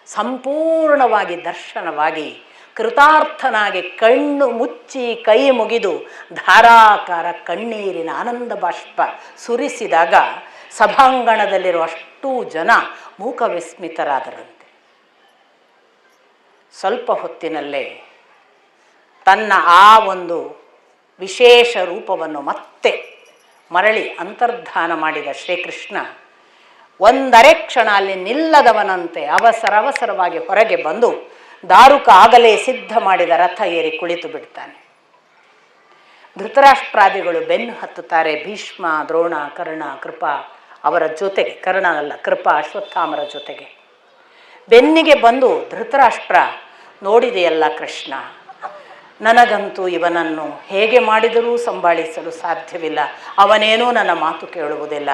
ಸಂಪೂರ್ಣವಾಗಿ ದರ್ಶನವಾಗಿ ಕೃತಾರ್ಥನಾಗಿ ಕಣ್ಣು ಮುಚ್ಚಿ ಕೈ ಮುಗಿದು ಧಾರಾಕಾರ ಕಣ್ಣೀರಿನ ಆನಂದ ಬಾಷ್ಪ ಸುರಿಸಿದಾಗ ಸಭಾಂಗಣದಲ್ಲಿರುವ ಅಷ್ಟೂ ಜನ ಮೂಕ ವಿಸ್ಮಿತರಾದರಂತೆ. ಸ್ವಲ್ಪ ಹೊತ್ತಿನಲ್ಲೇ ತನ್ನ ಆ ಒಂದು ವಿಶೇಷ ರೂಪವನ್ನು ಮತ್ತೆ ಮರಳಿ ಅಂತರ್ಧಾನ ಮಾಡಿದ ಶ್ರೀಕೃಷ್ಣ ಒಂದರೆ ಕ್ಷಣ ಅಲ್ಲಿ ನಿಲ್ಲದವನಂತೆ ಅವಸರವಾಗಿ ಹೊರಗೆ ಬಂದು ದಾರುಕ ಆಗಲೇ ಸಿದ್ಧ ಮಾಡಿದ ರಥ ಏರಿ ಕುಳಿತು ಬಿಡ್ತಾನೆ. ಧೃತರಾಷ್ಟ್ರಾದಿಗಳು ಬೆನ್ನು ಹತ್ತುತ್ತಾರೆ. ಭೀಷ್ಮ, ದ್ರೋಣ, ಕರ್ಣ, ಕೃಪ ಅವರ ಜೊತೆಗೆ, ಕರ್ಣ ಅಲ್ಲ ಕೃಪ, ಅಶ್ವತ್ಥಾಮರ ಜೊತೆಗೆ ಬೆನ್ನಿಗೆ ಬಂದು ಧೃತರಾಷ್ಟ್ರ, ನೋಡಿದೆಯಲ್ಲ ಕೃಷ್ಣ, ನನಗಂತೂ ಇವನನ್ನು ಹೇಗೆ ಮಾಡಿದರೂ ಸಂಭಾಳಿಸಲು ಸಾಧ್ಯವಿಲ್ಲ. ಅವನೇನೂ ನನ್ನ ಮಾತು ಕೇಳುವುದಿಲ್ಲ.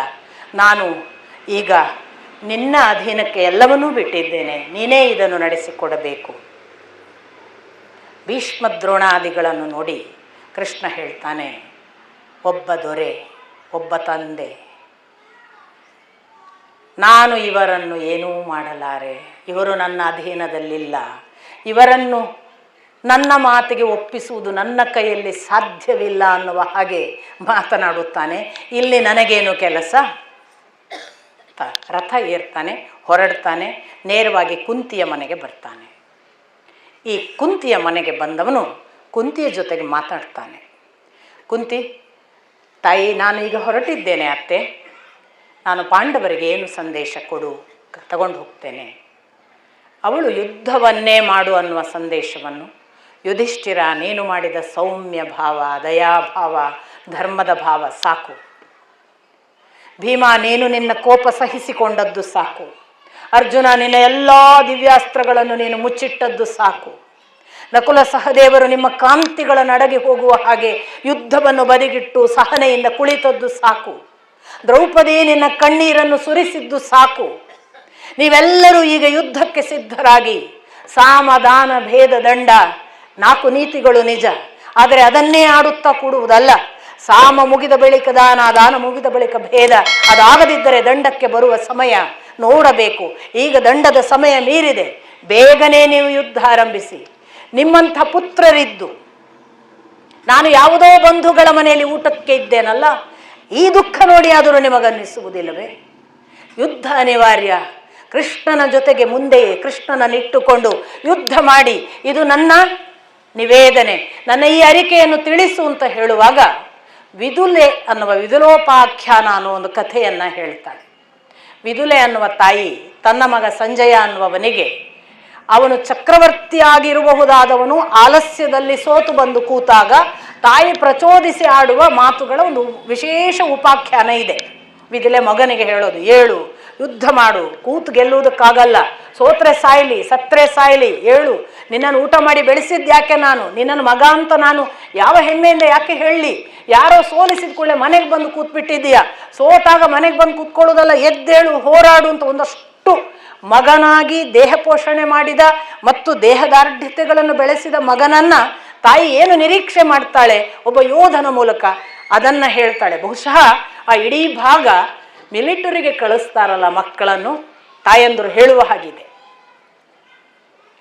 ನಾನು ಈಗ ನಿನ್ನ ಅಧೀನಕ್ಕೆ ಎಲ್ಲವನ್ನೂ ಬಿಟ್ಟಿದ್ದೇನೆ, ನೀನೇ ಇದನ್ನು ನಡೆಸಿಕೊಡಬೇಕು. ಭೀಷ್ಮ ದ್ರೋಣಾದಿಗಳನ್ನು ನೋಡಿ ಕೃಷ್ಣ ಹೇಳ್ತಾನೆ, ಒಬ್ಬ ದೊರೆ, ಒಬ್ಬ ತಂದೆ, ನಾನು ಇವರನ್ನು ಏನೂ ಮಾಡಲಾರೆ. ಇವರು ನನ್ನ ಅಧೀನದಲ್ಲಿಲ್ಲ. ಇವರನ್ನು ನನ್ನ ಮಾತಿಗೆ ಒಪ್ಪಿಸುವುದು ನನ್ನ ಕೈಯಲ್ಲಿ ಸಾಧ್ಯವಿಲ್ಲ ಅನ್ನುವ ಹಾಗೆ ಮಾತನಾಡುತ್ತಾನೆ. ಇಲ್ಲಿ ನನಗೇನು ಕೆಲಸ? ರಥ ಏರ್ತಾನೆ, ಹೊರಡ್ತಾನೆ, ನೇರವಾಗಿ ಕುಂತಿಯ ಮನೆಗೆ ಬರ್ತಾನೆ. ಈ ಕುಂತಿಯ ಮನೆಗೆ ಬಂದವನು ಕುಂತಿಯ ಜೊತೆಗೆ ಮಾತಾಡ್ತಾನೆ. ಕುಂತಿ, ತಾಯಿ, ನಾನು ಈಗ ಹೊರಟಿದ್ದೇನೆ ಅತ್ತೆ, ನಾನು ಪಾಂಡವರಿಗೆ ಏನು ಸಂದೇಶ ಕೊಡು, ತಗೊಂಡು ಹೋಗ್ತೇನೆ. ಅವಳು ಯುದ್ಧವನ್ನೇ ಮಾಡು ಅನ್ನುವ ಸಂದೇಶವನ್ನು, ಯುಧಿಷ್ಠಿರ ನೀನು ಮಾಡಿದ ಸೌಮ್ಯ ಭಾವ, ದಯಾಭಾವ, ಧರ್ಮದ ಭಾವ ಸಾಕು. ಭೀಮ, ನೀನು ನಿನ್ನ ಕೋಪ ಸಹಿಸಿಕೊಂಡದ್ದು ಸಾಕು. ಅರ್ಜುನ, ನಿನ್ನ ಎಲ್ಲ ದಿವ್ಯಾಸ್ತ್ರಗಳನ್ನು ನೀನು ಮುಚ್ಚಿಟ್ಟದ್ದು ಸಾಕು. ನಕುಲ ಸಹದೇವರು ನಿಮ್ಮ ಕಾಂತಿಗಳ ನಡಗಿ ಹೋಗುವ ಹಾಗೆ ಯುದ್ಧವನ್ನು ಬದಿಗಿಟ್ಟು ಸಹನೆಯಿಂದ ಕುಳಿತದ್ದು ಸಾಕು. ದ್ರೌಪದಿ, ನಿನ್ನ ಕಣ್ಣೀರನ್ನು ಸುರಿಸಿದ್ದು ಸಾಕು. ನೀವೆಲ್ಲರೂ ಈಗ ಯುದ್ಧಕ್ಕೆ ಸಿದ್ಧರಾಗಿ, ಸಾಮ, ದಾನ, ಭೇದ, ದಂಡ 4 ನೀತಿಗಳು ನಿಜ, ಆದರೆ ಅದನ್ನೇ ಆಡುತ್ತಾ ಕೂಡುವುದಲ್ಲ. ಸಾಮ ಮುಗಿದ ಬಳಿಕ ದಾನ, ದಾನ ಮುಗಿದ ಬಳಿಕ ಭೇದ, ಅದಾಗದಿದ್ದರೆ ದಂಡಕ್ಕೆ ಬರುವ ಸಮಯ ನೋಡಬೇಕು. ಈಗ ದಂಡದ ಸಮಯ ಮೀರಿದೆ, ಬೇಗನೆ ನೀವು ಯುದ್ಧ ಆರಂಭಿಸಿ. ನಿಮ್ಮಂಥ ಪುತ್ರರಿದ್ದು ನಾನು ಯಾವುದೋ ಬಂಧುಗಳ ಮನೆಯಲ್ಲಿ ಊಟಕ್ಕೆ ಇದ್ದೇನಲ್ಲ, ಈ ದುಃಖ ನೋಡಿ ಆದರೂ ನಿಮಗನ್ನಿಸುವುದಿಲ್ಲವೇ? ಯುದ್ಧ ಅನಿವಾರ್ಯ. ಕೃಷ್ಣನ ಜೊತೆಗೆ ಮುಂದೆಯೇ ಕೃಷ್ಣನನ್ನಿಟ್ಟುಕೊಂಡು ಯುದ್ಧ ಮಾಡಿ, ಇದು ನನ್ನ ನಿವೇದನೆ, ನನ್ನ ಈ ಅರಿಕೆಯನ್ನು ತಿಳಿಸು ಅಂತ ಹೇಳುವಾಗ ವಿದುಲೆ ಅನ್ನುವ ವಿದುಲೋಪಾಖ್ಯಾನ ಅನ್ನುವ ಒಂದು ಕಥೆಯನ್ನು ಹೇಳ್ತಾಳೆ. ವಿದುಲೆ ಅನ್ನುವ ತಾಯಿ ತನ್ನ ಮಗ ಸಂಜಯ ಅನ್ನುವವನಿಗೆ, ಅವನು ಚಕ್ರವರ್ತಿಯಾಗಿರಬಹುದಾದವನು ಆಲಸ್ಯದಲ್ಲಿ ಸೋತು ಬಂದು ಕೂತಾಗ ತಾಯಿ ಪ್ರಚೋದಿಸಿ ಆಡುವ ಮಾತುಗಳ ಒಂದು ವಿಶೇಷ ಉಪಾಖ್ಯಾನ ಇದೆ. ವಿದುಲೆ ಮಗನಿಗೆ ಹೇಳೋದು, ಏಳು, ಯುದ್ಧ ಮಾಡು, ಕೂತು ಗೆಲ್ಲುವುದಕ್ಕಾಗಲ್ಲ, ಸೋತ್ರೆ ಸಾಯ್ಲಿ, ಸತ್ರೆ ಸಾಯ್ಲಿ, ಏಳು, ನಿನ್ನನ್ನು ಊಟ ಮಾಡಿ ಬೆಳೆಸಿದ್ದು ಯಾಕೆ ನಾನು, ನಿನ್ನನ್ನು ಮಗ ಅಂತ ನಾನು ಯಾವ ಹೆಮ್ಮೆಯಿಂದ ಯಾಕೆ ಹೇಳಲಿ? ಯಾರೋ ಸೋಲಿಸಿದ ಕೂಡಲೇ ಮನೆಗೆ ಬಂದು ಕೂತ್ಬಿಟ್ಟಿದ್ದೀಯಾ, ಸೋತಾಗ ಮನೆಗೆ ಬಂದು ಕೂತ್ಕೊಳ್ಳೋದಲ್ಲ, ಎದ್ದೇಳು, ಹೋರಾಡು ಅಂತ ಒಂದಷ್ಟು ಮಗನಾಗಿ ದೇಹ ಪೋಷಣೆ ಮಾಡಿದ ಮತ್ತು ದೇಹದಾರ್ಢ್ಯತೆಗಳನ್ನು ಬೆಳೆಸಿದ ಮಗನನ್ನ ತಾಯಿ ಏನು ನಿರೀಕ್ಷೆ ಮಾಡ್ತಾಳೆ? ಒಬ್ಬ ಯೋಧನ ಮೂಲಕ ಅದನ್ನು ಹೇಳ್ತಾಳೆ. ಬಹುಶಃ ಆ ಇಡೀ ಭಾಗ ಮಿಲಿಟರಿಗೆ ಕಳಿಸ್ತಾರಲ್ಲ ಮಕ್ಕಳನ್ನು ತಾಯಂದರು ಹೇಳುವ ಹಾಗಿದೆ.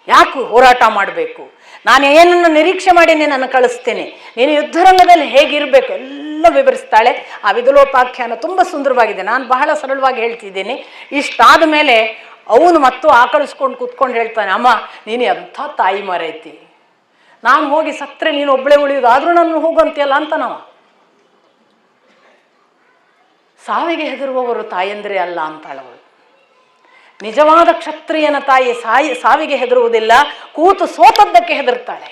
ಯಾಕೆ ಹೋರಾಟ ಮಾಡಬೇಕು, ನಾನು ಏನನ್ನು ನಿರೀಕ್ಷೆ ಮಾಡಿ ನಿನ್ನನ್ನು ಕಳಿಸ್ತೇನೆ, ನೀನು ಯುದ್ಧರಂಗದಲ್ಲಿ ಹೇಗಿರಬೇಕು ಎಲ್ಲ ವಿವರಿಸ್ತಾಳೆ. ಆ ವಿದುಲೋಪಾಖ್ಯಾನ ತುಂಬ ಸುಂದರವಾಗಿದೆ. ನಾನು ಬಹಳ ಸರಳವಾಗಿ ಹೇಳ್ತಿದ್ದೀನಿ. ಇಷ್ಟಾದ ಮೇಲೆ ಅವನು ಮತ್ತು ಆಕಳಿಸ್ಕೊಂಡು ಕೂತ್ಕೊಂಡು ಹೇಳ್ತಾನೆ, ಅಮ್ಮ ನೀನು ಎಂಥ ತಾಯಿ ಮರೈತಿ, ನಾನು ಹೋಗಿ ಸತ್ತರೆ ನೀನು ಒಬ್ಬಳೇ ಉಳಿಯೋದು, ಆದರೂ ನಾನು ಹೋಗಂತೀಯಲ್ಲ ಅಂತ ನಾವು ಸಾವಿಗೆ ಹೆದರುವವರು ತಾಯಂದ್ರೆ ಅಲ್ಲ ಅಂತಾಳವಳು. ನಿಜವಾದ ಕ್ಷತ್ರಿಯನ ತಾಯಿ ಸಾವಿಗೆ ಹೆದರುವುದಿಲ್ಲ, ಕೂತು ಸೋತದ್ದಕ್ಕೆ ಹೆದರ್ತಾಳೆ.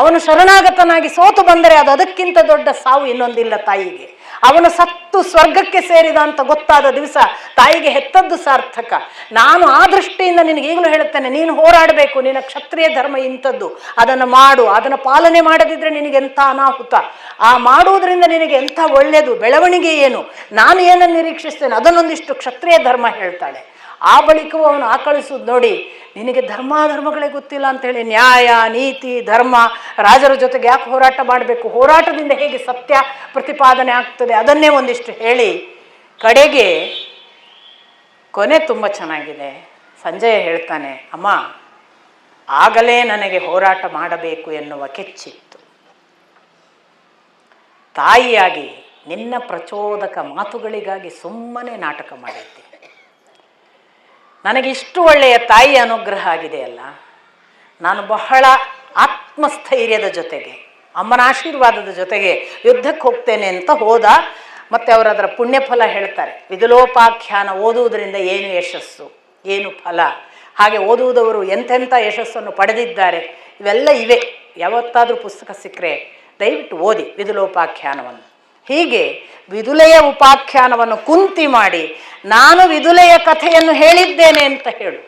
ಅವನು ಶರಣಾಗತನಾಗಿ ಸೋತು ಬಂದರೆ ಅದು ಅದಕ್ಕಿಂತ ದೊಡ್ಡ ಸಾವು ಇನ್ನೊಂದಿಲ್ಲ ತಾಯಿಗೆ. ಅವನು ಸತ್ತು ಸ್ವರ್ಗಕ್ಕೆ ಸೇರಿದ ಅಂತ ಗೊತ್ತಾದ ದಿವಸ ತಾಯಿಗೆ ಹೆತ್ತದ್ದು ಸಾರ್ಥಕ. ನಾನು ಆ ದೃಷ್ಟಿಯಿಂದ ನಿನಗೆ ಈಗಲೂ ಹೇಳುತ್ತೇನೆ, ನೀನು ಹೋರಾಡಬೇಕು, ನಿನ್ನ ಕ್ಷತ್ರಿಯ ಧರ್ಮ ಇಂಥದ್ದು, ಅದನ್ನು ಮಾಡು. ಅದನ್ನು ಪಾಲನೆ ಮಾಡದಿದ್ರೆ ನಿನಗೆಂಥ ಅನಾಹುತ, ಆ ಮಾಡುವುದರಿಂದ ನಿನಗೆ ಎಂಥ ಒಳ್ಳೆಯದು, ಬೆಳವಣಿಗೆ ಏನು, ನಾನು ಏನನ್ನು ನಿರೀಕ್ಷಿಸ್ತೇನೆ ಅದನ್ನೊಂದಿಷ್ಟು ಕ್ಷತ್ರಿಯ ಧರ್ಮ ಹೇಳ್ತಾಳೆ. ಆ ಬಳಿಕವೂ ಅವನು ಆಕಳಿಸುವುದು ನೋಡಿ, ನಿನಗೆ ಧರ್ಮಾಧರ್ಮಗಳೇ ಗೊತ್ತಿಲ್ಲ ಅಂತೇಳಿ, ನ್ಯಾಯ ನೀತಿ ಧರ್ಮ ರಾಜರ ಜೊತೆಗೆ ಯಾಕೆ ಹೋರಾಟ ಮಾಡಬೇಕು, ಹೋರಾಟದಿಂದ ಹೇಗೆ ಸತ್ಯ ಪ್ರತಿಪಾದನೆ ಆಗ್ತದೆ ಅದನ್ನೇ ಒಂದಿಷ್ಟು ಹೇಳಿ ಕಡೆಗೆ ಕೊನೆ ತುಂಬ ಚೆನ್ನಾಗಿದೆ. ಸಂಜಯ ಹೇಳ್ತಾನೆ, ಅಮ್ಮ ಆಗಲೇ ನನಗೆ ಹೋರಾಟ ಮಾಡಬೇಕು ಎನ್ನುವ ಕೆಚ್ಚಿತ್ತು, ತಾಯಿಯಾಗಿ ನಿನ್ನ ಪ್ರಚೋದಕ ಮಾತುಗಳಿಗಾಗಿ ಸುಮ್ಮನೆ ನಾಟಕ ಮಾಡಿದ್ದೆ. ನನಗಿಷ್ಟು ಒಳ್ಳೆಯ ತಾಯಿ ಅನುಗ್ರಹ ಆಗಿದೆಯಲ್ಲ, ನಾನು ಬಹಳ ಆತ್ಮಸ್ಥೈರ್ಯದ ಜೊತೆಗೆ ಅಮ್ಮನ ಆಶೀರ್ವಾದದ ಜೊತೆಗೆ ಯುದ್ಧಕ್ಕೆ ಹೋಗ್ತೇನೆ ಅಂತ ಹೋದ. ಮತ್ತು ಅವರು ಅದರ ಪುಣ್ಯಫಲ ಹೇಳ್ತಾರೆ. ವಿದುಲೋಪಾಖ್ಯಾನ ಓದುವುದರಿಂದ ಏನು ಯಶಸ್ಸು, ಏನು ಫಲ, ಹಾಗೆ ಓದುವುದವರು ಎಂತೆಂಥ ಯಶಸ್ಸನ್ನು ಪಡೆದಿದ್ದಾರೆ, ಇವೆಲ್ಲ ಇವೆ. ಯಾವತ್ತಾದರೂ ಪುಸ್ತಕ ಸಿಕ್ಕರೆ ದಯವಿಟ್ಟು ಓದಿ ವಿದುಲೋಪಾಖ್ಯಾನವನ್ನು. ಹೀಗೆ ವಿದುಲೆಯ ಉಪಾಖ್ಯಾನವನ್ನು ಕುಂತಿ ಮಾಡಿ, ನಾನು ವಿದುಲೆಯ ಕಥೆಯನ್ನು ಹೇಳಿದ್ದೇನೆ ಅಂತ ಹೇಳು,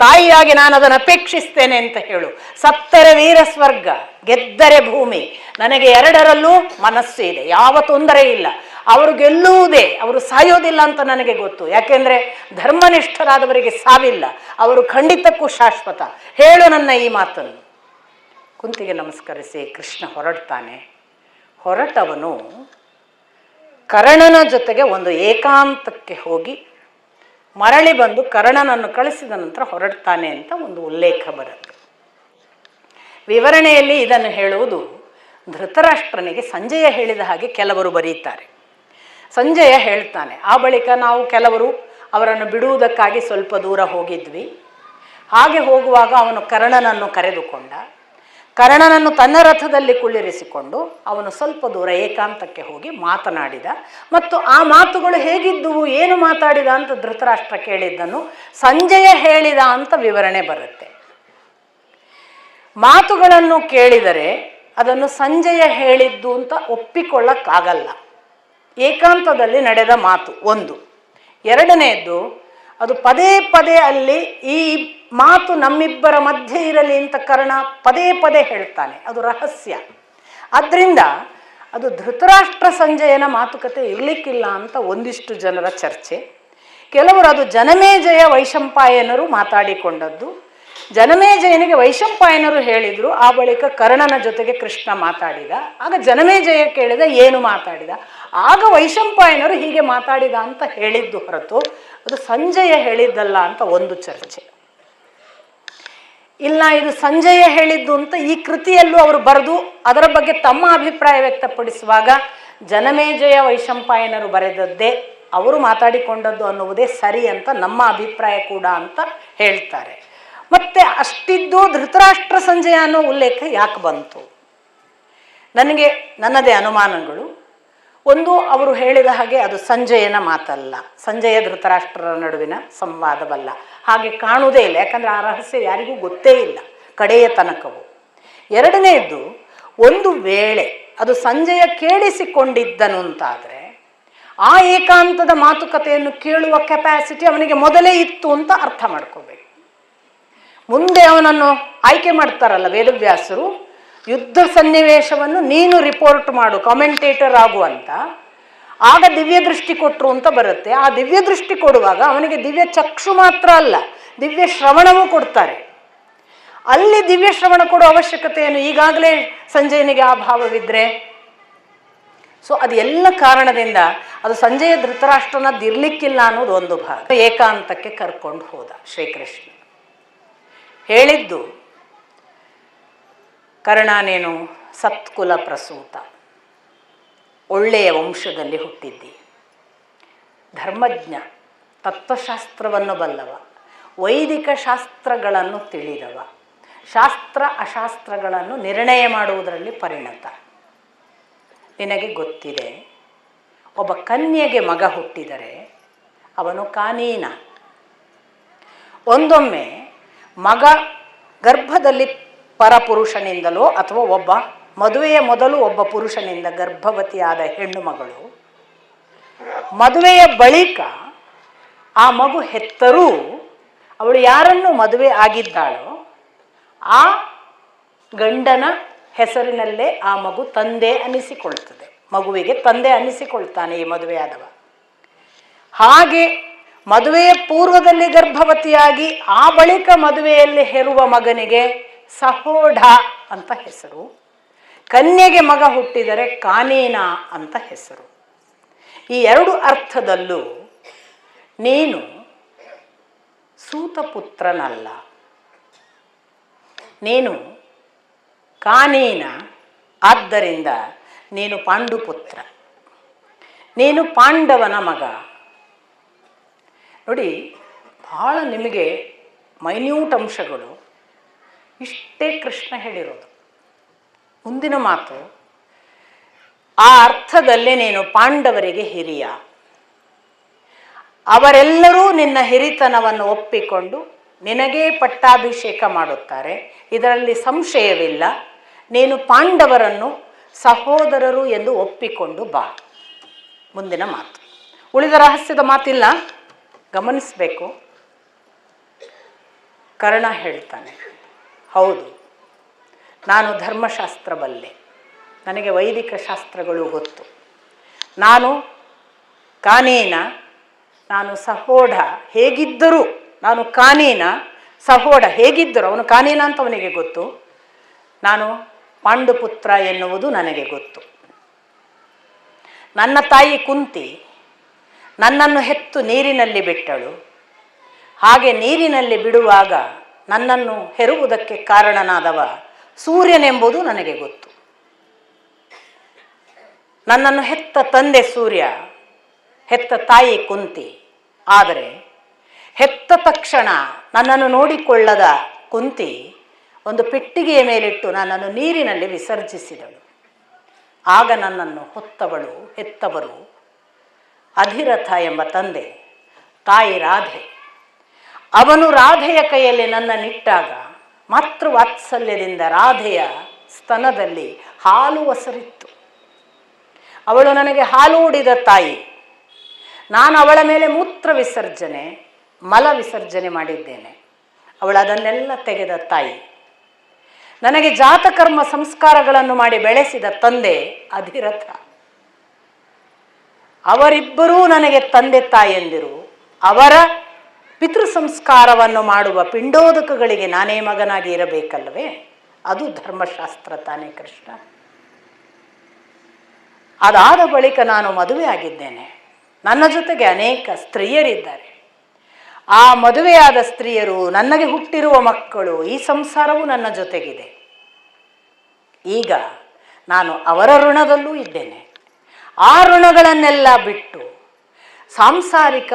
ತಾಯಿಯಾಗಿ ನಾನು ಅದನ್ನು ಅಪೇಕ್ಷಿಸ್ತೇನೆ ಅಂತ ಹೇಳು. ಸತ್ತರೆ ವೀರ ಸ್ವರ್ಗ, ಗೆದ್ದರೆ ಭೂಮಿ, ನನಗೆ ಎರಡರಲ್ಲೂ ಮನಸ್ಸು ಇದೆ, ಯಾವ ತೊಂದರೆ ಇಲ್ಲ. ಅವರು ಗೆಲ್ಲುವುದೇ, ಅವರು ಸಾಯೋದಿಲ್ಲ ಅಂತ ನನಗೆ ಗೊತ್ತು. ಯಾಕೆಂದರೆ ಧರ್ಮನಿಷ್ಠರಾದವರಿಗೆ ಸಾವಿಲ್ಲ, ಅವರು ಖಂಡಿತಕ್ಕೂ ಶಾಶ್ವತ. ಹೇಳು ನನ್ನ ಈ ಮಾತನ್ನು. ಕುಂತಿಗೆ ನಮಸ್ಕರಿಸಿ ಕೃಷ್ಣ ಹೊರಡ್ತಾನೆ. ಹೊರಟವನು ಕರ್ಣನ ಜೊತೆಗೆ ಒಂದು ಏಕಾಂತಕ್ಕೆ ಹೋಗಿ ಮರಳಿ ಬಂದು ಕರ್ಣನನ್ನು ಕಳಿಸಿದ ನಂತರ ಹೊರಡ್ತಾನೆ ಅಂತ ಒಂದು ಉಲ್ಲೇಖ ಬರುತ್ತೆ. ವಿವರಣೆಯಲ್ಲಿ ಇದನ್ನು ಹೇಳುವುದು ಧೃತರಾಷ್ಟ್ರನಿಗೆ ಸಂಜಯ ಹೇಳಿದ ಹಾಗೆ ಕೆಲವರು ಬರೀತಾರೆ. ಸಂಜಯ ಹೇಳ್ತಾನೆ, ಆ ಬಳಿಕ ನಾವು ಕೆಲವರು ಅವರನ್ನು ಬಿಡುವುದಕ್ಕಾಗಿ ಸ್ವಲ್ಪ ದೂರ ಹೋಗಿದ್ವಿ. ಹಾಗೆ ಹೋಗುವಾಗ ಅವನು ಕರ್ಣನನ್ನು ಕರೆದುಕೊಂಡ. ಕರ್ಣನನ್ನು ತನ್ನ ರಥದಲ್ಲಿ ಕುಳ್ಳಿರಿಸಿಕೊಂಡು ಅವನು ಸ್ವಲ್ಪ ದೂರ ಏಕಾಂತಕ್ಕೆ ಹೋಗಿ ಮಾತನಾಡಿದ. ಮತ್ತು ಆ ಮಾತುಗಳು ಹೇಗಿದ್ದುವು, ಏನು ಮಾತಾಡಿದ ಅಂತ ಧೃತರಾಷ್ಟ್ರ ಕೇಳಿದ್ದನ್ನು ಸಂಜಯ ಹೇಳಿದ ಅಂತ ವಿವರಣೆ ಬರುತ್ತೆ. ಮಾತುಗಳನ್ನು ಕೇಳಿದರೆ ಅದನ್ನು ಸಂಜಯ ಹೇಳಿದ್ದು ಅಂತ ಒಪ್ಪಿಕೊಳ್ಳಕ್ಕಾಗಲ್ಲ. ಏಕಾಂತದಲ್ಲಿ ನಡೆದ ಮಾತು ಒಂದು. ಎರಡನೆಯದ್ದು, ಅದು ಪದೇ ಪದೇ ಅಲ್ಲಿ ಈ ಮಾತು ನಮ್ಮಿಬ್ಬರ ಮಧ್ಯೆ ಇರಲಿ ಅಂತ ಕರ್ಣ ಪದೇ ಪದೇ ಹೇಳ್ತಾನೆ, ಅದು ರಹಸ್ಯ. ಆದ್ದರಿಂದ ಅದು ಧೃತರಾಷ್ಟ್ರ ಸಂಜಯನ ಮಾತುಕತೆ ಇರಲಿಕ್ಕಿಲ್ಲ ಅಂತ ಒಂದಿಷ್ಟು ಜನರ ಚರ್ಚೆ. ಕೆಲವರು ಅದು ಜನಮೇಜಯ ವೈಶಂಪಾಯನರು ಮಾತಾಡಿಕೊಂಡದ್ದು. ಜನಮೇಜಯನಿಗೆ ವೈಶಂಪಾಯನರು ಹೇಳಿದರು, ಆ ಬಳಿಕ ಕರ್ಣನ ಜೊತೆಗೆ ಕೃಷ್ಣ ಮಾತಾಡಿದ. ಆಗ ಜನಮೇಜಯ ಕೇಳಿದ, ಏನು ಮಾತಾಡಿದ? ಆಗ ವೈಶಂಪಾಯನರು ಹೀಗೆ ಮಾತಾಡಿದ ಅಂತ ಹೇಳಿದ್ದು ಹೊರತು ಅದು ಸಂಜಯ ಹೇಳಿದ್ದಲ್ಲ ಅಂತ ಒಂದು ಚರ್ಚೆ. ಇಲ್ಲ, ಇದು ಸಂಜಯ ಹೇಳಿದ್ದು ಅಂತ ಈ ಕೃತಿಯಲ್ಲೂ ಅವರು ಬರೆದು ಅದರ ಬಗ್ಗೆ ತಮ್ಮ ಅಭಿಪ್ರಾಯ ವ್ಯಕ್ತಪಡಿಸುವಾಗ ಜನಮೇಜಯ ವೈಶಂಪಾಯನರು ಬರೆದದ್ದೇ, ಅವರು ಮಾತಾಡಿಕೊಂಡದ್ದು ಅನ್ನುವುದೇ ಸರಿ ಅಂತ ನಮ್ಮ ಅಭಿಪ್ರಾಯ ಕೂಡ ಅಂತ ಹೇಳ್ತಾರೆ. ಮತ್ತೆ ಅಷ್ಟಿದ್ದು ಧೃತರಾಷ್ಟ್ರ ಸಂಜಯ ಅನ್ನೋ ಉಲ್ಲೇಖ ಯಾಕೆ ಬಂತು? ನನಗೆ ನನ್ನದೇ ಅನುಮಾನಗಳು. ಒಂದು, ಅವರು ಹೇಳಿದ ಹಾಗೆ ಅದು ಸಂಜಯನ ಮಾತಲ್ಲ, ಸಂಜಯ ಧೃತರಾಷ್ಟ್ರರ ನಡುವಿನ ಸಂವಾದವಲ್ಲ, ಹಾಗೆ ಕಾಣುವುದೇ ಇಲ್ಲ. ಯಾಕಂದರೆ ಆ ರಹಸ್ಯ ಯಾರಿಗೂ ಗೊತ್ತೇ ಇಲ್ಲ ಕಡೆಯ ತನಕವು. ಎರಡನೆಯದ್ದು, ಒಂದು ವೇಳೆ ಅದು ಸಂಜಯ ಕೇಳಿಸಿಕೊಂಡಿದ್ದನು ಅಂತಾದರೆ ಆ ಏಕಾಂತದ ಮಾತುಕತೆಯನ್ನು ಕೇಳುವ ಕೆಪಾಸಿಟಿ ಅವನಿಗೆ ಮೊದಲೇ ಇತ್ತು ಅಂತ ಅರ್ಥ ಮಾಡ್ಕೋಬೇಕು. ಮುಂದೆ ಅವನನ್ನು ಆಯ್ಕೆ ಮಾಡ್ತಾರಲ್ಲ ವೇದವ್ಯಾಸರು, ಯುದ್ಧ ಸನ್ನಿವೇಶವನ್ನು ನೀನು ರಿಪೋರ್ಟ್ ಮಾಡು, ಕಾಮೆಂಟೇಟರ್ ಆಗುವಂತ. ಆಗ ದಿವ್ಯ ದೃಷ್ಟಿ ಕೊಟ್ಟರು ಅಂತ ಬರುತ್ತೆ. ಆ ದಿವ್ಯ ದೃಷ್ಟಿ ಕೊಡುವಾಗ ಅವನಿಗೆ ದಿವ್ಯ ಚಕ್ಷು ಮಾತ್ರ ಅಲ್ಲ, ದಿವ್ಯ ಶ್ರವಣವೂ ಕೊಡ್ತಾರೆ. ಅಲ್ಲಿ ದಿವ್ಯ ಶ್ರವಣ ಕೊಡೋ ಅವಶ್ಯಕತೆ ಏನು? ಈಗಾಗಲೇ ಸಂಜಯನಿಗೆ ಆ ಭಾವವಿದ್ರೆ ಸೊ ಅದು ಎಲ್ಲ ಕಾರಣದಿಂದ ಅದು ಸಂಜೆಯ ಧೃತರಾಷ್ಟ್ರನದ್ದಿರಲಿಕ್ಕಿಲ್ಲ ಅನ್ನೋದು ಒಂದು ಭಾಗ. ಏಕಾಂತಕ್ಕೆ ಕರ್ಕೊಂಡು ಹೋದ ಶ್ರೀಕೃಷ್ಣ. ಹೇಳಿದ್ದು, ಕರ್ಣ ನೀನು ಸತ್ಕುಲ ಪ್ರಸೂತ, ಒಳ್ಳೆಯ ವಂಶದಲ್ಲಿ ಹುಟ್ಟಿದ್ದಿ, ಧರ್ಮಜ್ಞ, ತತ್ವಶಾಸ್ತ್ರವನ್ನು ಬಲ್ಲವ, ವೈದಿಕ ಶಾಸ್ತ್ರಗಳನ್ನು ತಿಳಿದವ, ಶಾಸ್ತ್ರ ಅಶಾಸ್ತ್ರಗಳನ್ನು ನಿರ್ಣಯ ಮಾಡುವುದರಲ್ಲಿ ಪರಿಣತ. ನಿನಗೆ ಗೊತ್ತಿದೆ, ಒಬ್ಬ ಕನ್ಯೆಗೆ ಮಗ ಹುಟ್ಟಿದರೆ ಅವನು ಕಾನೀನ. ಒಂದೊಮ್ಮೆ ಮಗ ಗರ್ಭದಲ್ಲಿ ಪರಪುರುಷನಿಂದಲೋ ಅಥವಾ ಒಬ್ಬ ಮದುವೆಯ ಮೊದಲು ಒಬ್ಬ ಪುರುಷನಿಂದ ಗರ್ಭವತಿಯಾದ ಹೆಣ್ಣು ಮಗಳು ಮದುವೆಯ ಬಳಿಕ ಆ ಮಗು ಹೆತ್ತರೂ ಅವಳು ಯಾರನ್ನು ಮದುವೆ ಆಗಿದ್ದಾಳೋ ಆ ಗಂಡನ ಹೆಸರಿನಲ್ಲೇ ಆ ಮಗು ತಂದೆ ಅನ್ನಿಸಿಕೊಳ್ತದೆ. ಮಗುವಿಗೆ ತಂದೆ ಅನ್ನಿಸಿಕೊಳ್ತಾನೆ ಈ ಮದುವೆಯಾದವ. ಹಾಗೆ ಮದುವೆಯ ಪೂರ್ವದಲ್ಲಿ ಗರ್ಭವತಿಯಾಗಿ ಆ ಬಳಿಕ ಮದುವೆಯಲ್ಲಿ ಹೆರುವ ಮಗನಿಗೆ ಸಹೋಢ ಅಂತ ಹೆಸರು, ಕನ್ಯೆಗೆ ಮಗ ಹುಟ್ಟಿದರೆ ಕಾನೀನ ಅಂತ ಹೆಸರು. ಈ ಎರಡು ಅರ್ಥದಲ್ಲೂ ನೀನು ಸೂತಪುತ್ರನಲ್ಲ, ನೀನು ಕಾನೀನ. ಆದ್ದರಿಂದ ನೀನು ಪಾಂಡುಪುತ್ರ, ನೀನು ಪಾಂಡವನ ಮಗ. ನೋಡಿ, ಬಹಳ ನಿಮಗೆ ಮೈನ್ಯೂಟ್ ಅಂಶಗಳು ಇಷ್ಟೇ ಕೃಷ್ಣ ಹೇಳಿರೋದು. ಮುಂದಿನ ಮಾತು, ಆ ಅರ್ಥದಲ್ಲಿ ನೀನು ಪಾಂಡವರಿಗೆ ಹಿರಿಯ, ಅವರೆಲ್ಲರೂ ನಿನ್ನ ಹಿರಿತನವನ್ನು ಒಪ್ಪಿಕೊಂಡು ನಿನಗೇ ಪಟ್ಟಾಭಿಷೇಕ ಮಾಡುತ್ತಾರೆ, ಇದರಲ್ಲಿ ಸಂಶಯವಿಲ್ಲ. ನೀನು ಪಾಂಡವರನ್ನು ಸಹೋದರರು ಎಂದು ಒಪ್ಪಿಕೊಂಡು ಬಾ. ಮುಂದಿನ ಮಾತು, ಉಳಿದ ರಹಸ್ಯದ ಮಾತಿಲ್ಲ, ಗಮನಿಸಬೇಕು. ಕರ್ಣ ಹೇಳ್ತಾನೆ, ಹೌದು, ನಾನು ಧರ್ಮಶಾಸ್ತ್ರ ಬಲ್ಲೆ, ನನಗೆ ವೈದಿಕ ಶಾಸ್ತ್ರಗಳು ಗೊತ್ತು, ನಾನು ಕಾನೀನ, ನಾನು ಸಹೋಢ. ಹೇಗಿದ್ದರೂ ನಾನು ಕಾನೀನ, ಸಹೋಢ ಹೇಗಿದ್ದರು, ಅವನು ಕಾನೀನ ಅಂತ ಅವನಿಗೆ ಗೊತ್ತು, ನಾನು ಪಾಂಡುಪುತ್ರ ಎನ್ನುವುದು ನನಗೆ ಗೊತ್ತು. ನನ್ನ ತಾಯಿ ಕುಂತಿ ನನ್ನನ್ನು ಹೆತ್ತು ನೀರಿನಲ್ಲಿ ಬಿಟ್ಟಳು, ಹಾಗೆ ನೀರಿನಲ್ಲಿ ಬಿಡುವಾಗ ನನ್ನನ್ನು ಹೆರುವುದಕ್ಕೆ ಕಾರಣನಾದವ ಸೂರ್ಯನೆಂಬುದು ನನಗೆ ಗೊತ್ತು. ನನ್ನನ್ನು ಹೆತ್ತ ತಂದೆ ಸೂರ್ಯ, ಹೆತ್ತ ತಾಯಿ ಕುಂತಿ. ಆದರೆ ಹೆತ್ತ ತಕ್ಷಣ ನನ್ನನ್ನು ನೋಡಿಕೊಳ್ಳದ ಕುಂತಿ ಒಂದು ಪೆಟ್ಟಿಗೆಯ ಮೇಲಿಟ್ಟು ನನ್ನನ್ನು ನೀರಿನಲ್ಲಿ ವಿಸರ್ಜಿಸಿದಳು. ಆಗ ನನ್ನನ್ನು ಹೊತ್ತವಳು, ಹೆತ್ತವರು ಅಧಿರಥ ಎಂಬ ತಂದೆ, ತಾಯಿ ರಾಧೆ. ಅವನು ರಾಧೆಯ ಕೈಯಲ್ಲಿ ನನ್ನನ್ನಿಟ್ಟಾಗ ಮಾತೃವಾತ್ಸಲ್ಯದಿಂದ ರಾಧೆಯ ಸ್ತನದಲ್ಲಿ ಹಾಲು ಒಸರಿತ್ತು. ಅವಳು ನನಗೆ ಹಾಲು ಉಡಿದ ತಾಯಿ. ನಾನು ಅವಳ ಮೇಲೆ ಮೂತ್ರ ವಿಸರ್ಜನೆ, ಮಲ ವಿಸರ್ಜನೆ ಮಾಡಿದ್ದೇನೆ. ಅವಳು ಅದನ್ನೆಲ್ಲ ತೆಗೆದ ತಾಯಿ. ನನಗೆ ಜಾತಕರ್ಮ ಸಂಸ್ಕಾರಗಳನ್ನು ಮಾಡಿ ಬೆಳೆಸಿದ ತಂದೆ ಅಧಿರಥ. ಅವರಿಬ್ಬರೂ ನನಗೆ ತಂದೆ ತಾಯಿಯಂದಿರು. ಅವರ ಪಿತೃ ಸಂಸ್ಕಾರವನ್ನು ಮಾಡುವ ಪಿಂಡೋದಕಗಳಿಗೆ ನಾನೇ ಮಗನಾಗಿ ಇರಬೇಕಲ್ಲವೇ? ಅದು ಧರ್ಮಶಾಸ್ತ್ರ ತಾನೇ ಕೃಷ್ಣ. ಅದಾದ ಬಳಿಕ ನಾನು ಮದುವೆ ಆಗಿದ್ದೇನೆ. ನನ್ನ ಜೊತೆಗೆ ಅನೇಕ ಸ್ತ್ರೀಯರಿದ್ದಾರೆ. ಆ ಮದುವೆಯಾದ ಸ್ತ್ರೀಯರು, ನನಗೆ ಹುಟ್ಟಿರುವ ಮಕ್ಕಳು, ಈ ಸಂಸಾರವೂ ನನ್ನ ಜೊತೆಗಿದೆ. ಈಗ ನಾನು ಅವರ ಋಣದಲ್ಲೂ ಇದ್ದೇನೆ. ಆ ಋಣಗಳನ್ನೆಲ್ಲ ಬಿಟ್ಟು ಸಾಂಸಾರಿಕ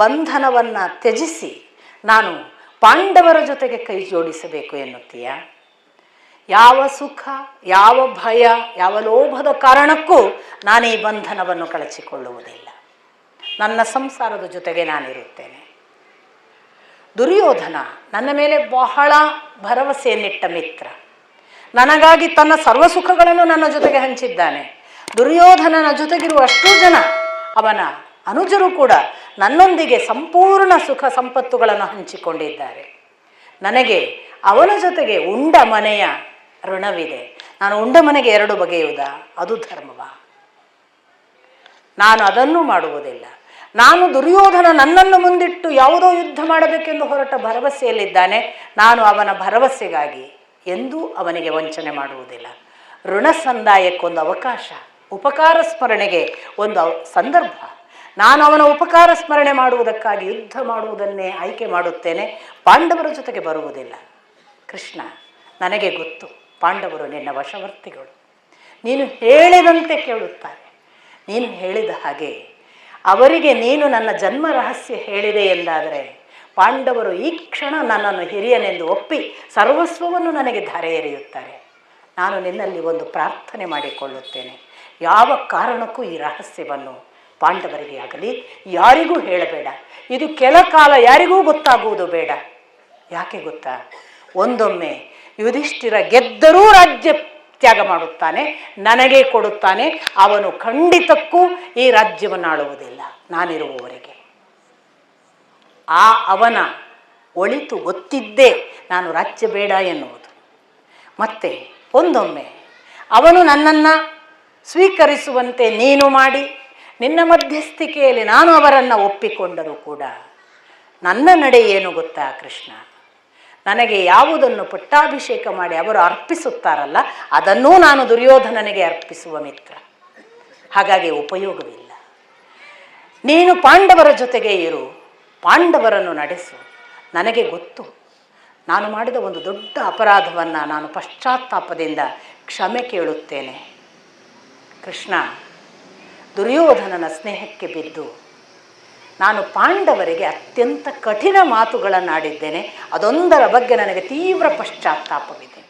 ಬಂಧನವನ್ನು ತ್ಯಜಿಸಿ ನಾನು ಪಾಂಡವರ ಜೊತೆಗೆ ಕೈ ಜೋಡಿಸಬೇಕು ಎನ್ನುತ್ತೀಯ? ಯಾವ ಸುಖ, ಯಾವ ಭಯ, ಯಾವ ಲೋಭದ ಕಾರಣಕ್ಕೂ ನಾನು ಈ ಬಂಧನವನ್ನು ಕಳಚಿಕೊಳ್ಳುವುದಿಲ್ಲ. ನನ್ನ ಸಂಸಾರದ ಜೊತೆಗೆ ನಾನಿರುತ್ತೇನೆ. ದುರ್ಯೋಧನ ನನ್ನ ಮೇಲೆ ಬಹಳ ಭರವಸೆಯನ್ನಿಟ್ಟ ಮಿತ್ರ. ನನಗಾಗಿ ತನ್ನ ಸರ್ವ ಸುಖಗಳನ್ನು ನನ್ನ ಜೊತೆಗೆ ಹಂಚಿದ್ದಾನೆ. ದುರ್ಯೋಧನನ ಜೊತೆಗಿರುವ ಅಷ್ಟೂ ಜನ, ಅವನ ಅನುಜರು ಕೂಡ ನನ್ನೊಂದಿಗೆ ಸಂಪೂರ್ಣ ಸುಖ ಸಂಪತ್ತುಗಳನ್ನು ಹಂಚಿಕೊಂಡಿದ್ದಾರೆ. ನನಗೆ ಅವನ ಜೊತೆಗೆ ಉಂಡ ಮನೆಯ ಋಣವಿದೆ. ನಾನು ಉಂಡ ಮನೆಗೆ ಎರಡು ಬಗೆಯುವುದಾ? ಅದು ಧರ್ಮವ? ನಾನು ಅದನ್ನೂ ಮಾಡುವುದಿಲ್ಲ. ನಾನು ದುರ್ಯೋಧನ ನನ್ನನ್ನು ಮುಂದಿಟ್ಟು ಯಾವುದೋ ಯುದ್ಧ ಮಾಡಬೇಕೆಂದು ಹೊರಟ ಭರವಸೆಯಲ್ಲಿದ್ದಾನೆ. ನಾನು ಅವನ ಭರವಸೆಗಾಗಿ ಎಂದೂ ಅವನಿಗೆ ವಂಚನೆ ಮಾಡುವುದಿಲ್ಲ. ಋಣ ಸಂದಾಯಕ್ಕೊಂದು ಅವಕಾಶ ಉಪಕಾರ ಸ್ಮರಣೆಗೆ ಒಂದು ಸಂದರ್ಭ. ನಾನು ಅವನ ಉಪಕಾರ ಸ್ಮರಣೆ ಮಾಡುವುದಕ್ಕಾಗಿ ಯುದ್ಧ ಮಾಡುವುದನ್ನೇ ಆಯ್ಕೆ ಮಾಡುತ್ತೇನೆ, ಪಾಂಡವರ ಜೊತೆಗೆ ಬರುವುದಿಲ್ಲ. ಕೃಷ್ಣ, ನನಗೆ ಗೊತ್ತು ಪಾಂಡವರು ನಿನ್ನ ವಶವರ್ತಿಗಳು, ನೀನು ಹೇಳಿದಂತೆ ಕೇಳುತ್ತಾರೆ. ನೀನು ಹೇಳಿದ ಹಾಗೆ ಅವರಿಗೆ ನೀನು ನನ್ನ ಜನ್ಮ ರಹಸ್ಯ ಹೇಳಿದೆ ಎಂದಾದರೆ ಪಾಂಡವರು ಈ ಕ್ಷಣ ನನ್ನನ್ನು ಹಿರಿಯನೆಂದು ಒಪ್ಪಿ ಸರ್ವಸ್ವವನ್ನು ನನಗೆ ಧಾರೆ ಎರೆಯುತ್ತಾರೆ. ನಾನು ನಿನ್ನಲ್ಲಿ ಒಂದು ಪ್ರಾರ್ಥನೆ ಮಾಡಿಕೊಳ್ಳುತ್ತೇನೆ, ಯಾವ ಕಾರಣಕ್ಕೂ ಈ ರಹಸ್ಯವನ್ನು ಪಾಂಡವರಿಗೆ ಆಗಲಿ ಯಾರಿಗೂ ಹೇಳಬೇಡ. ಇದು ಕೆಲ ಕಾಲ ಯಾರಿಗೂ ಗೊತ್ತಾಗುವುದು ಬೇಡ. ಯಾಕೆ ಗೊತ್ತಾ? ಒಂದೊಮ್ಮೆ ಯುಧಿಷ್ಠಿರ ಗೆದ್ದರೂ ರಾಜ್ಯ ತ್ಯಾಗ ಮಾಡುತ್ತಾನೆ, ನನಗೆ ಕೊಡುತ್ತಾನೆ. ಅವನು ಖಂಡಿತಕ್ಕೂ ಈ ರಾಜ್ಯವನ್ನು ಆಳುವುದಿಲ್ಲ ನಾನಿರುವವರೆಗೆ. ಆ ಅವನ ಒಳಿತು ಗೊತ್ತಿದ್ದೇ ನಾನು ರಾಜ್ಯ ಬೇಡ ಎನ್ನುವುದು. ಮತ್ತೆ ಒಂದೊಮ್ಮೆ ಅವನು ನನ್ನನ್ನು ಸ್ವೀಕರಿಸುವಂತೆ ನೀನು ಮಾಡಿ ನಿನ್ನ ಮಧ್ಯಸ್ಥಿಕೆಯಲ್ಲಿ ನಾನು ಅವರನ್ನು ಒಪ್ಪಿಕೊಂಡರೂ ಕೂಡ ನನ್ನ ನಡೆ ಏನು ಗೊತ್ತಾ ಕೃಷ್ಣ? ನನಗೆ ಯಾವುದನ್ನು ಪಟ್ಟಾಭಿಷೇಕ ಮಾಡಿ ಅವರು ಅರ್ಪಿಸುತ್ತಾರಲ್ಲ ಅದನ್ನೂ ನಾನು ದುರ್ಯೋಧನನಿಗೆ ಅರ್ಪಿಸುವ ಮಿತ್ರ. ಹಾಗಾಗಿ ಉಪಯೋಗವಿಲ್ಲ. ನೀನು ಪಾಂಡವರ ಜೊತೆಗೆ ಇರು, ಪಾಂಡವರನ್ನು ನಡೆಸು. ನನಗೆ ಗೊತ್ತು ನಾನು ಮಾಡಿದ ಒಂದು ದೊಡ್ಡ ಅಪರಾಧವನ್ನು ನಾನು ಪಶ್ಚಾತ್ತಾಪದಿಂದ ಕ್ಷಮೆ ಕೇಳುತ್ತೇನೆ. ಕೃಷ್ಣ, ದುರ್ಯೋಧನನ ಸ್ನೇಹಕ್ಕೆ ಬಿದ್ದು ನಾನು ಪಾಂಡವರಿಗೆ ಅತ್ಯಂತ ಕಠಿಣ ಮಾತುಗಳನ್ನು ಆಡಿದ್ದೇನೆ. ಅದೊಂದರ ಬಗ್ಗೆ ನನಗೆ ತೀವ್ರ ಪಶ್ಚಾತ್ತಾಪವಿದೆ.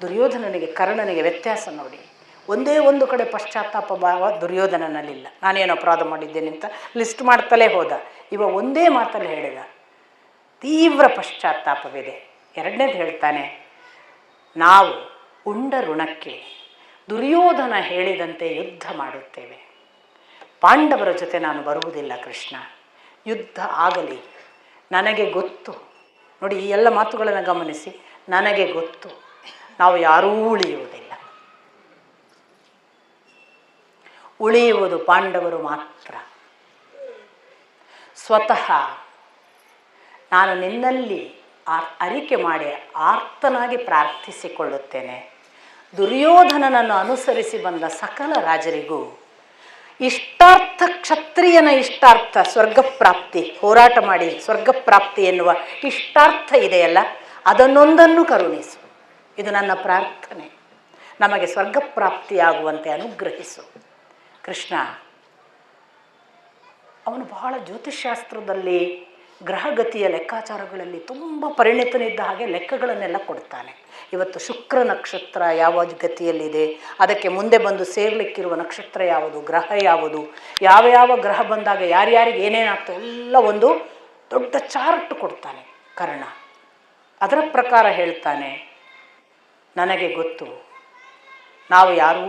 ದುರ್ಯೋಧನನಿಗೆ ಕರ್ಣನಿಗೆ ವ್ಯತ್ಯಾಸ ನೋಡಿ. ಒಂದೇ ಒಂದು ಕಡೆ ಪಶ್ಚಾತ್ತಾಪ ಭಾವ ದುರ್ಯೋಧನನಲ್ಲಿಲ್ಲ. ನಾನೇನು ಅಪರಾಧ ಮಾಡಿದ್ದೇನೆ ಅಂತ ಲಿಸ್ಟ್ ಮಾಡ್ತಲೇ ಹೋದ. ಇವ ಒಂದೇ ಮಾತಲ್ಲಿ ಹೇಳಿದ, ತೀವ್ರ ಪಶ್ಚಾತ್ತಾಪವಿದೆ. ಎರಡನೇದು ಹೇಳ್ತಾನೆ, ನಾವು ಉಂಡ ಋಣಕ್ಕೆ ದುರ್ಯೋಧನ ಹೇಳಿದಂತೆ ಯುದ್ಧ ಮಾಡುತ್ತೇವೆ. ಪಾಂಡವರ ಜೊತೆ ನಾನು ಬರುವುದಿಲ್ಲ ಕೃಷ್ಣ. ಯುದ್ಧ ಆಗಲಿ, ನನಗೆ ಗೊತ್ತು. ನೋಡಿ, ಈ ಎಲ್ಲ ಮಾತುಗಳನ್ನು ಗಮನಿಸಿ. ನನಗೆ ಗೊತ್ತು ನಾವು ಯಾರೂ ಉಳಿಯುವುದಿಲ್ಲ. ಉಳಿಯುವುದು ಪಾಂಡವರು ಮಾತ್ರ. ಸ್ವತಃ ನಾನು ನಿನ್ನಲ್ಲಿ ಅರಿಕೆ ಮಾಡಿ ಆರ್ತನಾಗಿ ಪ್ರಾರ್ಥಿಸಿಕೊಳ್ಳುತ್ತೇನೆ. ದುರ್ಯೋಧನನನ್ನು ಅನುಸರಿಸಿ ಬಂದ ಸಕಲ ರಾಜರಿಗೂ ಇಷ್ಟಾರ್ಥ, ಕ್ಷತ್ರಿಯನ ಇಷ್ಟಾರ್ಥ ಸ್ವರ್ಗಪ್ರಾಪ್ತಿ, ಹೋರಾಟ ಮಾಡಿ ಸ್ವರ್ಗಪ್ರಾಪ್ತಿ ಎನ್ನುವ ಇಷ್ಟಾರ್ಥ ಇದೆಯಲ್ಲ, ಅದನ್ನೊಂದನ್ನು ಕರುಣಿಸು. ಇದು ನನ್ನ ಪ್ರಾರ್ಥನೆ. ನಮಗೆ ಸ್ವರ್ಗಪ್ರಾಪ್ತಿಯಾಗುವಂತೆ ಅನುಗ್ರಹಿಸು ಕೃಷ್ಣ. ಅವನು ಬಹಳ ಜ್ಯೋತಿಷ್ಶಾಸ್ತ್ರದಲ್ಲಿ, ಗ್ರಹಗತಿಯ ಲೆಕ್ಕಾಚಾರಗಳಲ್ಲಿ ತುಂಬ ಪರಿಣಿತನಿದ್ದ ಹಾಗೆ ಲೆಕ್ಕಗಳನ್ನೆಲ್ಲ ಕೊಡ್ತಾನೆ. ಇವತ್ತು ಶುಕ್ರ ನಕ್ಷತ್ರ ಯಾವ ಗತಿಯಲ್ಲಿದೆ, ಅದಕ್ಕೆ ಮುಂದೆ ಬಂದು ಸೇರ್ಲಿಕ್ಕಿರುವ ನಕ್ಷತ್ರ ಯಾವುದು, ಗ್ರಹ ಯಾವುದು, ಯಾವ ಯಾವ ಗ್ರಹ ಬಂದಾಗ ಯಾರ್ಯಾರಿಗೆ ಏನೇನಾಗ್ತದೆ ಎಲ್ಲ ಒಂದು ದೊಡ್ಡ ಚಾರ್ಟ್ ಕೊಡ್ತಾನೆ ಕರ್ಣ. ಅದರ ಪ್ರಕಾರ ಹೇಳ್ತಾನೆ, ನನಗೆ ಗೊತ್ತು ನಾವು ಯಾರೂ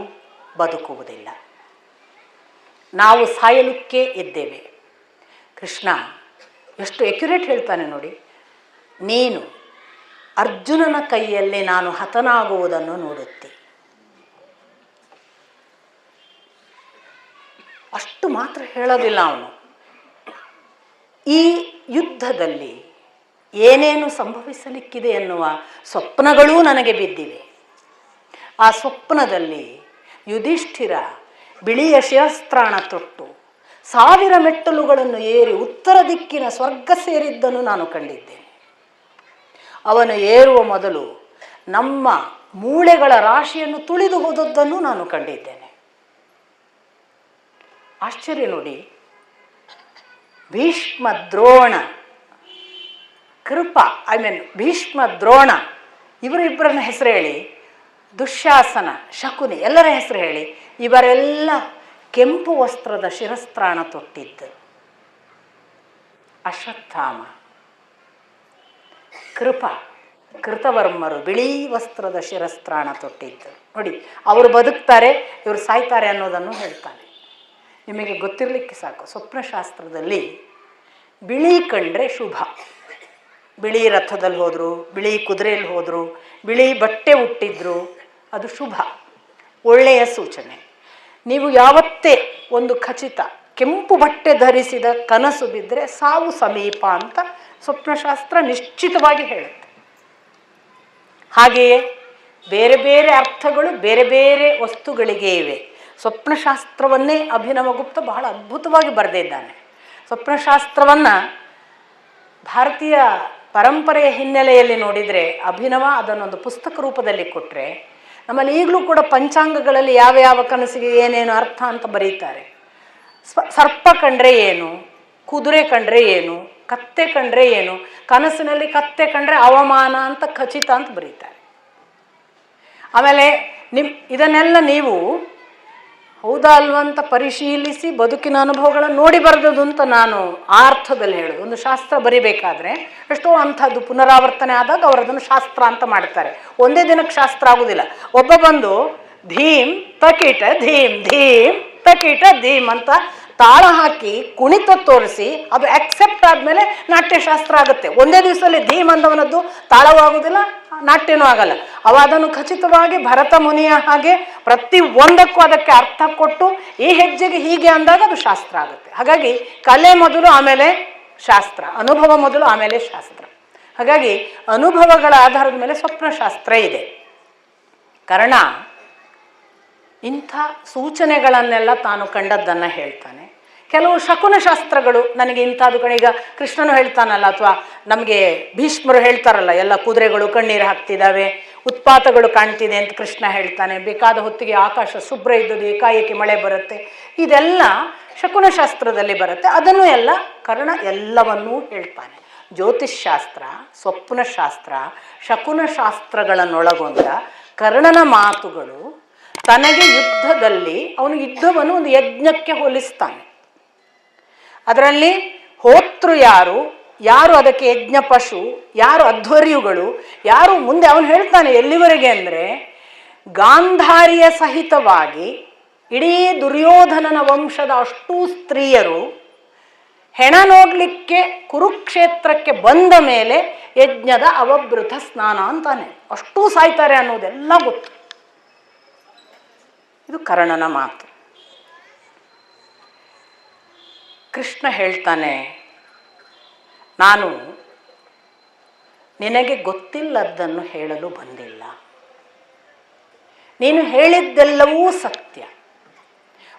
ಬದುಕುವುದಿಲ್ಲ, ನಾವು ಸಾಯಲಿಕ್ಕೆ ಇದ್ದೇವೆ. ಕೃಷ್ಣ ಎಷ್ಟು ಎಕ್ಯುರೇಟ್ ಹೇಳ್ತಾನೆ ನೋಡಿ. ನೀನು ಅರ್ಜುನನ ಕೈಯಲ್ಲಿ ನಾನು ಹತನಾಗುವುದನ್ನು ನೋಡುತ್ತಿ. ಅಷ್ಟು ಮಾತ್ರ ಹೇಳೋದಿಲ್ಲ ಅವನು. ಈ ಯುದ್ಧದಲ್ಲಿ ಏನೇನು ಸಂಭವಿಸಲಿಕ್ಕಿದೆ ಎನ್ನುವ ಸ್ವಪ್ನಗಳೂ ನನಗೆ ಬಿದ್ದಿವೆ. ಆ ಸ್ವಪ್ನದಲ್ಲಿ ಯುಧಿಷ್ಠಿರ ಬಿಳಿಯ ಶಿರಸ್ತ್ರಾಣ ತೊಟ್ಟು 1000 ಮೆಟ್ಟಲುಗಳನ್ನು ಏರಿ ಉತ್ತರ ದಿಕ್ಕಿನ ಸ್ವರ್ಗ ಸೇರಿದ್ದನ್ನು ನಾನು ಕಂಡಿದ್ದೇನೆ. ಅವನು ಏರುವ ಮೊದಲು ನಮ್ಮ ಮೂಳೆಗಳ ರಾಶಿಯನ್ನು ತುಳಿದು ಹೋದದ್ದನ್ನು ನಾನು ಕಂಡಿದ್ದೇನೆ. ಆಶ್ಚರ್ಯ ನೋಡಿ. ಭೀಷ್ಮ, ದ್ರೋಣ, ಕೃಪ, ಭೀಷ್ಮ, ದ್ರೋಣ ಇವರಿಬ್ಬರನ್ನ ಹೆಸರು ಹೇಳಿ, ದುಶ್ಯಾಸನ, ಶಕುನಿ ಎಲ್ಲರ ಹೆಸರು ಹೇಳಿ, ಇವರೆಲ್ಲ ಕೆಂಪು ವಸ್ತ್ರದ ಶಿರಸ್ತ್ರಾಣ ತೊಟ್ಟಿದ್ದು. ಅಶ್ವತ್ಥಾಮ, ಕೃಪ, ಕೃತವರ್ಮರು ಬಿಳಿ ವಸ್ತ್ರದ ಶಿರಸ್ತ್ರಾಣ ತೊಟ್ಟಿದ್ದು. ನೋಡಿ, ಅವರು ಬದುಕ್ತಾರೆ, ಇವರು ಸಾಯ್ತಾರೆ ಅನ್ನೋದನ್ನು ಹೇಳ್ತಾನೆ. ನಿಮಗೆ ಗೊತ್ತಿರಲಿಕ್ಕೆ ಸಾಕು, ಸ್ವಪ್ನಶಾಸ್ತ್ರದಲ್ಲಿ ಬಿಳಿ ಕಂಡ್ರೆ ಶುಭ. ಬಿಳಿ ರಥದಲ್ಲಿ ಹೋದರು, ಬಿಳಿ ಕುದುರೆಯಲ್ಲಿ ಹೋದರು, ಬಿಳಿ ಬಟ್ಟೆ ಹುಟ್ಟಿದ್ರು, ಅದು ಶುಭ, ಒಳ್ಳೆಯ ಸೂಚನೆ. ನೀವು ಯಾವತ್ತೇ ಒಂದು ಖಚಿತ ಕೆಂಪು ಬಟ್ಟೆ ಧರಿಸಿದ ಕನಸು ಬಿದ್ದರೆ ಸಾವು ಸಮೀಪ ಅಂತ ಸ್ವಪ್ನಶಾಸ್ತ್ರ ನಿಶ್ಚಿತವಾಗಿ ಹೇಳುತ್ತೆ. ಹಾಗೆಯೇ ಬೇರೆ ಬೇರೆ ಅರ್ಥಗಳು ಬೇರೆ ಬೇರೆ ವಸ್ತುಗಳಿಗೆ ಇವೆ. ಸ್ವಪ್ನಶಾಸ್ತ್ರವನ್ನೇ ಅಭಿನವಗುಪ್ತ ಬಹಳ ಅದ್ಭುತವಾಗಿ ಬರೆದಿದ್ದಾನೆ. ಸ್ವಪ್ನಶಾಸ್ತ್ರವನ್ನು ಭಾರತೀಯ ಪರಂಪರೆಯ ಹಿನ್ನೆಲೆಯಲ್ಲಿ ನೋಡಿದರೆ ಅಭಿನವ ಅದನ್ನೊಂದು ಪುಸ್ತಕ ರೂಪದಲ್ಲಿ ಕೊಟ್ಟರೆ, ನಮ್ಮಲ್ಲಿ ಈಗಲೂ ಕೂಡ ಪಂಚಾಂಗಗಳಲ್ಲಿ ಯಾವ ಯಾವ ಕನಸಿಗೆ ಏನೇನು ಅರ್ಥ ಅಂತ ಬರೀತಾರೆ. ಸರ್ಪ ಕಂಡ್ರೆ ಏನು, ಕುದುರೆ ಕಂಡ್ರೆ ಏನು, ಕತ್ತೆ ಕಂಡ್ರೆ ಏನು, ಕನಸಿನಲ್ಲಿ ಕತ್ತೆ ಕಂಡ್ರೆ ಅವಮಾನ ಅಂತ ಖಚಿತ ಅಂತ ಬರೀತಾರೆ. ಆಮೇಲೆ ಇದನ್ನೆಲ್ಲ ನೀವು ಹೌದಾ ಅಲ್ವಾ ಅಂತ ಪರಿಶೀಲಿಸಿ ಬದುಕಿನ ಅನುಭವಗಳನ್ನು ನೋಡಿ ಬರೆದದು ಅಂತ ನಾನು ಆ ಅರ್ಥದಲ್ಲಿ ಹೇಳೋದು. ಒಂದು ಶಾಸ್ತ್ರ ಬರಿಬೇಕಾದ್ರೆ ಎಷ್ಟೋ ಅಂಥದ್ದು ಪುನರಾವರ್ತನೆ ಆದಾಗ ಅವರು ಅದನ್ನು ಶಾಸ್ತ್ರ ಅಂತ ಮಾಡ್ತಾರೆ. ಒಂದೇ ದಿನಕ್ಕೆ ಶಾಸ್ತ್ರ ಆಗೋದಿಲ್ಲ. ಒಬ್ಬ ಬಂದು ಧೀಮ್ ತಕೀಟ ಧೀಮ್ ಧೀಮ್ ತಕೀಟ ಧೀಮ್ ಅಂತ ತಾಳ ಹಾಕಿ ಕುಣಿತ ತೋರಿಸಿ ಅದು ಆಕ್ಸೆಪ್ಟ್ ಆದಮೇಲೆ ನಾಟ್ಯಶಾಸ್ತ್ರ ಆಗುತ್ತೆ. ಒಂದೇ ದಿವಸದಲ್ಲಿ ಧೀಮ್ ಅಂದವನದ್ದು ತಾಳವೂ ಆಗೋದಿಲ್ಲ, ನಾಟ್ಯನೂ ಆಗಲ್ಲ. ಅವ ಅದನ್ನು ಖಚಿತವಾಗಿ ಭರತ ಮುನಿಯ ಹಾಗೆ ಪ್ರತಿ ಒಂದಕ್ಕೂ ಅದಕ್ಕೆ ಅರ್ಥ ಕೊಟ್ಟು ಈ ಹೆಜ್ಜೆಗೆ ಹೀಗೆ ಅಂದಾಗ ಅದು ಶಾಸ್ತ್ರ ಆಗುತ್ತೆ. ಹಾಗಾಗಿ ಕಲೆ ಮೊದಲು ಆಮೇಲೆ ಶಾಸ್ತ್ರ, ಅನುಭವ ಮೊದಲು ಆಮೇಲೆ ಶಾಸ್ತ್ರ. ಹಾಗಾಗಿ ಅನುಭವಗಳ ಆಧಾರದ ಮೇಲೆ ಸ್ವಪ್ನಶಾಸ್ತ್ರ ಇದೆ. ಕರ್ಣ ಇಂಥ ಸೂಚನೆಗಳನ್ನೆಲ್ಲ ತಾನು ಕಂಡದ್ದನ್ನು ಹೇಳ್ತಾನೆ. ಕೆಲವು ಶಕುನಶಾಸ್ತ್ರಗಳು ನನಗೆ ಇಂಥದ್ದು ಈಗ ಕೃಷ್ಣನು ಹೇಳ್ತಾನಲ್ಲ, ಅಥವಾ ನಮಗೆ ಭೀಷ್ಮರು ಹೇಳ್ತಾರಲ್ಲ, ಎಲ್ಲ ಕುದುರೆಗಳು ಕಣ್ಣೀರು ಹಾಕ್ತಿದ್ದಾವೆ, ಉತ್ಪಾತಗಳು ಕಾಣ್ತಿದೆ ಅಂತ ಕೃಷ್ಣ ಹೇಳ್ತಾನೆ. ಬೇಕಾದ ಹೊತ್ತಿಗೆ ಆಕಾಶ ಶುಭ್ರ ಇದ್ದದ್ದು ಏಕಾಏಕಿ ಮಳೆ ಬರುತ್ತೆ, ಇದೆಲ್ಲ ಶಕುನಶಾಸ್ತ್ರದಲ್ಲಿ ಬರುತ್ತೆ. ಅದನ್ನು ಎಲ್ಲ ಕರ್ಣ ಎಲ್ಲವನ್ನೂ ಹೇಳ್ತಾನೆ. ಜ್ಯೋತಿಷ್ಶಾಸ್ತ್ರ, ಸ್ವಪ್ನಶಾಸ್ತ್ರ, ಶಕುನಶಾಸ್ತ್ರಗಳನ್ನೊಳಗೊಂಡ ಕರ್ಣನ ಮಾತುಗಳು ತನಗೆ ಯುದ್ಧದಲ್ಲಿ ಅವನು ಯುದ್ಧವನ್ನು ಒಂದು ಯಜ್ಞಕ್ಕೆ ಹೋಲಿಸ್ತಾನೆ. ಅದರಲ್ಲಿ ಹೋತೃ ಯಾರು, ಯಾರು ಅದಕ್ಕೆ ಯಜ್ಞ ಪಶು, ಯಾರು ಅಧ್ವರ್ಯುಗಳು, ಯಾರು ಮುಂದೆ ಅವನು ಹೇಳ್ತಾನೆ ಎಲ್ಲಿವರೆಗೆ ಅಂದರೆ ಗಾಂಧಾರಿಯ ಸಹಿತವಾಗಿ ಇಡೀ ದುರ್ಯೋಧನನ ವಂಶದ ಅಷ್ಟೂ ಸ್ತ್ರೀಯರು ಹೆಣ ನೋಡಲಿಕ್ಕೆ ಕುರುಕ್ಷೇತ್ರಕ್ಕೆ ಬಂದ ಮೇಲೆ ಯಜ್ಞದ ಅವಭೃತ ಸ್ನಾನ ಅಂತಾನೆ, ಅಷ್ಟೂ ಸಾಯ್ತಾರೆ ಅನ್ನೋದೆಲ್ಲ ಗೊತ್ತು. ಇದು ಕರ್ಣನ ಮಾತು. ಕೃಷ್ಣ ಹೇಳ್ತಾನೆ, ನಾನು ನಿನಗೆ ಗೊತ್ತಿಲ್ಲದ್ದನ್ನು ಹೇಳಲು ಬಂದಿಲ್ಲ. ನೀನು ಹೇಳಿದ್ದೆಲ್ಲವೂ ಸತ್ಯ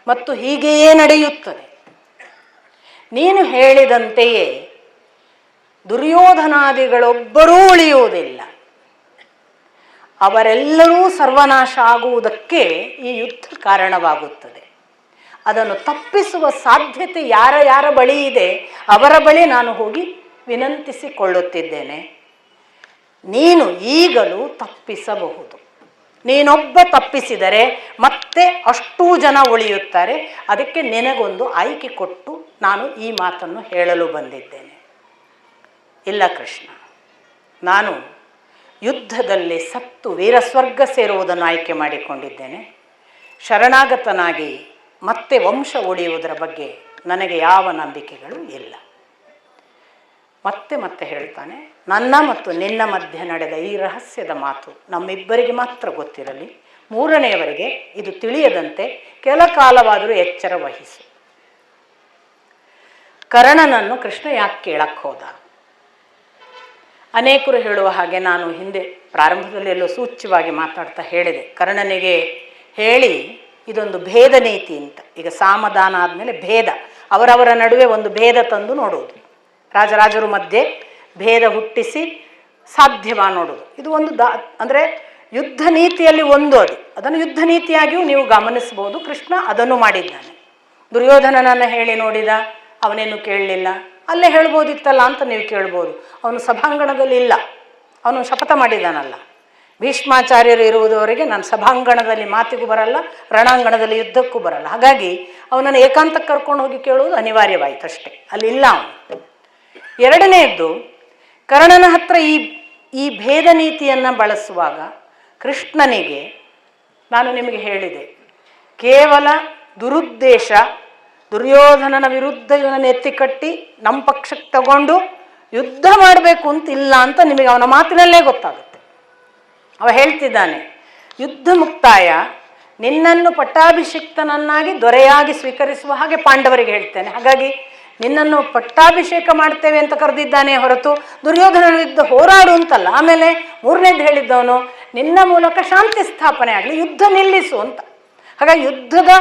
ಮತ್ತು ಹೀಗೆಯೇ ನಡೆಯುತ್ತದೆ. ನೀನು ಹೇಳಿದಂತೆಯೇ ದುರ್ಯೋಧನಾದಿಗಳೊಬ್ಬರೂ ಉಳಿಯುವುದಿಲ್ಲ. ಅವರೆಲ್ಲರೂ ಸರ್ವನಾಶ ಆಗುವುದಕ್ಕೆ ಈ ಯುದ್ಧ ಕಾರಣವಾಗುತ್ತದೆ. ಅದನ್ನು ತಪ್ಪಿಸುವ ಸಾಧ್ಯತೆ ಯಾರ ಬಳಿ ಇದೆ ಅವರ ಬಳಿ ನಾನು ಹೋಗಿ ವಿನಂತಿಸಿಕೊಳ್ಳುತ್ತಿದ್ದೇನೆ. ನೀನು ಈಗಲೂ ತಪ್ಪಿಸಬಹುದು. ನೀನೊಬ್ಬ ತಪ್ಪಿಸಿದರೆ ಮತ್ತೆ ಅಷ್ಟೂ ಜನ ಉಳಿಯುತ್ತಾರೆ. ಅದಕ್ಕೆ ನಿನಗೊಂದು ಆಯ್ಕೆ ಕೊಟ್ಟು ನಾನು ಈ ಮಾತನ್ನು ಹೇಳಲು ಬಂದಿದ್ದೇನೆ. ಇಲ್ಲ ಕೃಷ್ಣ, ನಾನು ಯುದ್ಧದಲ್ಲಿ ಸತ್ತು ವೀರಸ್ವರ್ಗ ಸೇರುವುದನ್ನು ಆಯ್ಕೆ ಮಾಡಿಕೊಂಡಿದ್ದೇನೆ. ಶರಣಾಗತನಾಗಿ ಮತ್ತೆ ವಂಶ ಉಳಿಯುವುದರ ಬಗ್ಗೆ ನನಗೆ ಯಾವ ನಂಬಿಕೆಗಳು ಇಲ್ಲ. ಮತ್ತೆ ಹೇಳ್ತಾನೆ, ನನ್ನ ಮತ್ತು ನಿನ್ನ ಮಧ್ಯೆ ನಡೆದ ಈ ರಹಸ್ಯದ ಮಾತು ನಮ್ಮಿಬ್ಬರಿಗೆ ಮಾತ್ರ ಗೊತ್ತಿರಲಿ. ಮೂರನೆಯವರಿಗೆ ಇದು ತಿಳಿಯದಂತೆ ಕೆಲ ಕಾಲವಾದರೂ ಎಚ್ಚರ ವಹಿಸು. ಕರ್ಣನನ್ನು ಕೃಷ್ಣ ಯಾಕೆ ಕೇಳಕ್ಕೆ ಹೋದ? ಅನೇಕರು ಹೇಳುವ ಹಾಗೆ, ನಾನು ಹಿಂದೆ ಪ್ರಾರಂಭದಲ್ಲಿ ಎಲ್ಲೋ ಸೂಚ್ಯವಾಗಿ ಮಾತಾಡ್ತಾ ಹೇಳಿದೆ, ಕರ್ಣನಿಗೆ ಹೇಳಿ ಇದೊಂದು ಭೇದ ನೀತಿ ಅಂತ. ಈಗ ಸಾಮದಾನ ಆದಮೇಲೆ ಭೇದ, ಅವರವರ ನಡುವೆ ಒಂದು ಭೇದ ತಂದು ನೋಡುವುದು, ರಾಜರಾಜರ ಮಧ್ಯೆ ಭೇದ ಹುಟ್ಟಿಸಿ ಸಾಧ್ಯವಾ ನೋಡುವುದು. ಇದು ಒಂದು ಅಂದರೆ ಯುದ್ಧ ನೀತಿಯಲ್ಲಿ ಒಂದು ಅದನ್ನು ಯುದ್ಧ ನೀತಿಯಾಗಿಯೂ ನೀವು ಗಮನಿಸ್ಬೋದು. ಕೃಷ್ಣ ಅದನ್ನು ಮಾಡಿದ್ದಾನೆ. ದುರ್ಯೋಧನನನ್ನು ಹೇಳಿ ನೋಡಿದ, ಅವನೇನು ಕೇಳಲಿಲ್ಲ. ಅಲ್ಲೇ ಹೇಳ್ಬೋದಿತ್ತಲ್ಲ ಅಂತ ನೀವು ಕೇಳ್ಬೋದು. ಅವನು ಸಭಾಂಗಣದಲ್ಲಿ ಇಲ್ಲ, ಅವನು ಶಪಥ ಮಾಡಿದ್ದಾನಲ್ಲ, ಭೀಷ್ಮಾಚಾರ್ಯರು ಇರುವುದವರೆಗೆ ನಾನು ಸಭಾಂಗಣದಲ್ಲಿ ಮಾತಿಗೂ ಬರಲ್ಲ, ರಣಾಂಗಣದಲ್ಲಿ ಯುದ್ಧಕ್ಕೂ ಬರಲ್ಲ. ಹಾಗಾಗಿ ಅವನನ್ನು ಏಕಾಂತಕ್ಕೆ ಕರ್ಕೊಂಡು ಹೋಗಿ ಕೇಳುವುದು ಅನಿವಾರ್ಯವಾಯಿತು ಅಷ್ಟೇ, ಅಲ್ಲಿಲ್ಲ ಅವನು. ಎರಡನೆಯದ್ದು, ಕರ್ಣನ ಹತ್ರ ಈ ಭೇದ ನೀತಿಯನ್ನು ಬಳಸುವಾಗ ಕೃಷ್ಣನಿಗೆ ನಾನು ನಿಮಗೆ ಹೇಳಿದೆ, ಕೇವಲ ದುರುದ್ದೇಶ, ದುರ್ಯೋಧನನ ವಿರುದ್ಧ ಇವನನ್ನು ಎತ್ತಿಕಟ್ಟಿ ನಮ್ಮ ಪಕ್ಷಕ್ಕೆ ತಗೊಂಡು ಯುದ್ಧ ಮಾಡಬೇಕು ಅಂತಿಲ್ಲ ಅಂತ ನಿಮಗೆ ಅವನ ಮಾತಿನಲ್ಲೇ ಗೊತ್ತಾಗುತ್ತೆ. ಅವ ಹೇಳ್ತಿದ್ದಾನೆ, ಯುದ್ಧ ಮುಕ್ತಾಯ, ನಿನ್ನನ್ನು ಪಟ್ಟಾಭಿಷಿಕ್ತನನ್ನಾಗಿ ದೊರೆಯಾಗಿ ಸ್ವೀಕರಿಸುವ ಹಾಗೆ ಪಾಂಡವರಿಗೆ ಹೇಳ್ತೇನೆ. ಹಾಗಾಗಿ ನಿನ್ನನ್ನು ಪಟ್ಟಾಭಿಷೇಕ ಮಾಡ್ತೇವೆ ಅಂತ ಕರೆದಿದ್ದಾನೆ ಹೊರತು ದುರ್ಯೋಧನನ ವಿರುದ್ಧ ಹೋರಾಡು ಅಂತಲ್ಲ. ಆಮೇಲೆ ಮೂರನೇದು ಹೇಳಿದ್ದವನು, ನಿನ್ನ ಮೂಲಕ ಶಾಂತಿ ಸ್ಥಾಪನೆ ಆಗಲಿ, ಯುದ್ಧ ನಿಲ್ಲಿಸು ಅಂತ. ಹಾಗಾಗಿ ಯುದ್ಧದ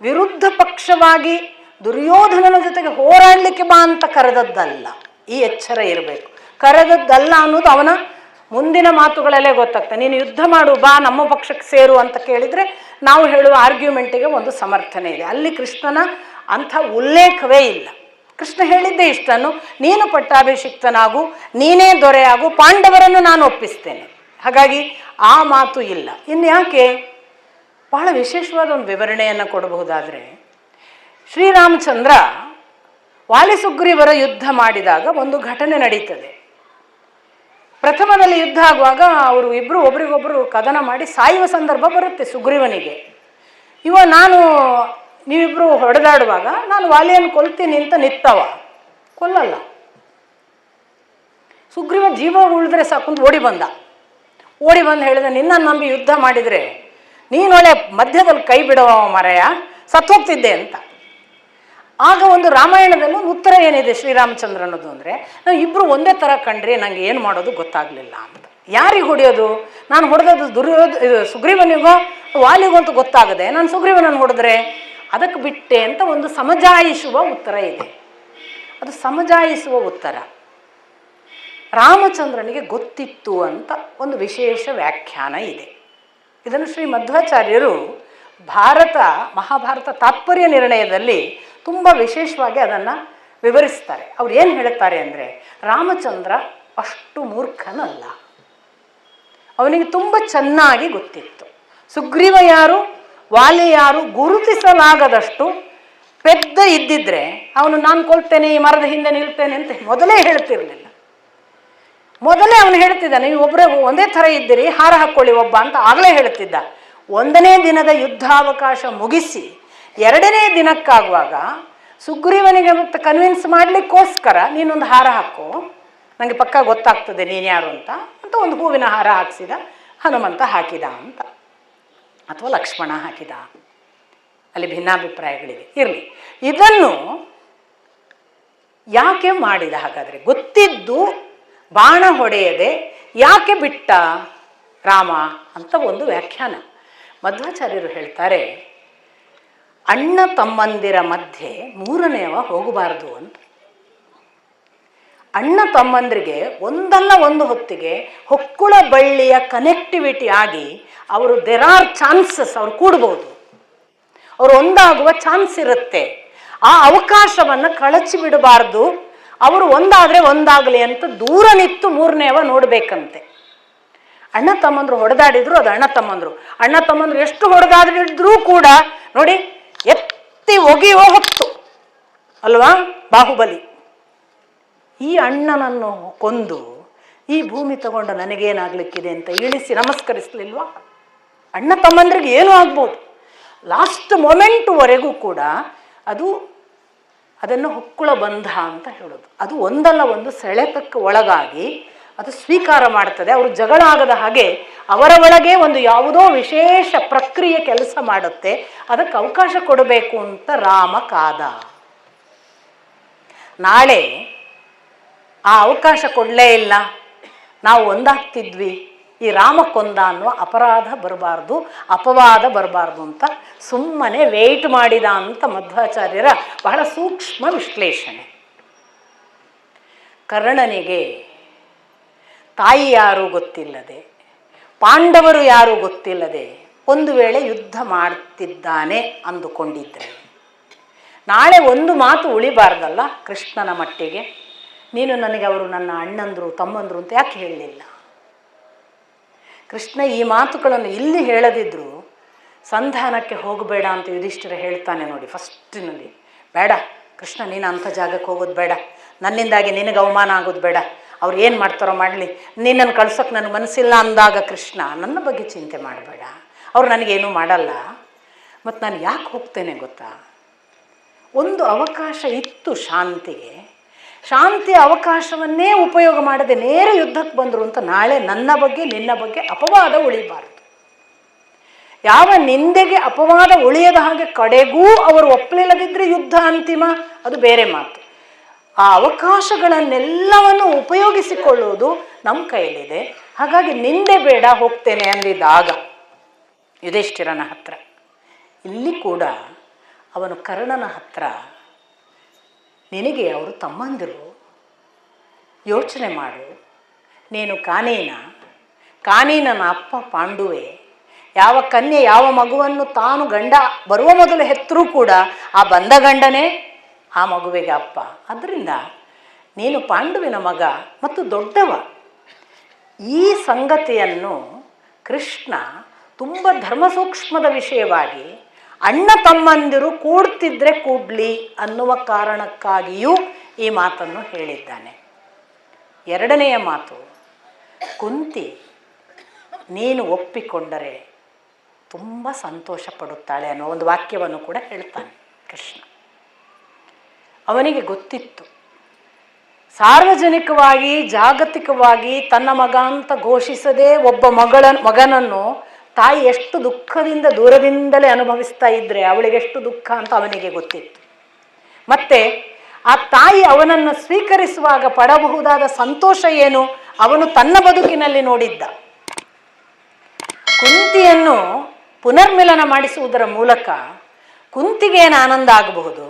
ವಿರುದ್ಧ ಪಕ್ಷವಾಗಿ ದುರ್ಯೋಧನನ ಜೊತೆಗೆ ಹೋರಾಡಲಿಕ್ಕೆ ಬಾ ಅಂತ ಕರೆದದ್ದಲ್ಲ. ಈ ಎಚ್ಚರ ಇರಬೇಕು. ಕರೆದದ್ದಲ್ಲ ಅನ್ನೋದು ಅವನ ಮುಂದಿನ ಮಾತುಗಳಲ್ಲೇ ಗೊತ್ತಾಗ್ತದೆ. ನೀನು ಯುದ್ಧ ಮಾಡು, ಬಾ ನಮ್ಮ ಪಕ್ಷಕ್ಕೆ ಸೇರು ಅಂತ ಕೇಳಿದರೆ ನಾವು ಹೇಳುವ ಆರ್ಗ್ಯುಮೆಂಟಿಗೆ ಒಂದು ಸಮರ್ಥನೆ ಇದೆ. ಅಲ್ಲಿ ಕೃಷ್ಣನ ಅಂಥ ಉಲ್ಲೇಖವೇ ಇಲ್ಲ. ಕೃಷ್ಣ ಹೇಳಿದ್ದೇ ಇಷ್ಟನ್ನು, ನೀನು ಪಟ್ಟಾಭಿಷಿಕ್ತನಾಗು, ನೀನೇ ದೊರೆಯಾಗು, ಪಾಂಡವರನ್ನು ನಾನು ಒಪ್ಪಿಸ್ತೇನೆ. ಹಾಗಾಗಿ ಆ ಮಾತು ಇಲ್ಲ. ಇನ್ನು ಯಾಕೆ ಬಹಳ ವಿಶೇಷವಾದ ಒಂದು ವಿವರಣೆಯನ್ನು ಕೊಡಬಹುದಾದರೆ, ಶ್ರೀರಾಮಚಂದ್ರ ವಾಲಿ ಸುಗ್ರೀವರ ಯುದ್ಧ ಮಾಡಿದಾಗ ಒಂದು ಘಟನೆ ನಡೀತದೆ. ಪ್ರಥಮದಲ್ಲಿ ಯುದ್ಧ ಆಗುವಾಗ ಅವರು ಇಬ್ಬರು ಒಬ್ರಿಗೊಬ್ಬರು ಕದನ ಮಾಡಿ ಸಾಯುವ ಸಂದರ್ಭ ಬರುತ್ತೆ ಸುಗ್ರೀವನಿಗೆ. ನೀವಿಬ್ಬರು ಹೊಡೆದಾಡುವಾಗ ನಾನು ವಾಲಿಯನ್ನು ಕೊಲ್ತೀನಿ ಅಂತ ನಿತ್ತವ, ಕೊಲ್ಲಲ್ಲ. ಸುಗ್ರೀವ ಜೀವ ಉಳಿದ್ರೆ ಸಾಕು ಓಡಿ ಬಂದು ಹೇಳಿದ, ನಿನ್ನನ್ನು ನಂಬಿ ಯುದ್ಧ ಮಾಡಿದರೆ ನೀನೊಳ್ಳೆ ಮಧ್ಯದಲ್ಲಿ ಕೈ ಬಿಡೋ ಮರೆಯ, ಸತ್ತೋಗ್ತಿದ್ದೆ ಅಂತ. ಆಗ ಒಂದು ರಾಮಾಯಣದಲ್ಲೂ ಒಂದು ಉತ್ತರ ಏನಿದೆ ಶ್ರೀರಾಮಚಂದ್ರನದು ಅಂದರೆ, ನಾವು ಇಬ್ಬರು ಒಂದೇ ಥರ ಕಂಡ್ರೆ ನನಗೆ ಏನು ಮಾಡೋದು ಗೊತ್ತಾಗಲಿಲ್ಲ ಅಂತ. ಯಾರಿಗೆ ಹೊಡೆಯೋದು? ನಾನು ಹೊಡೆದದ್ದು ಸುಗ್ರೀವನಿಗೋ ವಾಲಿಗೋ ಅಂತ ಗೊತ್ತಾಗದೆ ನಾನು ಸುಗ್ರೀವನನ್ನು ಹೊಡೆದ್ರೆ ಅದಕ್ಕೆ ಬಿಟ್ಟೆ ಅಂತ ಒಂದು ಸಮಜಾಯಿಸುವ ಉತ್ತರ ಇದೆ. ಅದು ಸಮಜಾಯಿಸುವ ಉತ್ತರ. ರಾಮಚಂದ್ರನಿಗೆ ಗೊತ್ತಿತ್ತು ಅಂತ ಒಂದು ವಿಶೇಷ ವ್ಯಾಖ್ಯಾನ ಇದೆ. ಇದನ್ನು ಶ್ರೀ ಮಧ್ವಾಚಾರ್ಯರು ಮಹಾಭಾರತ ತಾತ್ಪರ್ಯ ನಿರ್ಣಯದಲ್ಲಿ ತುಂಬ ವಿಶೇಷವಾಗಿ ಅದನ್ನು ವಿವರಿಸ್ತಾರೆ. ಅವ್ರು ಏನು ಹೇಳ್ತಾರೆ ಅಂದರೆ, ರಾಮಚಂದ್ರ ಅಷ್ಟು ಮೂರ್ಖನಲ್ಲ. ಅವನಿಗೆ ತುಂಬ ಚೆನ್ನಾಗಿ ಗೊತ್ತಿತ್ತು ಸುಗ್ರೀವ ಯಾರು, ವಾಲಿ ಯಾರು ಗುರುತಿಸಲಾಗದಷ್ಟು ಪೆದ್ದ ಇದ್ದಿದ್ರೆ ಅವನು ನಾನು ಕೊಲ್ತೇನೆ, ಈ ಮರದ ಹಿಂದೆ ನಿಲ್ತೇನೆ ಅಂತ ಮೊದಲೇ ಹೇಳ್ತಿರ್ಲಿಲ್ಲ. ಮೊದಲೇ ಅವನು ಹೇಳ್ತಿದ್ದ, ನೀವು ಒಬ್ಬರೇ ಒಂದೇ ಥರ ಇದ್ದೀರಿ, ಹಾರ ಹಾಕ್ಕೊಳ್ಳಿ ಒಬ್ಬ ಅಂತ ಆಗಲೇ ಹೇಳ್ತಿದ್ದ. 1ನೇ ದಿನದ ಯುದ್ಧಾವಕಾಶ ಮುಗಿಸಿ 2ನೇ ದಿನಕ್ಕಾಗುವಾಗ ಸುಗ್ರೀವನಿಗೆ ಮತ್ತೆ ಕನ್ವಿನ್ಸ್ ಮಾಡಲಿಕ್ಕೋಸ್ಕರ ನೀನೊಂದು ಹಾರ ಹಾಕೋ, ನನಗೆ ಪಕ್ಕ ಗೊತ್ತಾಗ್ತದೆ ನೀನು ಯಾರು ಅಂತ ಒಂದು ಹೂವಿನ ಹಾರ ಹಾಕಿಸಿದ. ಹನುಮಂತ ಹಾಕಿದ ಅಂತ, ಅಥವಾ ಲಕ್ಷ್ಮಣ ಹಾಕಿದ, ಅಲ್ಲಿ ಭಿನ್ನಾಭಿಪ್ರಾಯಗಳಿವೆ, ಇರಲಿ. ಇದನ್ನು ಯಾಕೆ ಮಾಡಿದ? ಹಾಗಾದರೆ ಗೊತ್ತಿದ್ದು ಬಾಣ ಹೊಡೆಯದೆ ಯಾಕೆ ಬಿಟ್ಟ ರಾಮ ಅಂತ ಒಂದು ವ್ಯಾಖ್ಯಾನ. ಮಧ್ವಾಚಾರ್ಯರು ಹೇಳ್ತಾರೆ, ಅಣ್ಣ ತಮ್ಮಂದಿರ ಮಧ್ಯೆ ಮೂರನೆಯವ ಹೋಗಬಾರ್ದು ಅಂತ. ಅಣ್ಣ ತಮ್ಮಂದಿರಿಗೆ ಒಂದಲ್ಲ ಒಂದು ಹೊತ್ತಿಗೆ ಹೊಕ್ಕುಳ ಬಳ್ಳಿಯ ಕನೆಕ್ಟಿವಿಟಿ ಆಗಿ ಅವರು ದೇರ್ ಆರ್ ಚಾನ್ಸಸ್, ಅವ್ರು ಕೂಡ್ಬೋದು, ಅವರು ಒಂದಾಗುವ ಚಾನ್ಸ್ ಇರುತ್ತೆ. ಆ ಅವಕಾಶವನ್ನು ಕಳಚಿ ಬಿಡಬಾರ್ದು. ಅವರು ಒಂದಾದರೆ ಒಂದಾಗಲಿ ಅಂತ ದೂರ ನಿಂತು ಮೂರನೇವ ನೋಡಬೇಕಂತೆ. ಅಣ್ಣ ತಮ್ಮಂದ್ರು ಹೊಡೆದಾಡಿದ್ರು, ಅದು ಅಣ್ಣ ತಮ್ಮಂದ್ರು ಎಷ್ಟು ಹೊಡೆದಾಡಿದ್ರೂ ಕೂಡ ನೋಡಿ ಎತ್ತಿ ಒಗೆಯುವ ಹೊತ್ತು ಅಲ್ವಾ ಬಾಹುಬಲಿ. ಈ ಅಣ್ಣನನ್ನು ಕೊಂದು ಈ ಭೂಮಿ ತಗೊಂಡು ನನಗೇನಾಗಲಿಕ್ಕಿದೆ ಅಂತ ಇಳಿಸಿ ನಮಸ್ಕರಿಸಲಿಲ್ವಾ? ಅಣ್ಣ ತಮ್ಮಂದ್ರಿಗೆ ಏನೂ ಆಗ್ಬೋದು, ಲಾಸ್ಟ್ ಮೊಮೆಂಟ್ವರೆಗೂ ಕೂಡ ಅದನ್ನು ಹೊಕ್ಕುಳ ಬಂಧ ಅಂತ ಹೇಳೋದು. ಅದು ಒಂದಲ್ಲ ಒಂದು ಸೆಳೆತಕ್ಕೆ ಒಳಗಾಗಿ ಅದು ಸ್ವೀಕಾರ ಮಾಡ್ತದೆ. ಅವರು ಜಗಳ ಆಗದ ಹಾಗೆ ಅವರ ಒಳಗೆ ಒಂದು ಯಾವುದೋ ವಿಶೇಷ ಪ್ರಕ್ರಿಯೆ ಕೆಲಸ ಮಾಡುತ್ತೆ. ಅದಕ್ಕೆ ಅವಕಾಶ ಕೊಡಬೇಕು ಅಂತ ರಾಮ ಕಾದ. ನಾಳೆ ಆ ಅವಕಾಶ ಕೊಡಲೇ ಇಲ್ಲ, ನಾವು ಒಂದಾಗ್ತಿದ್ವಿ, ಈ ರಾಮ ಕೊಂದ ಅನ್ನುವ ಅಪರಾಧ ಬರಬಾರ್ದು, ಅಪವಾದ ಬರಬಾರ್ದು ಅಂತ ಸುಮ್ಮನೆ ವೇಟ್ ಮಾಡಿದ ಅಂತ ಮಧ್ವಾಚಾರ್ಯರ ಬಹಳ ಸೂಕ್ಷ್ಮ ವಿಶ್ಲೇಷಣೆ. ಕರ್ಣನಿಗೆ ತಾಯಿ ಯಾರು ಗೊತ್ತಿಲ್ಲದೆ, ಪಾಂಡವರು ಯಾರು ಗೊತ್ತಿಲ್ಲದೆ ಒಂದು ವೇಳೆ ಯುದ್ಧ ಮಾಡ್ತಿದ್ದಾನೆ ಅಂದುಕೊಂಡಿದ್ದರೆ ನಾಳೆ ಒಂದು ಮಾತು ಉಳಿಬಾರ್ದಲ್ಲ ಕೃಷ್ಣನ ಮಟ್ಟಿಗೆ. ನೀನು ನನಗೆ ಅವರು ನನ್ನ ಅಣ್ಣಂದರು ತಮ್ಮಂದರು ಅಂತ ಯಾಕೆ ಹೇಳಲಿಲ್ಲ? ಕೃಷ್ಣ ಈ ಮಾತುಗಳನ್ನು ಇಲ್ಲಿ ಹೇಳದಿದ್ರು ಸಂಧಾನಕ್ಕೆ ಹೋಗಬೇಡ ಅಂತ ಯುಧಿಷ್ಠಿರ ಹೇಳ್ತಾನೆ ನೋಡಿ ಫಸ್ಟಿನಲ್ಲಿ. ಬೇಡ ಕೃಷ್ಣ, ನೀನು ಅಂಥ ಜಾಗಕ್ಕೆ ಹೋಗೋದು ಬೇಡ, ನನ್ನಿಂದಾಗಿ ನಿನಗೆ ಅವಮಾನ ಆಗೋದು ಬೇಡ, ಅವ್ರು ಏನು ಮಾಡ್ತಾರೋ ಮಾಡಲಿ, ನಿನ್ನನ್ನು ಕಳ್ಸೋಕ್ಕೆ ನನಗೆ ಮನಸ್ಸಿಲ್ಲ ಅಂದಾಗ ಕೃಷ್ಣ ನನ್ನ ಬಗ್ಗೆ ಚಿಂತೆ ಮಾಡಬೇಡ, ಅವ್ರು ನನಗೇನೂ ಮಾಡಲ್ಲ. ಮತ್ತು ನಾನು ಯಾಕೆ ಹೋಗ್ತೇನೆ ಗೊತ್ತಾ? ಒಂದು ಅವಕಾಶ ಇತ್ತು ಶಾಂತಿಗೆ, ಶಾಂತಿಯ ಅವಕಾಶವನ್ನೇ ಉಪಯೋಗ ಮಾಡದೆ ನೇರ ಯುದ್ಧಕ್ಕೆ ಬಂದರು ಅಂತ ನಾಳೆ ನನ್ನ ಬಗ್ಗೆ ನಿನ್ನ ಬಗ್ಗೆ ಅಪವಾದ ಉಳಿಬಾರ್ದು. ಯಾವ ನಿಂದೆಗೆ ಅಪವಾದ ಉಳಿಯದ ಹಾಗೆ ಕಡೆಗೂ ಅವರು ಒಪ್ಪಲಿಲ್ಲದಿದ್ದರೆ ಯುದ್ಧ ಅಂತಿಮ, ಅದು ಬೇರೆ ಮಾತು. ಆ ಅವಕಾಶಗಳನ್ನೆಲ್ಲವನ್ನು ಉಪಯೋಗಿಸಿಕೊಳ್ಳುವುದು ನಮ್ಮ ಕೈಲಿದೆ. ಹಾಗಾಗಿ ನಿಂದೆ ಬೇಡ, ಹೋಗ್ತೇನೆ ಅಂದಿದ್ದಾಗ ಯುಧಿಷ್ಠಿರನ ಹತ್ರ. ಇಲ್ಲಿ ಕೂಡ ಅವನು ಕರ್ಣನ ಹತ್ರ, ನಿನಗೆ ಅವರು ತಮ್ಮಂದಿರು, ಯೋಚನೆ ಮಾಡು, ನೀನು ಕಾನೀನನ ಅಪ್ಪ ಪಾಂಡುವೆ, ಯಾವ ಕನ್ಯೆ ಯಾವ ಮಗುವನ್ನು ತಾನು ಗಂಡ ಬರುವ ಮೊದಲು ಹೆತ್ತರೂ ಕೂಡ ಆ ಬಂದ ಗಂಡನೇ ಆ ಮಗುವಿಗೆ ಅಪ್ಪ. ಆದ್ದರಿಂದ ನೀನು ಪಾಂಡುವಿನ ಮಗ ಮತ್ತು ದೊಡ್ಡವ. ಈ ಸಂಗತಿಯನ್ನು ಕೃಷ್ಣ ತುಂಬ ಧರ್ಮಸೂಕ್ಷ್ಮದ ವಿಷಯವಾಗಿ ಅಣ್ಣ ತಮ್ಮಂದಿರು ಕೂಡ್ತಿದ್ರೆ ಕೂಡ್ಲಿ ಅನ್ನುವ ಕಾರಣಕ್ಕಾಗಿಯೂ ಈ ಮಾತನ್ನು ಹೇಳಿದ್ದಾನೆ. ಎರಡನೆಯ ಮಾತು, ಕುಂತಿ ನೀನು ಒಪ್ಪಿಕೊಂಡರೆ ತುಂಬ ಸಂತೋಷ ಪಡುತ್ತಾಳೆ ಅನ್ನೋ ಒಂದು ವಾಕ್ಯವನ್ನು ಕೂಡ ಹೇಳ್ತಾನೆ ಕೃಷ್ಣ. ಅವನಿಗೆ ಗೊತ್ತಿತ್ತು, ಸಾರ್ವಜನಿಕವಾಗಿ ಜಾಗತಿಕವಾಗಿ ತನ್ನ ಮಗ ಅಂತ ಘೋಷಿಸದೆ ಒಬ್ಬ ಮಗನನ್ನು ತಾಯಿ ಎಷ್ಟು ದುಃಖದಿಂದ ದೂರದಿಂದಲೇ ಅನುಭವಿಸ್ತಾ ಇದ್ರೆ ಅವಳಿಗೆಷ್ಟು ದುಃಖ ಅಂತ ಅವನಿಗೆ ಗೊತ್ತಿತ್ತು. ಮತ್ತೆ ಆ ತಾಯಿ ಅವನನ್ನು ಸ್ವೀಕರಿಸುವಾಗ ಪಡಬಹುದಾದ ಸಂತೋಷ ಏನು ಅವನು ತನ್ನ ಬದುಕಿನಲ್ಲಿ ನೋಡಿದ್ದ. ಕುಂತಿಯನ್ನು ಪುನರ್ಮಿಲನ ಮಾಡಿಸುವುದರ ಮೂಲಕ ಕುಂತಿಗೆ ಏನು ಆನಂದ ಆಗಬಹುದು,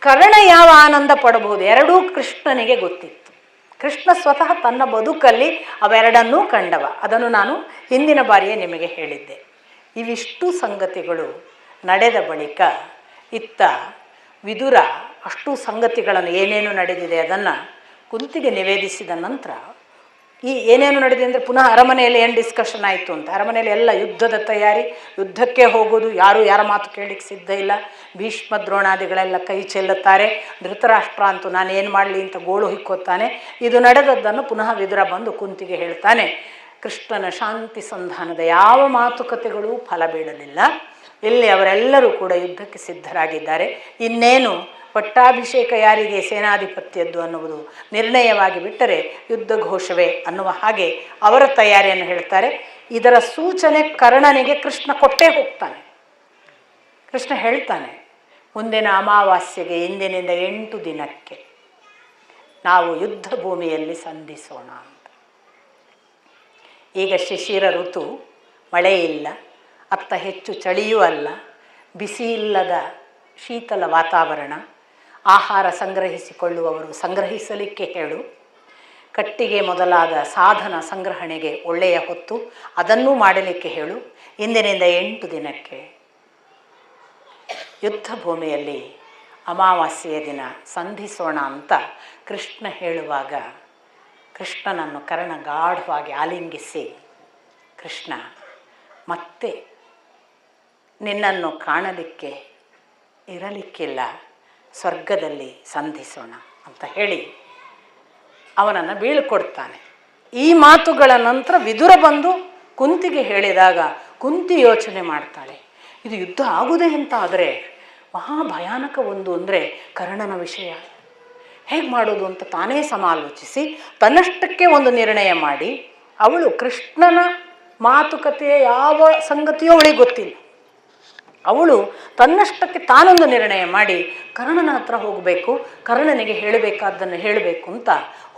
ಕರ್ಣ ಯಾವ ಆನಂದ ಪಡಬಹುದು, ಎರಡೂ ಕೃಷ್ಣನಿಗೆ ಗೊತ್ತಿತ್ತು. ಕೃಷ್ಣ ಸ್ವತಃ ತನ್ನ ಬದುಕಲ್ಲಿ ಅವೆರಡನ್ನೂ ಕಂಡವ. ಅದನ್ನು ನಾನು ಹಿಂದಿನ ಬಾರಿಯೇ ನಿಮಗೆ ಹೇಳಿದ್ದೆ. ಇವಿಷ್ಟು ಸಂಗತಿಗಳು ನಡೆದ ಬಳಿಕ ಇತ್ತ ವಿದುರ ಅಷ್ಟು ಸಂಗತಿಗಳನ್ನು ಏನೇನು ನಡೆದಿದೆ ಅದನ್ನು ಕುಂತಿಗೆ ನಿವೇದಿಸಿದ ನಂತರ, ಈ ಏನೇನು ನಡೆದಿದೆ ಅಂದರೆ ಪುನಃ ಅರಮನೆಯಲ್ಲಿ ಏನು ಡಿಸ್ಕಷನ್ ಆಯಿತು ಅಂತ. ಅರಮನೆಯಲ್ಲಿ ಎಲ್ಲ ಯುದ್ಧದ ತಯಾರಿ, ಯುದ್ಧಕ್ಕೆ ಹೋಗೋದು, ಯಾರು ಯಾರ ಮಾತು ಕೇಳಲಿಕ್ಕೆ ಸಿದ್ಧ ಇಲ್ಲ. ಭೀಷ್ಮ ದ್ರೋಣಾದಿಗಳೆಲ್ಲ ಕೈ ಚೆಲ್ಲುತ್ತಾರೆ. ಧೃತರಾಷ್ಟ್ರ ಅಂತೂ ನಾನು ಏನು ಮಾಡಲಿ ಅಂತ ಗೋಳು ಹಿಕ್ಕೋತಾನೆ. ಇದು ನಡೆದದ್ದನ್ನು ಪುನಃ ವಿದುರ ಬಂದು ಕುಂತಿಗೆ ಹೇಳ್ತಾನೆ. ಕೃಷ್ಣನ ಶಾಂತಿ ಸಂಧಾನದ ಯಾವ ಮಾತುಕತೆಗಳೂ ಫಲ ಬೀಳಲಿಲ್ಲ. ಇಲ್ಲಿ ಅವರೆಲ್ಲರೂ ಕೂಡ ಯುದ್ಧಕ್ಕೆ ಸಿದ್ಧರಾಗಿದ್ದಾರೆ. ಇನ್ನೇನು ಪಟ್ಟಾಭಿಷೇಕ ಯಾರಿಗೆ ಸೇನಾಧಿಪತ್ಯದ್ದು ಅನ್ನುವುದು ನಿರ್ಣಯವಾಗಿ ಬಿಟ್ಟರೆ ಯುದ್ಧ ಘೋಷವೇ ಅನ್ನುವ ಹಾಗೆ ಅವರ ತಯಾರಿಯನ್ನು ಹೇಳ್ತಾರೆ. ಇದರ ಸೂಚನೆ ಕರ್ಣನಿಗೆ ಕೃಷ್ಣ ಕೊಟ್ಟೇ ಹೋಗ್ತಾನೆ. ಕೃಷ್ಣ ಹೇಳ್ತಾನೆ, ಮುಂದಿನ ಅಮಾವಾಸ್ಯೆಗೆ ಇಂದಿನಿಂದ 8 ದಿನಕ್ಕೆ ನಾವು ಯುದ್ಧ ಭೂಮಿಯಲ್ಲಿ ಸಂಧಿಸೋಣ ಅಂತ. ಈಗ ಶಿಶಿರ ಋತು, ಮಳೆ ಇಲ್ಲ, ಅತ್ತ ಹೆಚ್ಚು ಚಳಿಯೂ ಅಲ್ಲ, ಬಿಸಿ ಇಲ್ಲದ ಶೀತಲ ವಾತಾವರಣ. ಆಹಾರ ಸಂಗ್ರಹಿಸಿಕೊಳ್ಳುವವರು ಸಂಗ್ರಹಿಸಲಿಕ್ಕೆ ಹೇಳು. ಕಟ್ಟಿಗೆ ಮೊದಲಾದ ಸಾಧನ ಸಂಗ್ರಹಣೆಗೆ ಒಳ್ಳೆಯ ಹೊತ್ತು, ಅದನ್ನೂ ಮಾಡಲಿಕ್ಕೆ ಹೇಳು. ಇಂದಿನಿಂದ 8 ದಿನಕ್ಕೆ ಯುದ್ಧ ಭೂಮಿಯಲ್ಲಿ ಅಮಾವಾಸ್ಯೆಯ ದಿನ ಸಂಧಿಸೋಣ ಅಂತ ಕೃಷ್ಣ ಹೇಳುವಾಗ ಕೃಷ್ಣನನ್ನು ಕರ್ಣ ಗಾಢವಾಗಿ ಆಲಿಂಗಿಸಿ, ಕೃಷ್ಣ ಮತ್ತೆ ನಿನ್ನನ್ನು ಕಾಣಲಿಕ್ಕೆ ಇರಲಿಕ್ಕಿಲ್ಲ, ಸ್ವರ್ಗದಲ್ಲಿ ಸಂಧಿಸೋಣ ಅಂತ ಹೇಳಿ ಅವನನ್ನು ಬೀಳ್ಕೊಡ್ತಾನೆ. ಈ ಮಾತುಗಳ ನಂತರ ವಿದುರ ಬಂದು ಕುಂತಿಗೆ ಹೇಳಿದಾಗ ಕುಂತಿ ಯೋಚನೆ ಮಾಡ್ತಾಳೆ, ಇದು ಯುದ್ಧ ಆಗುವುದೇ ಅಂತ ಆದರೆ ಮಹಾಭಯಾನಕ ಒಂದು ಅಂದರೆ ಕರ್ಣನ ವಿಷಯ, ಹೇಗೆ ಮಾಡೋದು ಅಂತ ತಾನೇ ಸಮಾಲೋಚಿಸಿ ತನ್ನಷ್ಟಕ್ಕೆ ಒಂದು ನಿರ್ಣಯ ಮಾಡಿ, ಅವಳು ಕೃಷ್ಣನ ಮಾತುಕತೆಯ ಯಾವ ಸಂಗತಿಯೋ ಅವಳಿಗೆ ಗೊತ್ತಿಲ್ಲ, ಅವಳು ತನ್ನಷ್ಟಕ್ಕೆ ತಾನೊಂದು ನಿರ್ಣಯ ಮಾಡಿ ಕರ್ಣನ ಹತ್ರ ಹೋಗಬೇಕು, ಕರ್ಣನಿಗೆ ಹೇಳಬೇಕಾದ್ದನ್ನು ಹೇಳಬೇಕು ಅಂತ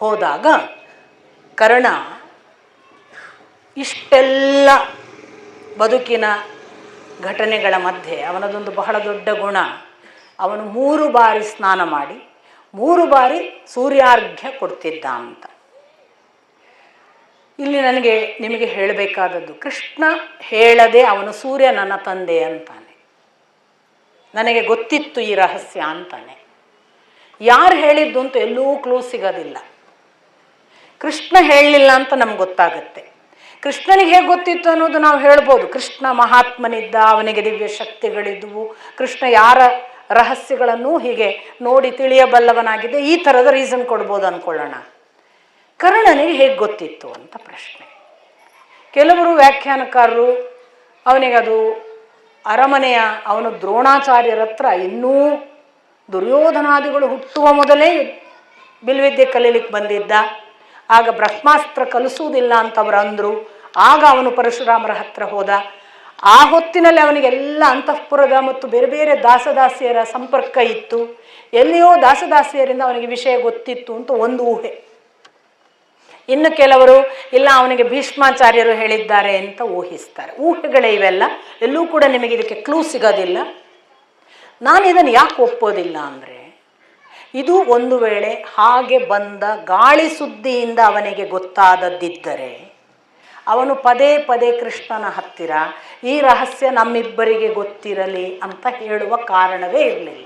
ಹೋದಾಗ ಕರ್ಣ ಇಷ್ಟೆಲ್ಲ ಬದುಕಿನ ಘಟನೆಗಳ ಮಧ್ಯೆ ಅವನದೊಂದು ಬಹಳ ದೊಡ್ಡ ಗುಣ, ಅವನು 3 ಬಾರಿ ಸ್ನಾನ ಮಾಡಿ 3 ಬಾರಿ ಸೂರ್ಯಾರ್ಘ್ಯ ಕೊಡ್ತಿದ್ದ ಅಂತ. ಇಲ್ಲಿ ನಿಮಗೆ ಹೇಳಬೇಕಾದದ್ದು, ಕೃಷ್ಣ ಹೇಳದೆ ಅವನು ಸೂರ್ಯ ನನ್ನ ತಂದೆ ಅಂತಾನೆ, ನನಗೆ ಗೊತ್ತಿತ್ತು ಈ ರಹಸ್ಯ ಅಂತಾನೆ. ಯಾರು ಹೇಳಿದ್ದು ಅಂತ ಎಲ್ಲೂ ಕ್ಲೂ ಸಿಗೋದಿಲ್ಲ. ಕೃಷ್ಣ ಹೇಳಲಿಲ್ಲ ಅಂತ ನಮ್ಗೆ ಗೊತ್ತಾಗುತ್ತೆ. ಕೃಷ್ಣನಿಗೆ ಹೇಗೆ ಗೊತ್ತಿತ್ತು ಅನ್ನೋದು ನಾವು ಹೇಳ್ಬೋದು. ಕೃಷ್ಣ ಮಹಾತ್ಮನಿದ್ದ, ಅವನಿಗೆ ದಿವ್ಯ ಶಕ್ತಿಗಳಿದ್ವು, ಕೃಷ್ಣ ಯಾರ ರಹಸ್ಯಗಳನ್ನು ಹೀಗೆ ನೋಡಿ ತಿಳಿಯಬಲ್ಲವನಾಗಿದೆ, ಈ ಥರದ ರೀಸನ್ ಕೊಡ್ಬೋದು ಅಂದ್ಕೊಳ್ಳೋಣ. ಕರ್ಣನಿಗೆ ಹೇಗೆ ಗೊತ್ತಿತ್ತು ಅಂತ ಪ್ರಶ್ನೆ. ಕೆಲವರು ವ್ಯಾಖ್ಯಾನಕಾರರು ಅವನಿಗದು ಅರಮನೆಯ ಅವನು ದ್ರೋಣಾಚಾರ್ಯರ ಹತ್ರ ಇನ್ನೂ ದುರ್ಯೋಧನಾದಿಗಳು ಹುಟ್ಟುವ ಮೊದಲೇ ಬಿಲ್ವಿದ್ಯೆ ಕಲೀಲಿಕ್ಕೆ ಬಂದಿದ್ದ, ಆಗ ಬ್ರಹ್ಮಾಸ್ತ್ರ ಕಲಿಸುವುದಿಲ್ಲ ಅಂತವ್ರು ಅಂದರು, ಆಗ ಅವನು ಪರಶುರಾಮರ ಹತ್ರ ಹೋದ. ಆ ಹೊತ್ತಿನಲ್ಲಿ ಅವನಿಗೆಲ್ಲ ಅಂತಃಪುರದ ಮತ್ತು ಬೇರೆ ಬೇರೆ ದಾಸದಾಸಿಯರ ಸಂಪರ್ಕ ಇತ್ತು, ಎಲ್ಲಿಯೋ ದಾಸದಾಸಿಯರಿಂದ ಅವನಿಗೆ ವಿಷಯ ಗೊತ್ತಿತ್ತು ಅಂತ ಒಂದು ಊಹೆ. ಇನ್ನು ಕೆಲವರು ಇಲ್ಲ ಅವನಿಗೆ ಭೀಷ್ಮಾಚಾರ್ಯರು ಹೇಳಿದ್ದಾರೆ ಅಂತ ಊಹಿಸ್ತಾರೆ. ಊಹೆಗಳೇ ಇವೆಲ್ಲ, ಎಲ್ಲೂ ಕೂಡ ನಿಮಗೆ ಇದಕ್ಕೆ ಕ್ಲೂ ಸಿಗೋದಿಲ್ಲ. ನಾನು ಇದನ್ನು ಯಾಕೆ ಒಪ್ಪೋದಿಲ್ಲ ಅಂದರೆ, ಇದು ಒಂದು ವೇಳೆ ಹಾಗೆ ಬಂದ ಗಾಳಿ ಸುದ್ದಿಯಿಂದ ಅವನಿಗೆ ಗೊತ್ತಾದದ್ದಿದ್ದರೆ ಅವನು ಪದೇ ಪದೇ ಕೃಷ್ಣನ ಹತ್ತಿರ ಈ ರಹಸ್ಯ ನಮ್ಮಿಬ್ಬರಿಗೆ ಗೊತ್ತಿರಲಿ ಅಂತ ಹೇಳುವ ಕಾರಣವೇ ಇರಲಿಲ್ಲ.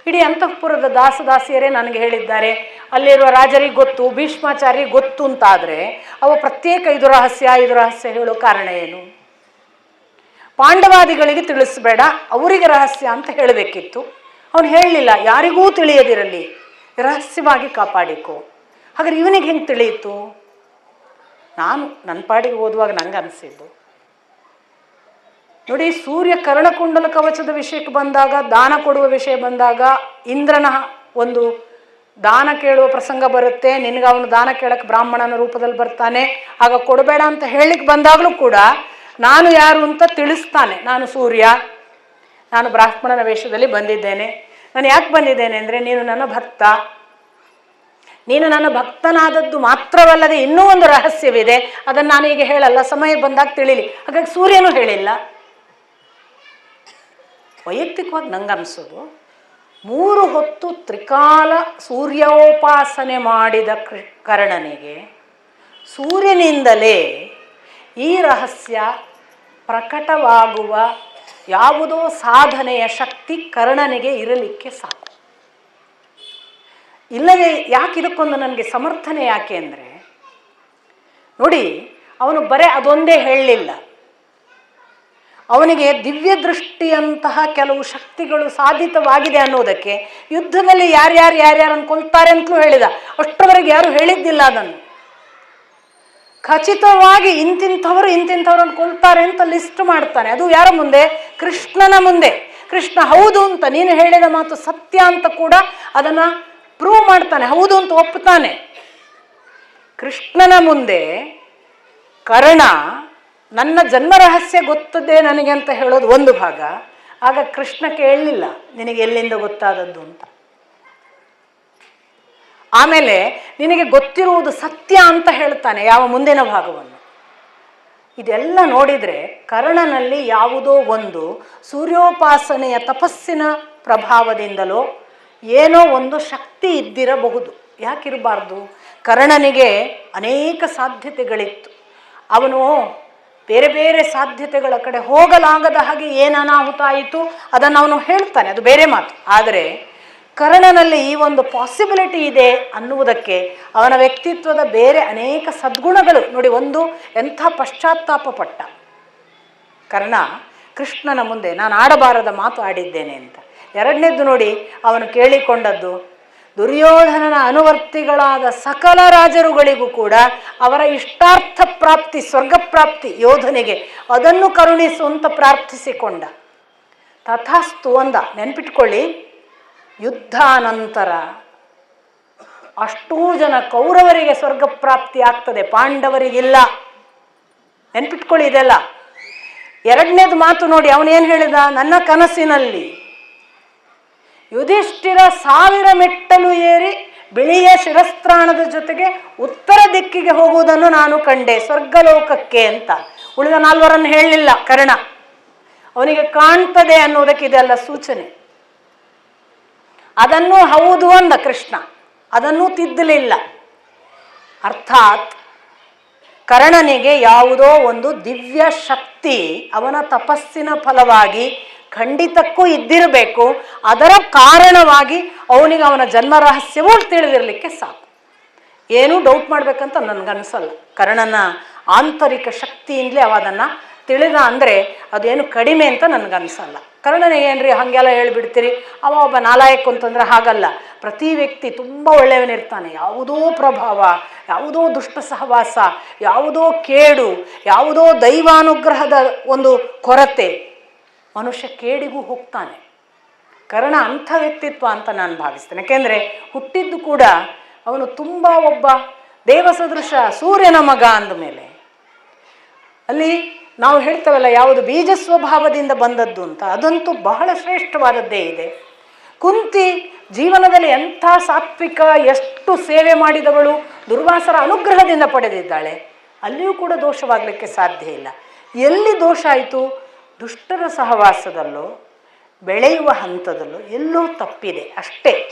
ಇಡೀ ಅಂತಃಪುರದ ದಾಸದಾಸಿಯರೇ ನನಗೆ ಹೇಳಿದ್ದಾರೆ, ಅಲ್ಲಿರುವ ರಾಜರಿಗೆ ಗೊತ್ತು, ಭೀಷ್ಮಾಚಾರ್ಯರಿಗೆ ಗೊತ್ತು ಅಂತಾದರೆ ಅವ ಪ್ರತ್ಯೇಕ ಇದು ರಹಸ್ಯ ಹೇಳೋ ಕಾರಣ ಏನು? ಪಾಂಡವಾದಿಗಳಿಗೆ ತಿಳಿಸಬೇಡ, ಅವರಿಗೆ ರಹಸ್ಯ ಅಂತ ಹೇಳಬೇಕಿತ್ತು. ಅವನು ಹೇಳಲಿಲ್ಲ, ಯಾರಿಗೂ ತಿಳಿಯದಿರಲಿ, ರಹಸ್ಯವಾಗಿ ಕಾಪಾಡಿಕೊ. ಹಾಗಾದ್ರೆ ಇವನಿಗೆ ಹೆಂಗೆ ತಿಳಿಯಿತು? ನಾನು ನನ್ನ ಪಾಡಿಗೆ ಓದುವಾಗ ನಂಗೆ ಅನಿಸಿದ್ದು ನೋಡಿ, ಸೂರ್ಯ ಕರ್ಣಕುಂಡಲ ಕವಚದ ವಿಷಯಕ್ಕೆ ಬಂದಾಗ, ದಾನ ಕೊಡುವ ವಿಷಯ ಬಂದಾಗ, ಇಂದ್ರನ ಒಂದು ದಾನ ಕೇಳುವ ಪ್ರಸಂಗ ಬರುತ್ತೆ. ನಿನಗೆ ಅವನು ದಾನ ಕೇಳಕ್ಕೆ ಬ್ರಾಹ್ಮಣನ ರೂಪದಲ್ಲಿ ಬರ್ತಾನೆ, ಆಗ ಕೊಡಬೇಡ ಅಂತ ಹೇಳಲಿಕ್ಕೆ ಬಂದಾಗಲೂ ಕೂಡ ನಾನು ಯಾರು ಅಂತ ತಿಳಿಸ್ತಾನೆ. ನಾನು ಸೂರ್ಯ, ನಾನು ಬ್ರಾಹ್ಮಣನ ವೇಷದಲ್ಲಿ ಬಂದಿದ್ದೇನೆ. ನಾನು ಯಾಕೆ ಬಂದಿದ್ದೇನೆ ಅಂದರೆ, ನೀನು ನನ್ನ ಭಕ್ತ, ನೀನು ನನ್ನ ಭಕ್ತನಾದದ್ದು ಮಾತ್ರವಲ್ಲದೆ ಇನ್ನೂ ಒಂದು ರಹಸ್ಯವಿದೆ, ಅದನ್ನು ನಾನು ಈಗ ಹೇಳಲ್ಲ, ಸಮಯ ಬಂದಾಗ ತಿಳಿಲಿ. ಹಾಗಾಗಿ ಸೂರ್ಯನೂ ಹೇಳಿಲ್ಲ. ವೈಯಕ್ತಿಕವಾಗಿ ನಂಗೆ ಅನಿಸೋದು, 3 ಹೊತ್ತು ತ್ರಿಕಾಲ ಸೂರ್ಯೋಪಾಸನೆ ಮಾಡಿದ ಕರ್ಣನಿಗೆ ಸೂರ್ಯನಿಂದಲೇ ಈ ರಹಸ್ಯ ಪ್ರಕಟವಾಗುವ ಯಾವುದೋ ಸಾಧನೆಯ ಶಕ್ತಿ ಕರ್ಣನಿಗೆ ಇರಲಿಕ್ಕೆ ಸಾಕು. ಇಲ್ಲದೆ ಯಾಕೆ ಇದಕ್ಕೊಂದು ನನಗೆ ಸಮರ್ಥನೆ ಯಾಕೆ ಅಂದರೆ, ನೋಡಿ, ಅವನು ಬರೇ ಅದೊಂದೇ ಹೇಳಲಿಲ್ಲ, ಅವನಿಗೆ ದಿವ್ಯ ದೃಷ್ಟಿಯಂತಹ ಕೆಲವು ಶಕ್ತಿಗಳು ಸಾಧಿತವಾಗಿದೆ ಅನ್ನೋದಕ್ಕೆ ಯುದ್ಧದಲ್ಲಿ ಯಾರ್ಯಾರನ್ನು ಕೊಲ್ತಾರೆ ಅಂತಲೂ ಹೇಳಿದ. ಅಷ್ಟರವರೆಗೆ ಯಾರು ಹೇಳಿದ್ದಿಲ್ಲ ಅದನ್ನು. ಖಚಿತವಾಗಿ ಇಂತಿಂಥವ್ರನ್ನು ಕೊಲ್ತಾರೆ ಅಂತ ಲಿಸ್ಟ್ ಮಾಡ್ತಾನೆ. ಅದು ಯಾರ ಮುಂದೆ? ಕೃಷ್ಣನ ಮುಂದೆ. ಕೃಷ್ಣ ಹೌದು ಅಂತ, ನೀನು ಹೇಳಿದ ಮಾತು ಸತ್ಯ ಅಂತ ಕೂಡ ಅದನ್ನು ಪ್ರೂವ್ ಮಾಡ್ತಾನೆ, ಹೌದು ಅಂತ ಒಪ್ಪುತ್ತಾನೆ. ಕೃಷ್ಣನ ಮುಂದೆ ಕರ್ಣ ನನ್ನ ಜನ್ಮ ರಹಸ್ಯ ಗೊತ್ತದ್ದೇ ನನಗೆ ಅಂತ ಹೇಳೋದು ಒಂದು ಭಾಗ. ಆಗ ಕೃಷ್ಣ ಕೇಳಲಿಲ್ಲ ನಿನಗೆ ಎಲ್ಲಿಂದ ಗೊತ್ತಾದದ್ದು ಅಂತ. ಆಮೇಲೆ ನಿನಗೆ ಗೊತ್ತಿರುವುದು ಸತ್ಯ ಅಂತ ಹೇಳ್ತಾನೆ ಯಾವ ಮುಂದಿನ ಭಾಗವನ್ನು. ಇದೆಲ್ಲ ನೋಡಿದರೆ ಕರ್ಣನಲ್ಲಿ ಯಾವುದೋ ಒಂದು ಸೂರ್ಯೋಪಾಸನೆಯ ತಪಸ್ಸಿನ ಪ್ರಭಾವದಿಂದಲೋ ಏನೋ ಒಂದು ಶಕ್ತಿ ಇದ್ದಿರಬಹುದು. ಯಾಕಿರಬಾರ್ದು? ಕರ್ಣನಿಗೆ ಅನೇಕ ಸಾಧ್ಯತೆಗಳಿತ್ತು. ಅವನು ಬೇರೆ ಬೇರೆ ಸಾಧ್ಯತೆಗಳ ಕಡೆ ಹೋಗಲಾಗದ ಹಾಗೆ ಏನು ಅನಾಹುತ ಆಯಿತು ಅದನ್ನು ಅವನು ಹೇಳ್ತಾನೆ, ಅದು ಬೇರೆ ಮಾತು. ಆದರೆ ಕರ್ಣನಲ್ಲಿ ಈ ಒಂದು ಪಾಸಿಬಿಲಿಟಿ ಇದೆ ಅನ್ನುವುದಕ್ಕೆ ಅವನ ವ್ಯಕ್ತಿತ್ವದ ಬೇರೆ ಅನೇಕ ಸದ್ಗುಣಗಳು ನೋಡಿ. ಒಂದು, ಎಂಥ ಪಶ್ಚಾತ್ತಾಪ ಪಟ್ಟ ಕರ್ಣ ಕೃಷ್ಣನ ಮುಂದೆ, ನಾನು ಆಡಬಾರದ ಮಾತು ಆಡಿದ್ದೇನೆ ಅಂತ. ಎರಡನೇದ್ದು ನೋಡಿ, ಅವನು ಕೇಳಿಕೊಂಡದ್ದು ದುರ್ಯೋಧನನ ಅನುವರ್ತಿಗಳಾದ ಸಕಲ ರಾಜರುಗಳಿಗೂ ಕೂಡ ಅವರ ಇಷ್ಟಾರ್ಥ ಪ್ರಾಪ್ತಿ, ಸ್ವರ್ಗ ಪ್ರಾಪ್ತಿ ಯೋಧನಿಗೆ ಅದನ್ನು ಕರುಣಿಸುವಂತ ಪ್ರಾರ್ಥಿಸಿಕೊಂಡ. ತಥಾಸ್ತು ಅಂದ. ನೆನ್ಪಿಟ್ಕೊಳ್ಳಿ, ಯುದ್ಧಾನಂತರ ಅಷ್ಟೂ ಜನ ಕೌರವರಿಗೆ ಸ್ವರ್ಗ ಪ್ರಾಪ್ತಿ ಆಗ್ತದೆ, ಪಾಂಡವರಿಗಿಲ್ಲ. ನೆನ್ಪಿಟ್ಕೊಳ್ಳಿ ಇದೆಲ್ಲ. ಎರಡನೇದು ಮಾತು ನೋಡಿ, ಅವನೇನು ಹೇಳಿದ? ನನ್ನ ಕನಸಿನಲ್ಲಿ ಯುಧಿಷ್ಠಿರ 1000 ಮೆಟ್ಟಲು ಏರಿ ಬಿಳಿಯ ಶಿರಸ್ತ್ರಾಣದ ಜೊತೆಗೆ ಉತ್ತರ ದಿಕ್ಕಿಗೆ ಹೋಗುವುದನ್ನು ನಾನು ಕಂಡೆ, ಸ್ವರ್ಗಲೋಕಕ್ಕೆ ಅಂತ. ಉಳಿದ 4ರನ್ನು ಹೇಳಲಿಲ್ಲ ಕರ್ಣ. ಅವನಿಗೆ ಕಾಣ್ತದೆ ಅನ್ನೋದಕ್ಕೆ ಇದೆಲ್ಲ ಸೂಚನೆ. ಅದನ್ನು ಹೌದು ಅಂದ ಕೃಷ್ಣ, ಅದನ್ನು ತಿದ್ದಲಿಲ್ಲ. ಅರ್ಥಾತ್ ಕರ್ಣನಿಗೆ ಯಾವುದೋ ಒಂದು ದಿವ್ಯ ಶಕ್ತಿ ಅವನ ತಪಸ್ಸಿನ ಫಲವಾಗಿ ಖಂಡಿತಕ್ಕೂ ಇದ್ದಿರಬೇಕು. ಅದರ ಕಾರಣವಾಗಿ ಅವನಿಗೆ ಅವನ ಜನ್ಮ ರಹಸ್ಯವೂ ತಿಳಿದಿರಲಿಕ್ಕೆ ಸಾಕು. ಏನೂ ಡೌಟ್ ಮಾಡಬೇಕಂತ ನನಗನ್ಸಲ್ಲ. ಕರ್ಣನ ಆಂತರಿಕ ಶಕ್ತಿಯಿಂದಲೇ ಅವದನ್ನು ತಿಳಿದ ಅಂದರೆ ಅದೇನು ಕಡಿಮೆ ಅಂತ ನನಗನ್ಸಲ್ಲ. ಕರ್ಣನಿಗೆ ಏನ್ರಿ ಹಾಗೆಲ್ಲ ಹೇಳಿಬಿಡ್ತೀರಿ, ಅವ ಒಬ್ಬ ನಾಲಾಯಕ ಅಂತಂದ್ರೆ ಹಾಗಲ್ಲ. ಪ್ರತಿ ವ್ಯಕ್ತಿ ತುಂಬ ಒಳ್ಳೆಯವನಿರ್ತಾನೆ. ಯಾವುದೋ ಪ್ರಭಾವ, ಯಾವುದೋ ದುಷ್ಟ ಸಹವಾಸ, ಯಾವುದೋ ಕೇಡು, ಯಾವುದೋ ದೈವಾನುಗ್ರಹದ ಒಂದು ಕೊರತೆ, ಮನುಷ್ಯ ಕೇಡಿಗೂ ಹೋಗ್ತಾನೆ. ಕರ್ಣ ಅಂಥ ವ್ಯಕ್ತಿತ್ವ ಅಂತ ನಾನು ಭಾವಿಸ್ತೇನೆ. ಯಾಕೆಂದರೆ ಹುಟ್ಟಿದ್ದು ಕೂಡ ಅವನು ತುಂಬ ಒಬ್ಬ ದೇವಸದೃಶ ಸೂರ್ಯನ ಮಗ ಅಂದಮೇಲೆ ಅಲ್ಲಿ ನಾವು ಹೇಳ್ತೇವಲ್ಲ, ಯಾವುದು ಬೀಜ ಸ್ವಭಾವದಿಂದ ಬಂದದ್ದು ಅಂತ, ಅದಂತೂ ಬಹಳ ಶ್ರೇಷ್ಠವಾದದ್ದೇ ಇದೆ. ಕುಂತಿ ಜೀವನದಲ್ಲಿ ಎಂಥ ಸಾತ್ವಿಕ, ಎಷ್ಟು ಸೇವೆ ಮಾಡಿದವಳು, ದುರ್ವಾಸರ ಅನುಗ್ರಹದಿಂದ ಪಡೆದಿದ್ದಾಳೆ. ಅಲ್ಲಿಯೂ ಕೂಡ ದೋಷವಾಗಲಿಕ್ಕೆ ಸಾಧ್ಯ ಇಲ್ಲ. ಎಲ್ಲಿ ದೋಷ ಆಯಿತು? ದುಷ್ಟರ ಸಹವಾಸದಲ್ಲೋ ಬೆಳೆಯುವ ಹಂತದಲ್ಲೋ ಎಲ್ಲೋ ತಪ್ಪಿದೆ ಅಷ್ಟೇ.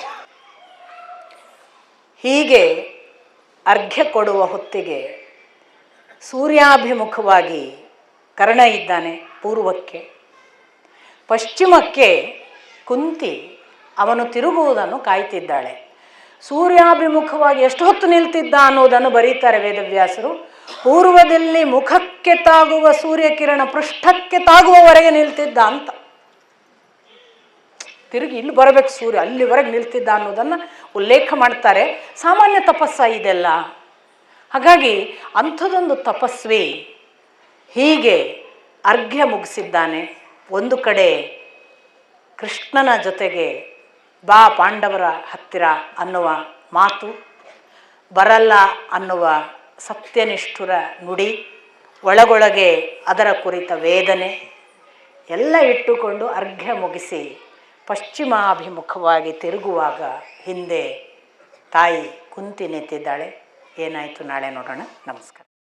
ಹೀಗೆ ಅರ್ಘ್ಯ ಕೊಡುವ ಹೊತ್ತಿಗೆ ಸೂರ್ಯಾಭಿಮುಖವಾಗಿ ಕರ್ಣ ಇದ್ದಾನೆ ಪೂರ್ವಕ್ಕೆ, ಪಶ್ಚಿಮಕ್ಕೆ ಕುಂತಿ ಅವನು ತಿರುಗುವುದನ್ನು ಕಾಯ್ತಿದ್ದಾಳೆ. ಸೂರ್ಯಾಭಿಮುಖವಾಗಿ ಎಷ್ಟು ಹೊತ್ತು ನಿಲ್ತಿದ್ದ ಅನ್ನೋದನ್ನು ಬರೀತಾರೆ ವೇದವ್ಯಾಸರು. ಪೂರ್ವದಲ್ಲಿ ಮುಖಕ್ಕೆ ತಾಗುವ ಸೂರ್ಯಕಿರಣ ಪೃಷ್ಠಕ್ಕೆ ತಾಗುವವರೆಗೆ ನಿಲ್ತಿದ್ದ ಅಂತ. ತಿರುಗಿ ಇಲ್ಲಿ ಬರಬೇಕು ಸೂರ್ಯ, ಅಲ್ಲಿವರೆಗೆ ನಿಲ್ತಿದ್ದ ಅನ್ನೋದನ್ನು ಉಲ್ಲೇಖ ಮಾಡ್ತಾರೆ. ಸಾಮಾನ್ಯ ತಪಸ್ಸ ಇದೆಲ್ಲ. ಹಾಗಾಗಿ ಅಂಥದ್ದೊಂದು ತಪಸ್ವಿ ಹೀಗೆ ಅರ್ಘ್ಯ ಮುಗಿಸಿದ್ದಾನೆ. ಒಂದು ಕಡೆ ಕೃಷ್ಣನ ಜೊತೆಗೆ ಬಾ ಪಾಂಡವರ ಹತ್ತಿರ ಅನ್ನುವ ಮಾತು, ಬರಲ್ಲ ಅನ್ನುವ ಸತ್ಯನಿಷ್ಠುರ ನುಡಿ, ಒಳಗೊಳಗೆ ಅದರ ಕುರಿತ ವೇದನೆ ಎಲ್ಲ ಇಟ್ಟುಕೊಂಡು ಅರ್ಘ್ಯ ಮುಗಿಸಿ ಪಶ್ಚಿಮಾಭಿಮುಖವಾಗಿ ತಿರುಗುವಾಗ ಹಿಂದೆ ತಾಯಿ ಕುಂತಿ ನಿಂತಿದ್ದಾಳೆ. ಏನಾಯಿತು ನಾಳೆ ನೋಡೋಣ. ನಮಸ್ಕಾರ.